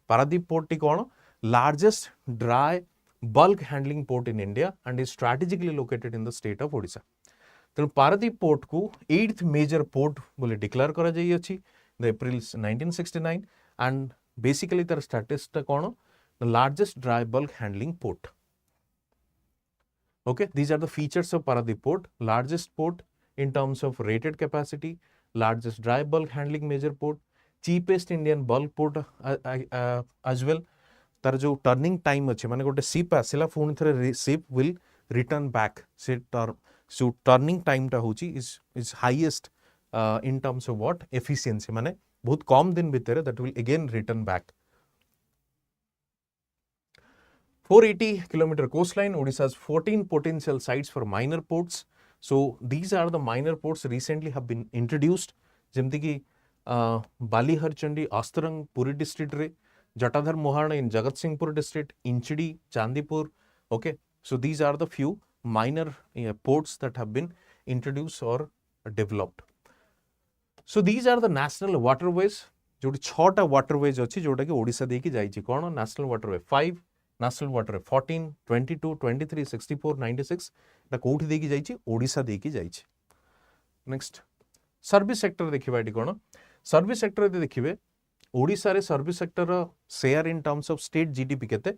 Paradip port T cone largest dry bulk handling port in India and is strategically located in the state of Odisha. तेणु Paradip port को 8th major port बोले declare करा जाई अछि the April 1969 and basically तार स्टेटस ता कोन the largest dry bulk handling port okay these are the features of Paradip port largest port in terms of rated capacity largest dry bulk handling major port cheapest Indian bulk port as well तार जो turning time अच्छे माने गोटे ship आसिला पुणी थे ship will return back से सो turning time टा होची is highest in terms of what efficiency माने बहुत कम दिन भितर that will again return back 480 kilometer coastline. Odisha has 14 potential sites for minor ports. So these are the minor ports recently have been introduced. जेमती कि बालीहरचंडी आस्तरंग Puri district रे, Jatadhar Mohana in जगत Singhpur district, इंचड़ी Chandipur. Okay, so these are the few minor ports that have been introduced or developed. So these are the national waterways. जोटी 6टा waterways अछि जोटा कि ओडिशा देकी जाईची. कोन national waterway 5, national waterway 14, 22, 23, 64, 96 एटा कोठी देकी जाईची Odisha देकी जाईची. Next service sector देखिबा eighty कोन service sector यदि देखिबे ओडिशा रे service sector share in terms of state GDP केते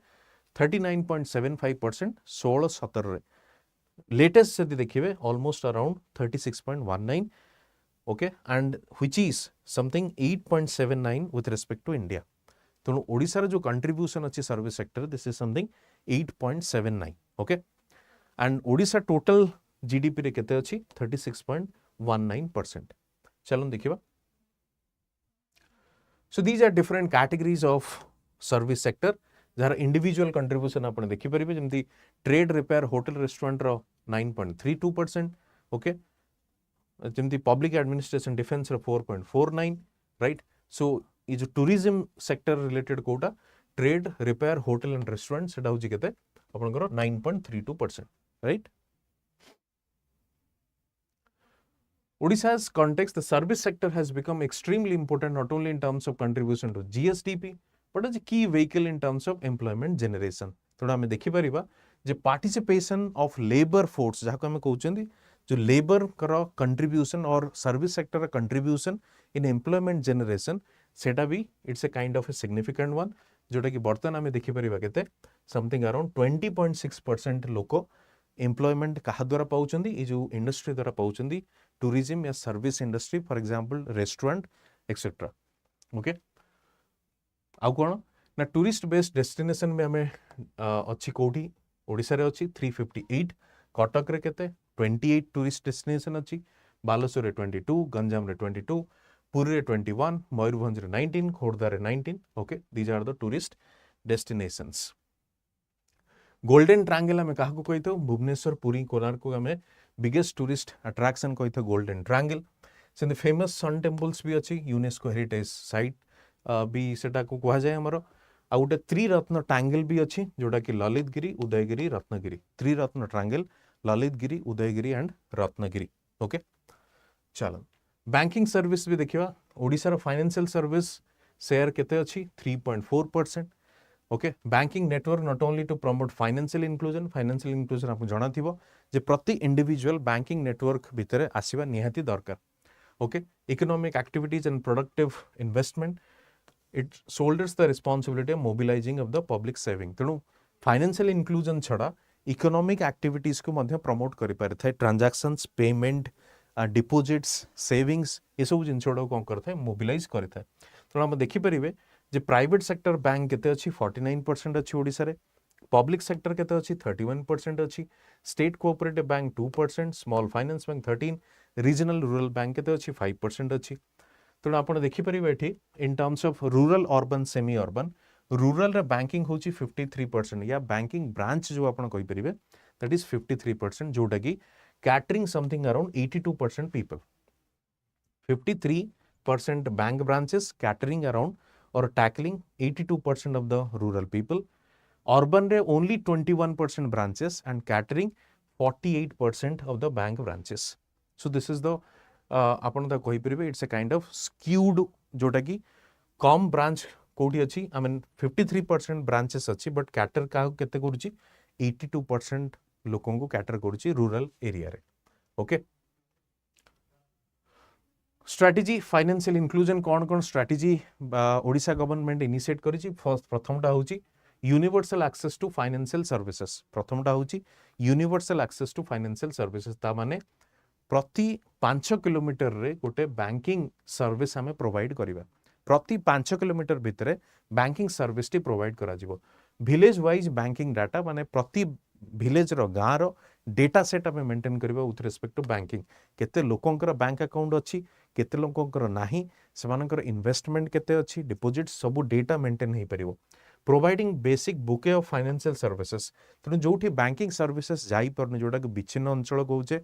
39.75% 16-17 रे. Latest यदि देखिबे almost around 36.19. okay, and which is something 8.79 with respect to India. तेणु ओडिशा रे जो कंट्रीब्यूशन अच्छी service sector this is something 8.79. Okay, and Odisha total GDP रे केते अछि 36.19%. चलो देखिबा. So these are different categories of service sector जार इंडिविजुअल कंट्रीब्यूशन आपण देखि परिबे. जेमती ट्रेड रिपेयर होटल रेस्टोरेंट रो 9.32%. ओके, जेमती पब्लिक एडमिनिस्ट्रेशन डिफेंस रो 4.49. राइट. सो ये जो टूरिज्म सेक्टर रिलेटेड कोटा trade repair hotel and restaurant सेटा होची केते आपनकर 9.32%. Right. Odisha's context, the service sector has become extremely important not only in terms of contribution to GSDP but as a key vehicle in terms of employment generation. थोड़ा हमें देखि परिबा जे participation of labour force जहाको हमें कहउछंदी जो labour करो contribution और service sector रा contribution in employment generation सेटा भी it's a kind of a significant one जोटा कि बर्तन हमें देखि परिबा केते समथिंग अराउंड 20.6% लोक एम्प्लॉयमेंट कहा द्वारा पाउछंदी ए जो इंडस्ट्री द्वारा पाउछंदी टूरिज्म या service industry for example restaurant etcetera. Okay, आउ कोन ना टूरिस्ट बेस्ड डेस्टिनेशन में हमें अच्छी कोठी ओडिशा रे अच्छी 358, कटक रे केते 28 टूरिस्ट डेस्टिनेशन अच्छी, बालेश्वर रे 22, गंजाम रे 22, पुरी रे 21, मयूरभंज रे 19, खोर्धा रे 19. Okay, these are the tourist destinations. Golden triangle हमें काहा को कहितो भुवनेश्वर पुरी कोणार्क को हमें बिगेस्ट टूरिस्ट अट्रैक्शन कहितो गोल्डन ट्रायंगल. सेन फेमस सन टेम्पल्स भी अच्छी यूनेस्को हेरिटेज साइट भी सेटा को कहा जाए हमरो. आ गोटे त्रिरत्न ट्रायंगल भी अच्छी जोटा कि Lalitgiri Udayagiri Ratnagiri. Triratna triangle Lalitgiri Udayagiri and Ratnagiri. Okay, चलो बैंकिंग सर्विस भी देखिबा. ओडिशा रो फाइनेंशियल सर्विस शेयर केते अच्छी 3.4%. Okay, banking network not only to promote financial inclusion आपको जाना थिबो जे प्रति इंडिविजुअल बैंकिंग नेटवर्क भितरे आसीबा निहाती दरकार. Okay, economic activities and productive investment it shoulders the responsibility of mobilising of the public saving. तेणु फाइनेंशियल इंक्लूजन छड़ा इकोनॉमिक एक्टिविटीज को मध्य प्रमोट करि पारे ट्रांजैक्शंस पेमेंट डिपोजिट्स सेविंग्स ये सब जिन कौन करता है मोबिलाइज करता है. तेणु हम देखिपारे जे प्राइवेट सेक्टर बैंक केते अच्छी 49% अच्छी ओडिशा रे, पब्लिक सेक्टर केते अच्छी 31% अच्छी, state cooperative bank 2%, small finance bank 13, regional rural bank केते अच्छी 5% अच्छी. तेणु आपण देखिपारे एठी इन terms of rural urban semi urban rural रे बैंकिंग होची 53% या बैंकिंग ब्रांच जो आपण कहि परिबे दैट इज 53% जोटा कि catering something around 82% people. 53% bank branches catering around or tackling 82% of the rural people. Urban re only 21% branches and catering 48% of the bank branches. So this is the आपण ता कहि परिबे it's a kind of skewed जोटा कि कम branch कोठी अछि. I mean 53% branches अछि बट कैटर का केते करूची 82% लोकन को कैटर करूची रूरल एरिया रे. ओके, स्ट्रैटेजी फाइनेंशियल इंक्लूजन कौन स्ट्रैटेजी ओडिशा गवर्नमेंट इनिशिएट करिछि. फर्स्ट प्रथमटा होची universal access to financial services. प्रथमटा होची universal access to financial services. ता माने प्रति 5 किलोमीटर रे गोटे बैंकिंग सर्विस हमें प्रोवाइड करिबा. प्रति 5 किलोमीटर भितरे बैंकिंग सर्विस टी प्रोवाइड करा जिवो. विलेज वाइज बैंकिंग डाटा माने प्रति विलेज रो गाँ रो डेटा सेट आम मेंटेन करबा विथ रिस्पेक्ट टू बैंकिंग केते लोकंकर बैंक अकाउंट अच्छी केते लोकंकर नाही सेमानकर इन्वेस्टमेंट केते अच्छी डिपॉजिट सब डेटा मेंटेन हो पारिबो providing basic bouquet of financial services तेणु जोठी बैंकिंग सर्विसेज जाई परने जोटा कि विच्छिन्न अंचल कहूचे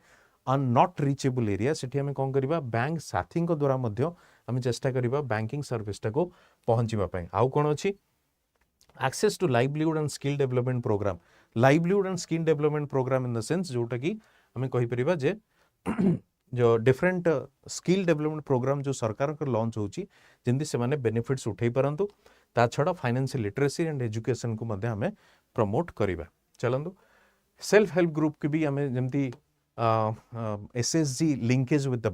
नॉट रीचेबल एरिया सेठी आम कौन करबा बैंक साथी द्वारा मध्य आम चेष्टा करबा बैंकिंग सर्विस को पहुंचीबा पई आउ कोन अछि access to livelihood and skill development program livelihood and skill development program in the sense जोटा कि हमें कहि परिबा जे जो डिफरेंट स्किल डेवलपमेंट प्रोग्राम जो सरकार को लॉन्च होची जेंति से माने बेनिफिट्स उठै परंतु ता छडा फाइनेंशियल लिटरेसी एंड एजुकेशन को मध्ये हमें प्रमोट करिबा चलंदु सेल्फ हेल्प ग्रुप की भी हमें जेंति SHG linkage with the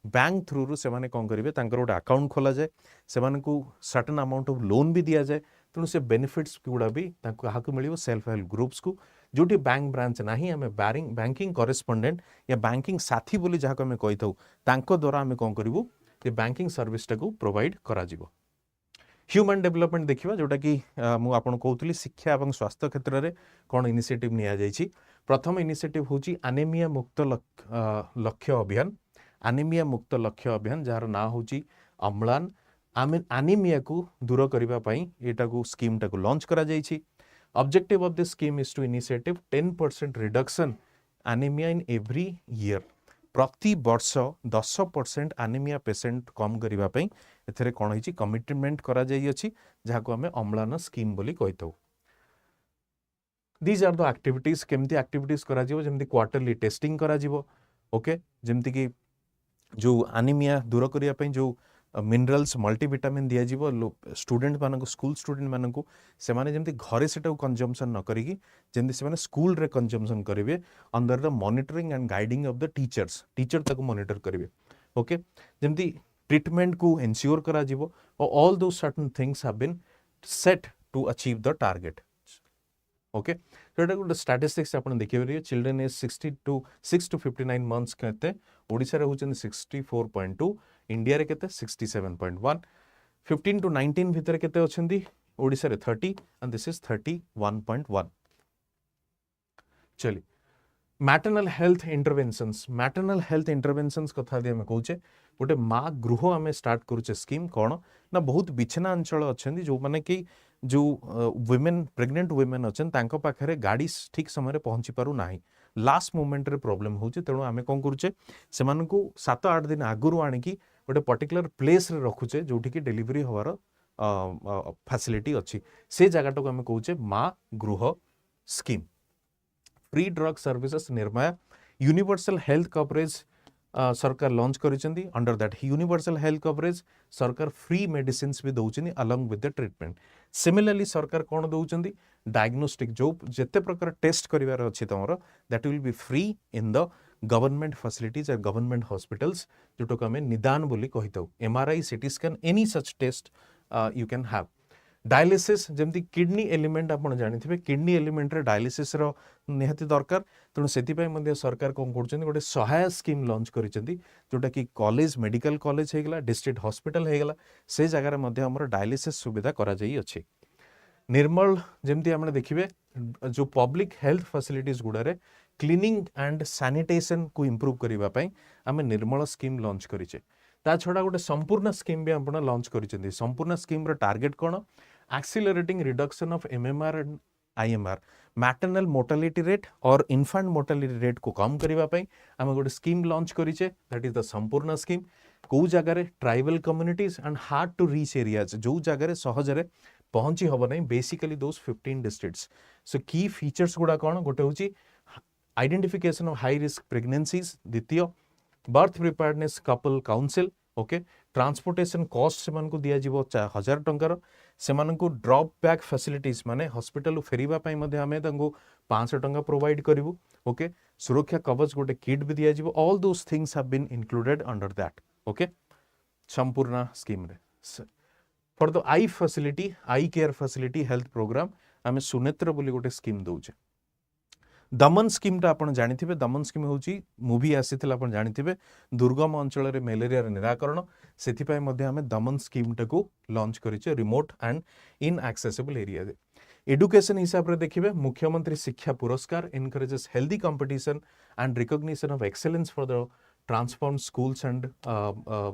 bank through रु से माने कोन करिवे तांकर गोटे अकाउंट खोला जाए से माने को सर्टेन अमाउंट ऑफ लोन भी दिया जाए तेणु से बेनिफिट्स गुड़ा भी क्या मिले सेल्फ हेल्प ग्रुप्स को जोटी बैंक ब्रांच ना आम बैंकिंग करेस्पोंडेंट या बैंकिंग साथी बोली जहाँ आम कही था द्वारा आम कौन करूँ बैंकिंग सर्विस टाक प्रोवाइड करा ह्यूमन डेवलपमेंट देखा जोटा कि मुझे कहूली शिक्षा और स्वास्थ्य क्षेत्र में कौन इनिशिएटिव नि प्रथम इनिशिएटिव हूँ एनीमिया मुक्त लक्ष्य अभियान एनीमिया मुक्त लक्ष्य अभियान जार ना हूँ अम्लान एनीमिया को दूर करबा पई एटा को स्कीम टाको लॉन्च करा जायछि objective of this scheme is to initiative 10% reduction anaemia in every year प्रति वर्ष 10% एनीमिया पेशेंट कम करबा पई एथरे कोन होइछि कमिटमेंट करा जाय अछि जहा को हमें अम्लान स्कीम बोली कहितौ दीज आर द एक्टिविटीज केमती एक्टिविटीज करा जिवो जेमती क्वार्टरली टेस्टिंग करा जिवो ओके जेमती कि जो एनीमिया दूर करबा पई जो मिनरल्स मल्टीविटामिन दिया जीवो स्टूडेंट मानक स्कूल स्टूडेंट मानक से माने जेमती घरे सेटा कंजम्पशन न करिकी जेमती से माने स्कूल रे कंजम्पशन करिवे under the monitoring and guiding of the teacher ताको मॉनिटर करिवे ओके जेमती ट्रीटमेंट को एंश्योर करा जीवो और although certain things have been set to achieve the target okay तो एटा गुड स्टैटिस्टिक्स आपण देखि परियो चिल्ड्रन एज 6 to 59 मंथ्स केते ओडिसा रे होचन 64.2 इंडिया रे केते 67.1 15 to 19 भितर केते अछंदी ओडिसा रे 30 एंड दिस इज 31.1 चली मैटरनल हेल्थ इंटरवेंशंस कथा दे हम कहूचे गोटे माँ गृह आम स्टार्ट करूचे स्कीम कौन ना बहुत बिछना अंचल अच्छा जो मैंने कि जो वुमेन प्रेग्नेंट वुमेन अच्छा पाखे गाड़ी ठीक समय पहुँची पारु ना लास्ट मोमेंट रे प्रॉब्लम होचे तेणु आम कौन करूचे से 7-8 दिन आगुरी आणिकी गोटे पर्टिकुलर प्लेस रे रखुचे जोठी की डिलीवरी होवार फैसिलिटी अच्छी से जगह को आम कहूचे Maa Griha scheme free drug services Niramaya universal health coverage सरकार लॉन्च करिसेंती under that universal health coverage सरकार फ्री मेडिसिन्स भी दउचनी along with the treatment similarly सरकार कोन दउचंदी डायग्नोस्टिक जो जेते प्रकार टेस्ट करिवार अछि तमरो that will be free in the government facilities और गवर्नमेंट हॉस्पिटल्स जोटो को हमें निदान बोली कहितौ MRI CT scan any such test you can have dialysis जमती किडनी एलिमेंट आपन जानिथिबे किडनी एलिमेंट रे डायलिसिस रो निहाती दरकार तेणु से सरकार कौन कर गोटे सहाय स्कीम लॉन्च करिसेंती जोटा कि कॉलेज मेडिकल कॉलेज हो गला डिस्ट्रिक्ट हॉस्पिटल हो गला से जगह मध्य हमर डायलिसिस सुविधा करा जाई अछि निर्मल जमती हमने देखिबे जो पब्लिक हेल्थ फैसिलिटीज गुड़ारे क्लीनिंग एंड सैनिटेशन को इंप्रूव करबा पई आमे निर्मल स्कीम लॉन्च करिचे ता छडा गोटे संपूर्ण स्कीम भी आपण लॉन्च करिसेंती संपूर्ण स्कीम रो टारगेट कोन accelerating reduction of MMR and IMR maternal mortality rate और इन्फेंट मोर्टालिटी रेट को कम करबा पई आमे गोटे स्कीम लॉन्च करिचे that is the Sampoorna scheme को जगह tribal communities and hard to reach areas जो जगह सहजरे पहुंची हबो नै बेसिकली दोस 15 डिस्ट्रिक्ट्स सो की फीचर्स गुडा कोन गोटे होची identification of high risk pregnancies द्वितीय birth preparedness couple council okay transportation cost से मानको दिया जीवो 1000 टंकार से मानको ड्रॉप बैक फैसिलिटीज माने हॉस्पिटल फेरिबा पई मध्ये हमें तंगो 500 टंका प्रोवाइड करिवु ओके सुरक्षा कवच गोटे किट भी दिया जीवो all those things have been included under that okay संपूर्ण स्कीम रे for the eye facility eye care facility health programme आमे सुनेत्र बोली गोटे स्कीम दउचे दमन स्कीम टा आपण जानिथिबे दमन स्कीम होची मूवी आसीथिला आपण जानिथिबे दुर्गम अंचल रे मलेरिया रे निराकरण सेथि पय मध्ये हमें दमन स्कीम टा को लॉन्च करिचे remote and inaccessible area education हिसाब रे देखिबे Mukhyamantri Shiksha Puraskar encourages healthy competition and recognition of excellence for the transform schools and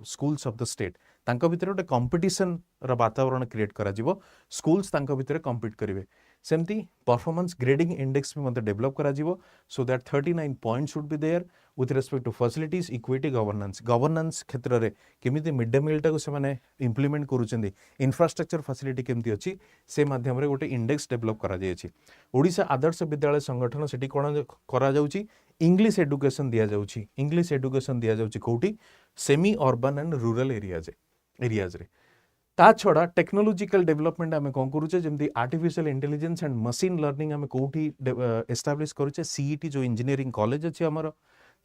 schools of the state तांको भितर गोटे कंपटीशन रा वातावरण क्रिएट करा जिवो स्कूल्स तांको भितर कम्पीट करिवे सेमती परफॉर्मेंस ग्रेडिंग इंडेक्स भी मतलब डेवलप करा जिवो so that 39 points should be there with respect to facilities equity governance क्षेत्र रे केमिति मिड डे मील टाको से माने इंप्लीमेंट करूचंदी इंफ्रास्ट्रक्चर फैसिलिटी केमती अछि से माध्यम रे गोटे इंडेक्स डेवलप करा जाय अछि ओडिशा आदर्श विद्यालय संगठन सेठी कोन करा जाउची इंग्लिश एडुकेशन दिया जाउची इंग्लिश एडुकेशन दिया जाउची कोठी semi urban and rural areas रे ता छड़ा टेक्नोलॉजिकल डेवलपमेंट आमे कोन करूचे जेमती artificial intelligence and machine learning आमे कोठी एस्टाब्लिश करूचे सीईटी जो इंजीनियरिंग कॉलेज अछि हमर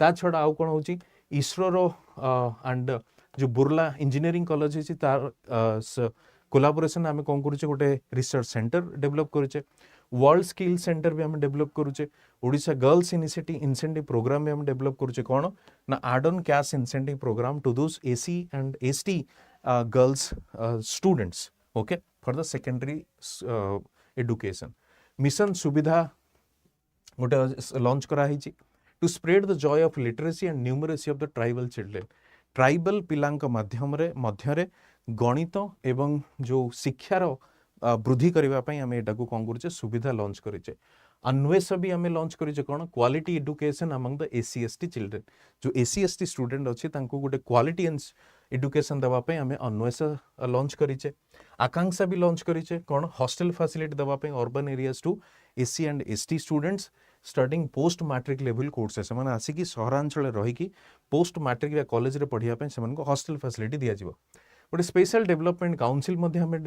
ता छड़ा आउ कोन होची इसरो रो एंड जो बुर्ला इंजीनियरिंग कॉलेज अछि तार कोलाबोरेशन आमे कोन करूचे गोटे रिसर्च सेंटर डेवलप करूचे वर्ल्ड स्किल सेंटर भी आमे डेवलप करूचे ओडिशा गर्ल्स इंसेंटिव प्रोग्राम भी आमे डेवलप करूचे कोन ना add on cash incentive programme to those SC and ST girls students okay for the secondary education mission subidha gote launch kara hichi to spread the joy of literacy and numeracy of the tribal children tribal pilanka madhyare गणित एवं जो शिक्षार वृद्धि करबा पई हमें एटा को कोन करचे सुविधा लॉन्च करिचे अन्वेष भी हमें लॉन्च करिचे कोन quality education among the SC ST children जो एससी एसटी स्टूडेंट अछि तांको गोटे क्वालिटी एडुकेशन देवा पे हमें अन्वेष लॉन्च करिचे आकांक्षा भी लॉन्च करिचे कोन हॉस्टल फैसिलिटी देवा पे urban areas to SC and ST students starting post matric level courses से आसिकी सहरांचल रही पोस्ट मैट्रिक या कॉलेज रे पढ़िया पे से हॉस्टल फैसिलिटी दिया जिवो गोटे स्पेशल डेवलपमेंट काउंसिल हमें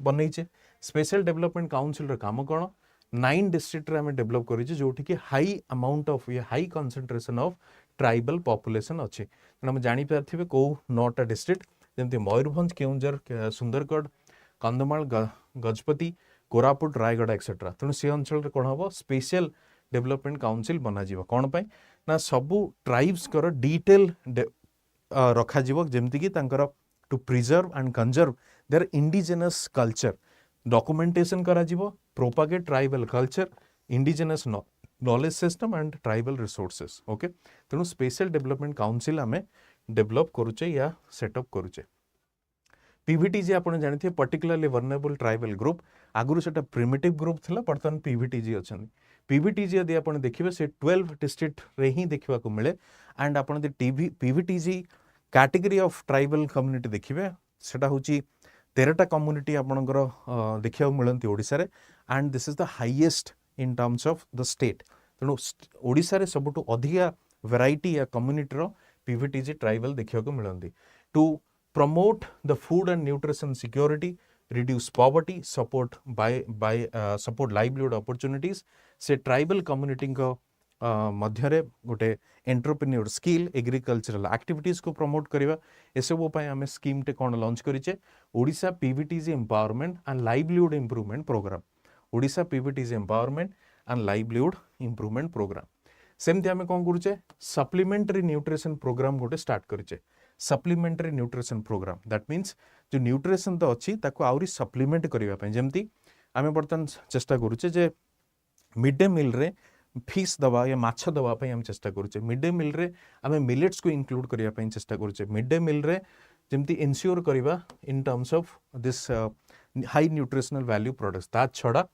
बनईचे स्पेशल डेवलपमेंट काउंसिल रो काम कोन 9 डिस्ट्रिक्ट रे हमें डेवलप करिचे जोठी कि हाई अमाउंट ऑफ या high concentration of tribal population अच्छे तेना हम जानी पार्थिबे को 9टा डिस्ट्रिक्ट जेमति मयूरभंज केउंझर सुंदरगढ़ कंधमाल गजपति कोरापुट रायगढ़ एक्सेट्रा तेणु से अंचल कोन हबो स्पेशल डेवलपमेंट काउंसिल बना जिवो कोन पई ना सबु ट्राइब्स कर डिटेल रखा जिवो जेमति कि तांकर to preserve and conserve their indigenous culture documentation करा जिवो propagate tribal culture indigenous knowledge system and tribal resources okay तेणु स्पेशल डेवलपमेंट काउंसिल आमे डेवलप करूचे या सेटअप करूचे पीवीटीजी आपण जानिथे पर्टिकुलरली वल्नरेबल ट्राइबल ग्रुप आगुरु सेटा प्रिमिटिव ग्रुप थिला बर्तन पीवीटीजी अछन पीवीटीजी यदि आपण देखिबे से 12 डिस्ट्रिक्ट रे ही देखिबा को मिले एंड आपण the PVTG category of tribal community देखिबे सेटा होची 13टा कम्युनिटी आपणकर देखिबा मिलंती ओडिसा रे and this is the highest in terms of the state तेणु ओडिसा रे सबुठु अधिका वेराइटी या कम्युनिटी रो पीवीटीजी ट्राइबल देखिबा को मिलंती to promote the food and nutrition security reduce poverty support by support livelihood opportunities से ट्राइबल कम्युनिटी को मध्यरे गोटे एंटरप्रेन्योर स्किल एग्रीकल्चरल एक्टिविटीज को प्रमोट करवा एसबू आम स्कीम टे कौन लॉन्च करिचे Odisha PVTG empowerment and livelihood improvement programme Odisha PVTG empowerment and livelihood improvement programme सेमती आम कौन करुचे सप्लीमेंटरी न्यूट्रिशन प्रोग्राम गोटे स्टार्ट करिचे supplementary nutrition programme that means जो न्यूट्रिशन तो अच्छी ताको आउरी सप्लीमेंट करने जमती आम बर्तमान चेष्टा करुचे जे मिड डे मील रे फिश दवा या माछ दवा हम चेष्टा करुचे मिड डे मील रे आम मिलेट्स को इंक्लूड करने चेष्टा करुचे मिड डे मील रे जमती इनश्योर करवा in terms of this high nutritional value products ता छड़ा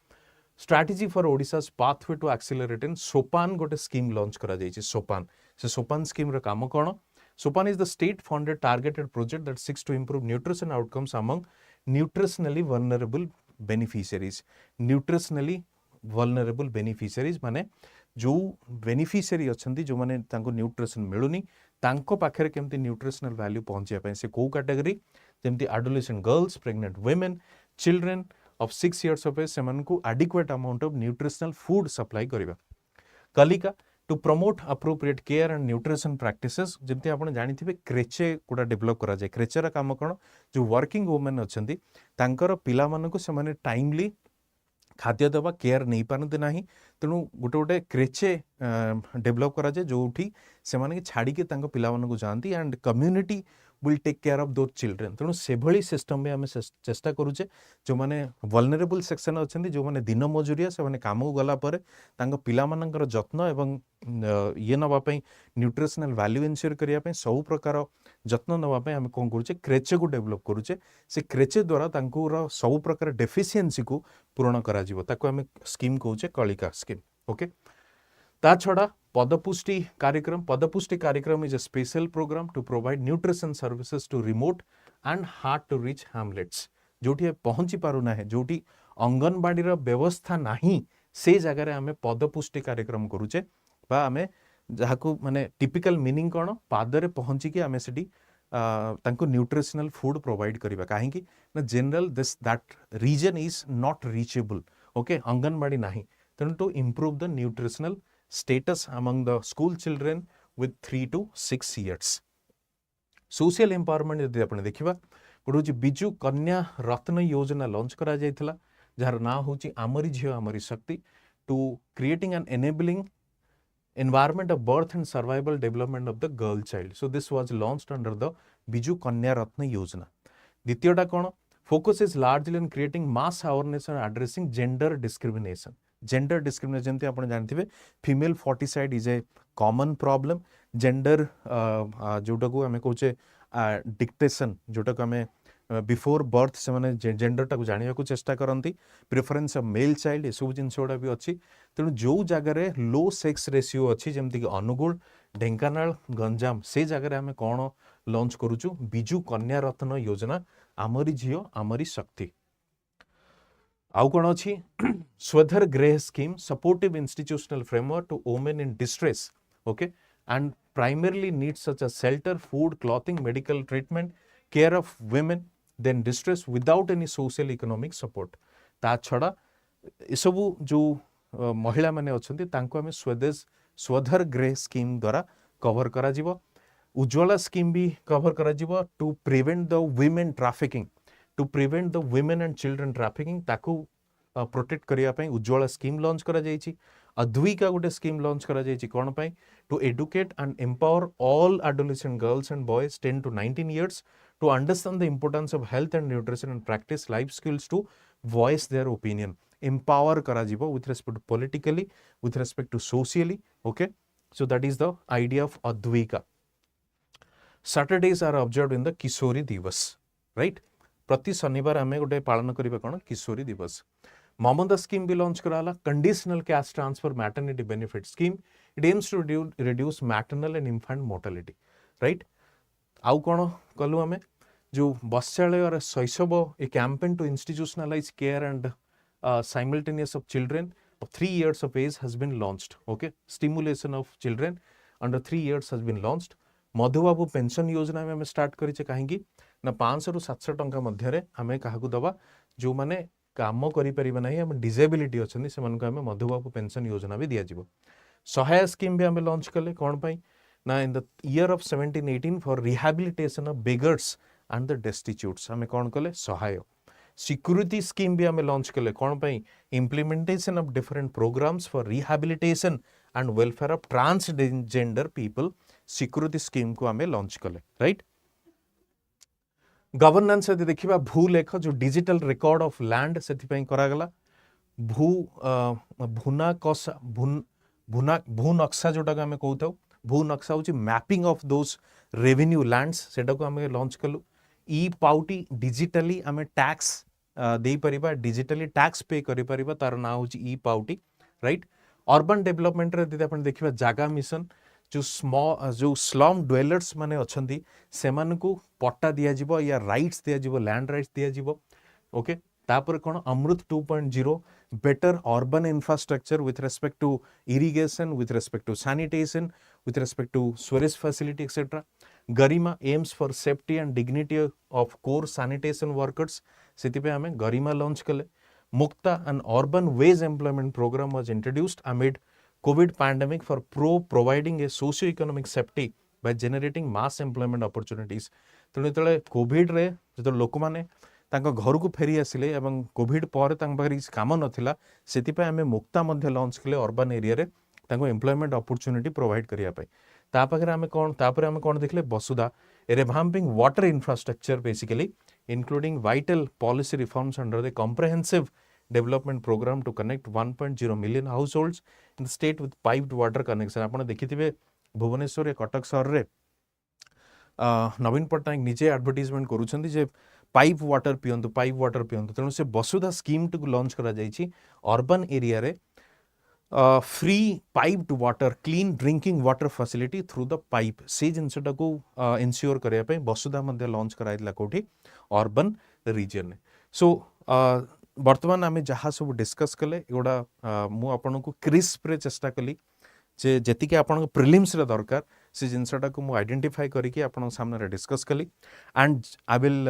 strategy for Odisha's pathway to accelerate in Sopan गोटे स्कीम लॉन्च करा जायछि सोपान से सोपान स्कीम रे काम कोन सोपान is the state funded targeted project that seeks to improve nutrition outcomes among nutritionally vulnerable beneficiaries nutritionally vulnerable beneficiaries माने जो बेनिफिशियरी अछंती जो माने तांको न्यूट्रिशन मिलुनी तांको पाखरे केमती न्यूट्रिशनल वैल्यू पहुंचिया पय से को कैटेगरी जेमती adolescent girls pregnant women children of 6 years of age सेमानकु adequate amount of nutritional food supply करिबा कलिका to promote appropriate care and nutrition practices जेमते आपण जानिथिबे क्रेचे कोडा डेवलप करा जाय क्रेचेरा काम कोन जो वर्किंग वुमेन अछंती तांकर पिला मानकु सेमाने टाइमली खाद्य दवा केयर नहीं पारंती नाही तेणु गोटे गोटे क्रेचे डेवलप करा जाय जोठी सेमाने छाड़ी के तांको पिला मानकु जानती and community will take care of those children. तेणु से भली सिस्टम में आम चेष्टा करूचे जो माने वल्नरेबल सेक्शन अच्छे जो माने दिन मजुरिया से माने काम को गला पर तांको पिला मानकर जत्न एवं ये नवापाई न्यूट्रिशनल वैल्यू इनश्योर करिया सब प्रकार जत्न नवापाई आम कौन करूचे क्रेचे को डेभलप करूचे से क्रेचे द्वारा तांको सब प्रकार डेफिशिएंसी को पूरण करा जिवो ताको आम स्कीम कहूचे कलिका स्कीम. ओके ता छड़ा पदपुष्टि कार्यक्रम is a special programme to provide nutrition services to remote and hard to reach hamlets जोठी पहुंची पारु ना है जोठी अंगनवाड़ी व्यवस्था नहीं से जगह आम पदपुष्टि कार्यक्रम करूचे बा आमे जहाको माने टिपिकल मीनिंग कौन पादरे पहुंची कि आमे सेठी तांको न्यूट्रिशनल फूड प्रोवाइड करिबा काहे कि ना general this that region is not reachable. Okay anganwadi नहीं तेणु to improve the nutritional status among the school children with 3 to 6 years. Social empowerment यदि आपण देखिबा गोटे बिजु कन्या रत्न योजना लॉन्च करा जायथिला जार ना होची आमरी झियो आमरी शक्ति to creating an enabling environment of birth and survival development of the girl child. So this was launched under the Biju Kanya Ratna Yojana. द्वितीयटा कोन focus is largely on creating mass awareness and addressing gender discrimination. Gender discrimination जंती आपण जानथिबे female foeticide is a common problem. Gender जोटा को हमें कहूचे dictation जोटा को हमें बिफोर बर्थ से माने जेंडर टाको जानिया को चेष्टा करंती प्रेफरेंस ऑफ मेल चाइल्ड सब जिनस गुड़ा भी अच्छी. तेणु जो जगह लो सेक्स रेशियो अच्छी जमती कि अनुगुल ढेंकानाल गंजाम से जगह आम कौन लॉन्च करूचु बिजु कन्या रत्न योजना आमरी झियो आमरी शक्ति. आउ कौन अच्छी Swadhar Greh scheme supportive institutional framework to women in distress. Okay and primarily needs such as shelter, food, clothing, medical treatment, care of women then distress without any social economic support. ता छड़ा इसबु जो महिला माने अछंती तांको हमें स्वधर ग्रेह स्कीम द्वारा कवर करा जिवो. उज्ज्वला स्कीम भी कवर करा जिवो to prevent the women trafficking to prevent the women and children trafficking ताकू प्रोटेक्ट करिया पई उज्ज्वला स्कीम लॉन्च करा जायछि. अद्विका गोटे स्कीम लॉन्च करा जायछि कोन पई to educate and empower all adolescent girls and boys 10 to 19 years to understand the importance of health and nutrition and practice life skills to voice their opinion. Empower kara jibo with respect to politically, with respect to socially. Okay, so that is the idea of Advika. Saturdays are observed in the Kishori Divas, right? प्रति शनिवार आम गोटे पालन करिबा कोन किशोरी दिवस. Mamata scheme भी लॉन्च कराला conditional cash transfer maternity benefit scheme. It aims to reduce maternal and infant mortality. Right आउ कौन कलु आम जो बस्यालय और शैशव a campaign to institutionalise care and simultaneous of children of 3 years of age has been launched. Okay, stimulation of children under 3 years has been launched. Madhubabu pension योजना में स्टार्ट करिचे काहेकि ना 500 रु 700 टंका मध्य आम क्या दबा जो मैंने काम करें ना आम डिजेबिलिटी अच्छी से आम मधुबाबू पेंशन योजना भी दिज्व. सहाय स्कीम भी आम लॉन्च कले कौन पाई ना in the year of 17-18 for rehabilitation of beggars and the डेस्टिट्यूट्स आम कौन कले सहाय. सिक्योरिटी स्कीम भी आम लॉन्च कले कौन पाई implementation of different programmes for rehabilitation and welfare of transgender people. Security scheme को आम लॉन्च कले. राइट गवर्नेंस यदि देखा भूलेख जो डिजिटल रिकॉर्ड ऑफ लैंड से करागला भू नक्शा जोटा को आम कहू भू नक्शा हूँ mapping of those revenue lands सेटा को आम लॉन्च कलु. ई पाउटी डिजिटली आम टैक्स दे परिबा डिजिटली टैक्स पे करि परिबा तार ना हूँ ई पाउटी. राइट अर्बन डेवलपमेंट रे यदि आपण देखिबा जागा मिशन जो स्लम ड्वेलर्स माने अछंती सेमानकु पट्टा दिया जिवो या राइट्स दिया जिवो लैंड राइट्स दिया जिवो. ओके तापर कोन Amrut 2.0 better urban infrastructure with respect to irrigation with respect to sanitation with respect to sewerage facility etcetera. Garima aims for safety and dignity of core sanitation workers सेतिपे आमे गरिमा लॉन्च कले. Mukta and urban wage employment programme was introduced amid COVID pandemic for providing a socio-economic safety by generating mass employment opportunities. तेणु जो Covid रे जो लोक मैंने घर को फेरी आसिले एवं कोविड पर किसी काम नाला से आम मुक्ता लॉन्च कले urban area employment opportunity provide करने पाखे आम कौन देखले वसुधा revamping water infrastructure basically, including vital policy reforms under the comprehensive development program to connect 1.0 million households in the state with piped water connection. आपण देखिथिबे भुवनेश्वर कटक सहर रे नवीन पट्टनायक निजे एडवर्टाइजमेंट करूछंती जे पाइप वाटर पियंतु तेणु से वसुधा स्कीम टू लॉन्च करा जाइछि अर्बन एरिया रे free piped water clean drinking water facility through the pipe से जिनसटा को इनश्योर करिया पे वसुधा मध्ये लॉन्च कराइला कोठी अर्बन रीजन ने सो वर्तमान आमे जहाँ सब डिस्कस कले एगुड़ा मु आपन को क्रिस्प रे चेष्टा कली जे जेति के आपन प्रिलिम्स रे दरकार से जिनसटा को मु आइडेंटिफाई करिके आपन सामने रे डिस्कस कली एंड आई विल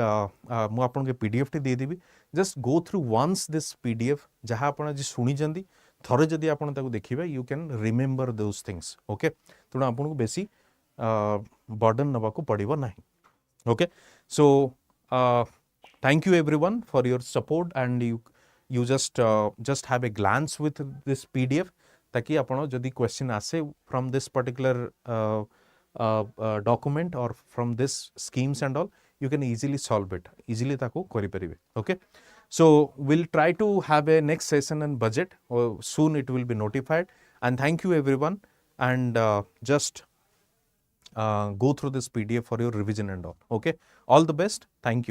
मु आपन के पीडीएफ टी दे देबी just go through once this PDF जहाँ आपन आज सुनी जंदी थरे जदि आपन ताको देखिबे you can remember those things okay तेणु आपन को बेसी बर्डन नबा को पड़िबो नाही okay so thank you everyone for your support and you just have a glance with this pdf ताकि आपण जदि क्वेश्चन आसे from this particular document or from this schemes and all you can easily solve it easily ताको करि परिबे okay so we'll try to have a next session on budget soon it will be notified and thank you everyone and just go through this pdf for your revision and all okay all the best thank you